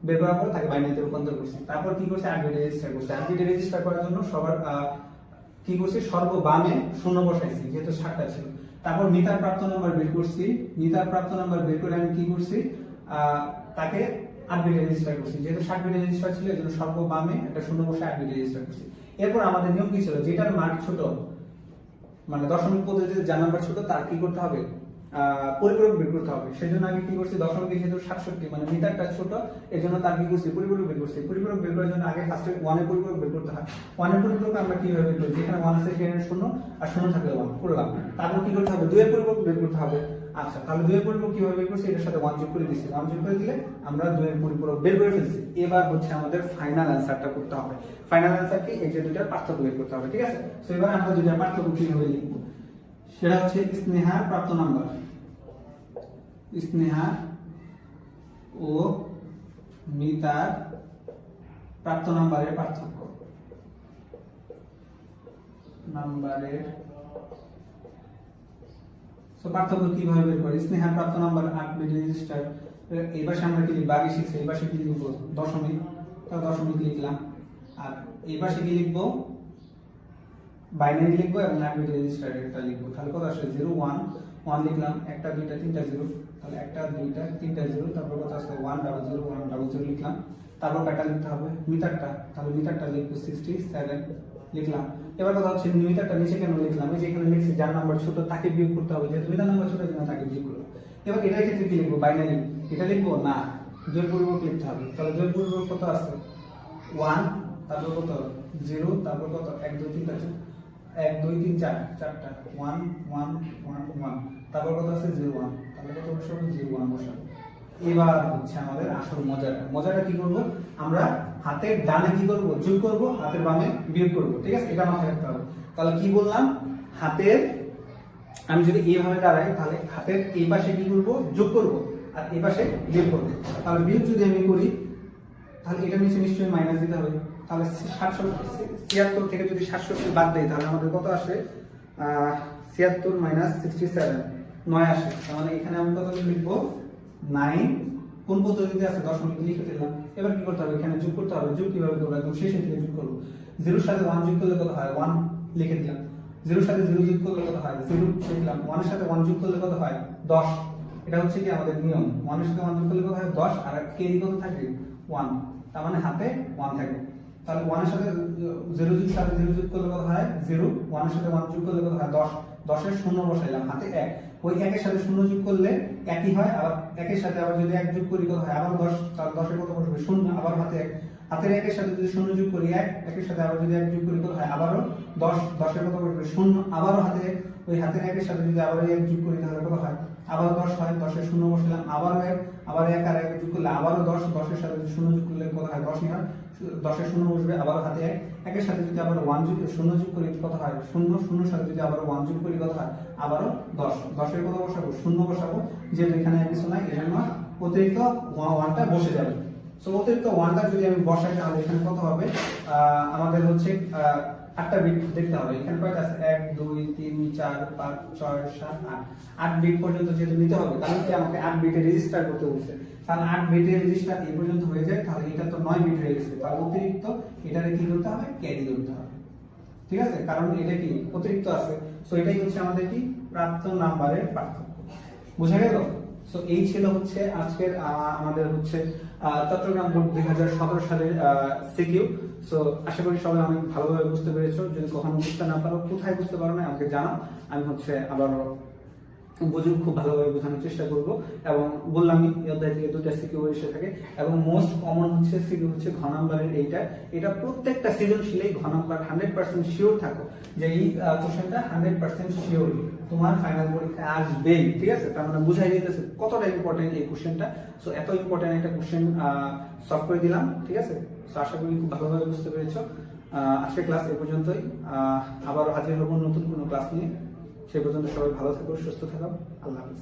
বের করার পর তাকে বাইনারিতে রূপান্তর করছি। তারপর কি করছে, 8 বিটে রেজিস্টার করছে। 8 বিটে রেজিস্টার করার জন্য সবার কি করছি, সর্ববামে 0 বসাইছি, যেহেতু 7টা ছিল। তারপর মিটার প্রাপ্ত নাম্বার বের করছি, মিটার প্রাপ্ত নাম্বার বের করে আমি কি করছি, তাকে 8 বিটে রেজিস্টার করছি, যেহেতু 7 বিটে রেজিস্টার ছিল এজন্য সর্ববামে একটা 0 বসে 8 বিটে রেজিস্টার করছি। এরপর আমাদের নিয়ম কি ছিল, যেটার মান ছোট, মানে দশমিক পদ্ধতিতে যার নাম্বার ছোট তার কি করতে হবে, পরিপূরক বের করতে হবে। সেজন্য আমি কি করছি, দশমিকে যেহেতু 67 মানে মিটারটা ছোট, এজন্য তার কি করছি, পরিপূরক বের করছি। পরিপূরক বের করার জন্য আগে ফার্স্টে 1 এর পরিপূরক বের করতে হয়। 1 এর পরিপূরক আমরা কিভাবে বের করি, যেখানে 1 আছে সেখানে 0 আর 0 থাকলে 1 করলাম। তারপর কি করতে হবে, 2 এর পরিপূরক বের করতে হবে। আচ্ছা, তাহলে 2 এর পরিপূরক কিভাবে বের করছি, এটার সাথে 1 যোগ করে দিছি। 1 যোগ করে দিলে আমরা 2 এর পরিপূরক বের করে ফেলছি। এবার হচ্ছে আমাদের ফাইনাল অ্যানসারটা করতে হবে। ফাইনাল অ্যানসার কি, এই যে দুইটার পার্থক্য বের করতে হবে, ঠিক আছে। সো এবার আমরা দুইটার পার্থক্য কিভাবে লিখব, সেটা হচ্ছে স্নেহার প্রাপ্ত নাম্বার, স্নেহা ও মিতার প্রাপ্ত নাম্বারের পার্থক্য, নাম্বারের সো পার্থক্য কিভাবে বের করি। স্নেহার প্রাপ্ত নাম্বার 8 বিট রেজিস্টার, এই পাশে আমরা কি লিখব, আগে শিখছি, এই পাশে কি লিখব, দশমিক, তাহলে দশমিক লিখলাম। আর এই পাশে কি লিখব, বাইনারি লিখবো এবং 8 বিট রেজিস্টার এটা লিখবো। তাহলে কত আসে, 0 1 1 লিখলাম, একটা দুইটা তিনটা 0, তাহলে একটা দুইটা তিনটা 0, তারপর কত আসে 1 0 0 1 0 0 লিখলাম। তারপর ব্যাটা লিখতে হবে মিটারটা, তাহলে মিটারটা লিখবো 67 লিখলাম। এবার কথা হচ্ছে মিটারটা নিচে কেন লিখলাম, এই যে এখানে লিখছি যার নাম্বার ছোট তাকে বিয়োগ করতে হবে, যেহেতু মিটার নাম্বার ছোট জন্য তাকে বিয়োগ করব। এবার এটার ক্ষেত্রে কি লিখবো, বাইনারি এটা লিখবো না, জোড় পরিপূরক লিখতে হবে। তাহলে জোড় পরিপূরক কত আছে, 1, তারপর কত 0, তারপর কত 1 2 3 4 1 2 3 4 চারটা 1 1 1 1, তারপর কত আছে 0 1, তাহলে কত বসাবো 0 1 বসাবো। এবার হচ্ছে আমাদের আসল মজাটা কি করব, আমরা হাতের ডানে কি করব, যোগ করব, হাতের বামে বিয়োগ করব, ঠিক আছে, এটা মাথায় রাখতে হবে। তাহলে কি বললাম, হাতের আমি যদি এইভাবে দাঁড়াই, তাহলে হাতের এই পাশে কি করব, যোগ করব, আর এই পাশে বিয়োগ করব। তাহলে বিয়োগ যদি আমি করি, তাহলে এটা নিচে নিশ্চয়ই মাইনাস দিতে হবে। তাহলে 76 থেকে যদি 67 বাদ দেই, তাহলে আমাদের কত আসে, 76 মাইনাস 67 9 আসে। তার মানে এখানে আমি কত লিখবো, 9। কোন পদ্ধতিতে আছে, দশমিক লিখে দিলাম। এবার কি করতে হবে, এখানে যোগ করতে হবে। যোগ কিভাবে করবো, একদম শেষে থেকে যোগ করবো। 0 এর সাথে 1 যোগ করলে কত হয়, 1 লিখে দিলাম। 0 এর সাথে 0 যোগ করলে কত হয়, 0 লিখলাম। 1 এর সাথে 1 যোগ করলে কত হয়, 10। এটা হচ্ছে কি আমাদের নিয়ম, 1 এর সাথে 1 যোগ করলে কত হয়, 10, আর কে কত থাকে, 1, তার মানে হাতে 1 থাকে। তাহলে 1 এর সাথে 0 যোগ সাথে 0 যোগ করলে কত হয়, 0, 1 এর সাথে 1 যোগ করলে কত হয়, 10, 10 এর 0 বসাইলাম, হাতে 1, ওই 1 এর সাথে 0 যোগ করলে একই হয়, আবার 1 এর সাথে আবার যদি 1 যোগ করি কত হয়, আবার 10, তাহলে 10 এর কত বসবে, 0, আবার হাতে 1, হাতের 1 এর সাথে যদি 0 যোগ করি 1, 1 এর সাথে আবার যদি 1 যোগ করি কত হয়, আবারও 10, 10 এর কত বসবে, 0, আবারও হাতে ওই হাতের 1 এর সাথে যদি আবার 1 যোগ করি তাহলে কত হয়, আবার 10 হয়, 10 এর 0 বসালাম, আবারও 1, আবার 1 আর 1 যোগ করলে আবারও 10, 10 এর সাথে যদি 0 যোগ করলে কত হয়, 10ই হয়, 10 এর 0 বসবে, আবার হাতে 1, 1 এর সাথে যদি আবার 1 যোগ 0 যোগ করি কত হয়, 0, 0 এর সাথে যদি আবার 1 যোগ করি কত হয়, আবারও 10, 10 এর কত বসাবো, 0 বসাবো, যেহেতু এখানে কিছু নাই এজন্য অতিরিক্ত 1টা বসে যাবে। সো অতিরিক্ত 1টা যদি আমি বসাই, তাহলে এখানে কত হবে, আমাদের হচ্ছে 8টা বিট দেখতে হবে। এখানে কয়টা আছে, 1 2 3 4 5 6 7 8, 8 বিট পর্যন্ত যেহেতু নিতে হবে, কারণ কি আমাকে 8 বিটে রেজিস্টার করতে বলছে। তাহলে 8 বিটের রেজিস্টার এই পর্যন্ত হয়ে যায়, তাহলে এটা তো 9 বিট হয়ে গেছে, তার অতিরিক্ত এটারে কি করতে হবে, ক্যারি করতে হবে, ঠিক আছে, কারণ এটা কি অতিরিক্ত আছে। সো এটাই হচ্ছে আমাদের কি প্রাপ্ত নাম্বারের পার্থক্য, বুঝা গেল। সো এই ছিল হচ্ছে আজকের আমাদের হচ্ছে চট্টগ্রাম বোর্ড 2017 সালের সিকিউ। সো আশা করি সবাই অনেক ভালোভাবে বুঝতে পেরেছো। যদি কখনো বুঝতে না পারো, কোথায় বুঝতে পারো না আমাকে জানাও, আমি হচ্ছে আবার খুব ভালোভাবে বোঝানোর চেষ্টা করব। এবং বললামই এই অধ্যায় থেকে 2টা সিকিউ এসে থাকে, এবং মোস্ট কমন হচ্ছে সিকিউ হচ্ছে ঘ নাম্বারের এটা প্রত্যেকটা সৃজনশীলেই ঘ নাম্বার 100% শিওর থাকো যে এই কোশ্চেনটা 100% শিওর তোমার ফাইনাল পরীক্ষায় আসবেই, ঠিক আছে। তার মানে বুঝাই দিতেছে কতটা ইম্পর্টেন্ট এই কোশ্চেনটা। সো এত ইম্পর্টেন্ট একটা কোশ্চেন সলভ করে দিলাম, ঠিক আছে। সো আশা করি খুব ভালোভাবে বুঝতে পেরেছো। আজকের ক্লাস এই পর্যন্তই, আবার হাজির হব নতুন কোনো ক্লাস নিয়ে। সেই পর্যন্ত সবাই ভালো থাকো, সুস্থ থাকো, আল্লাহ হাফেজ।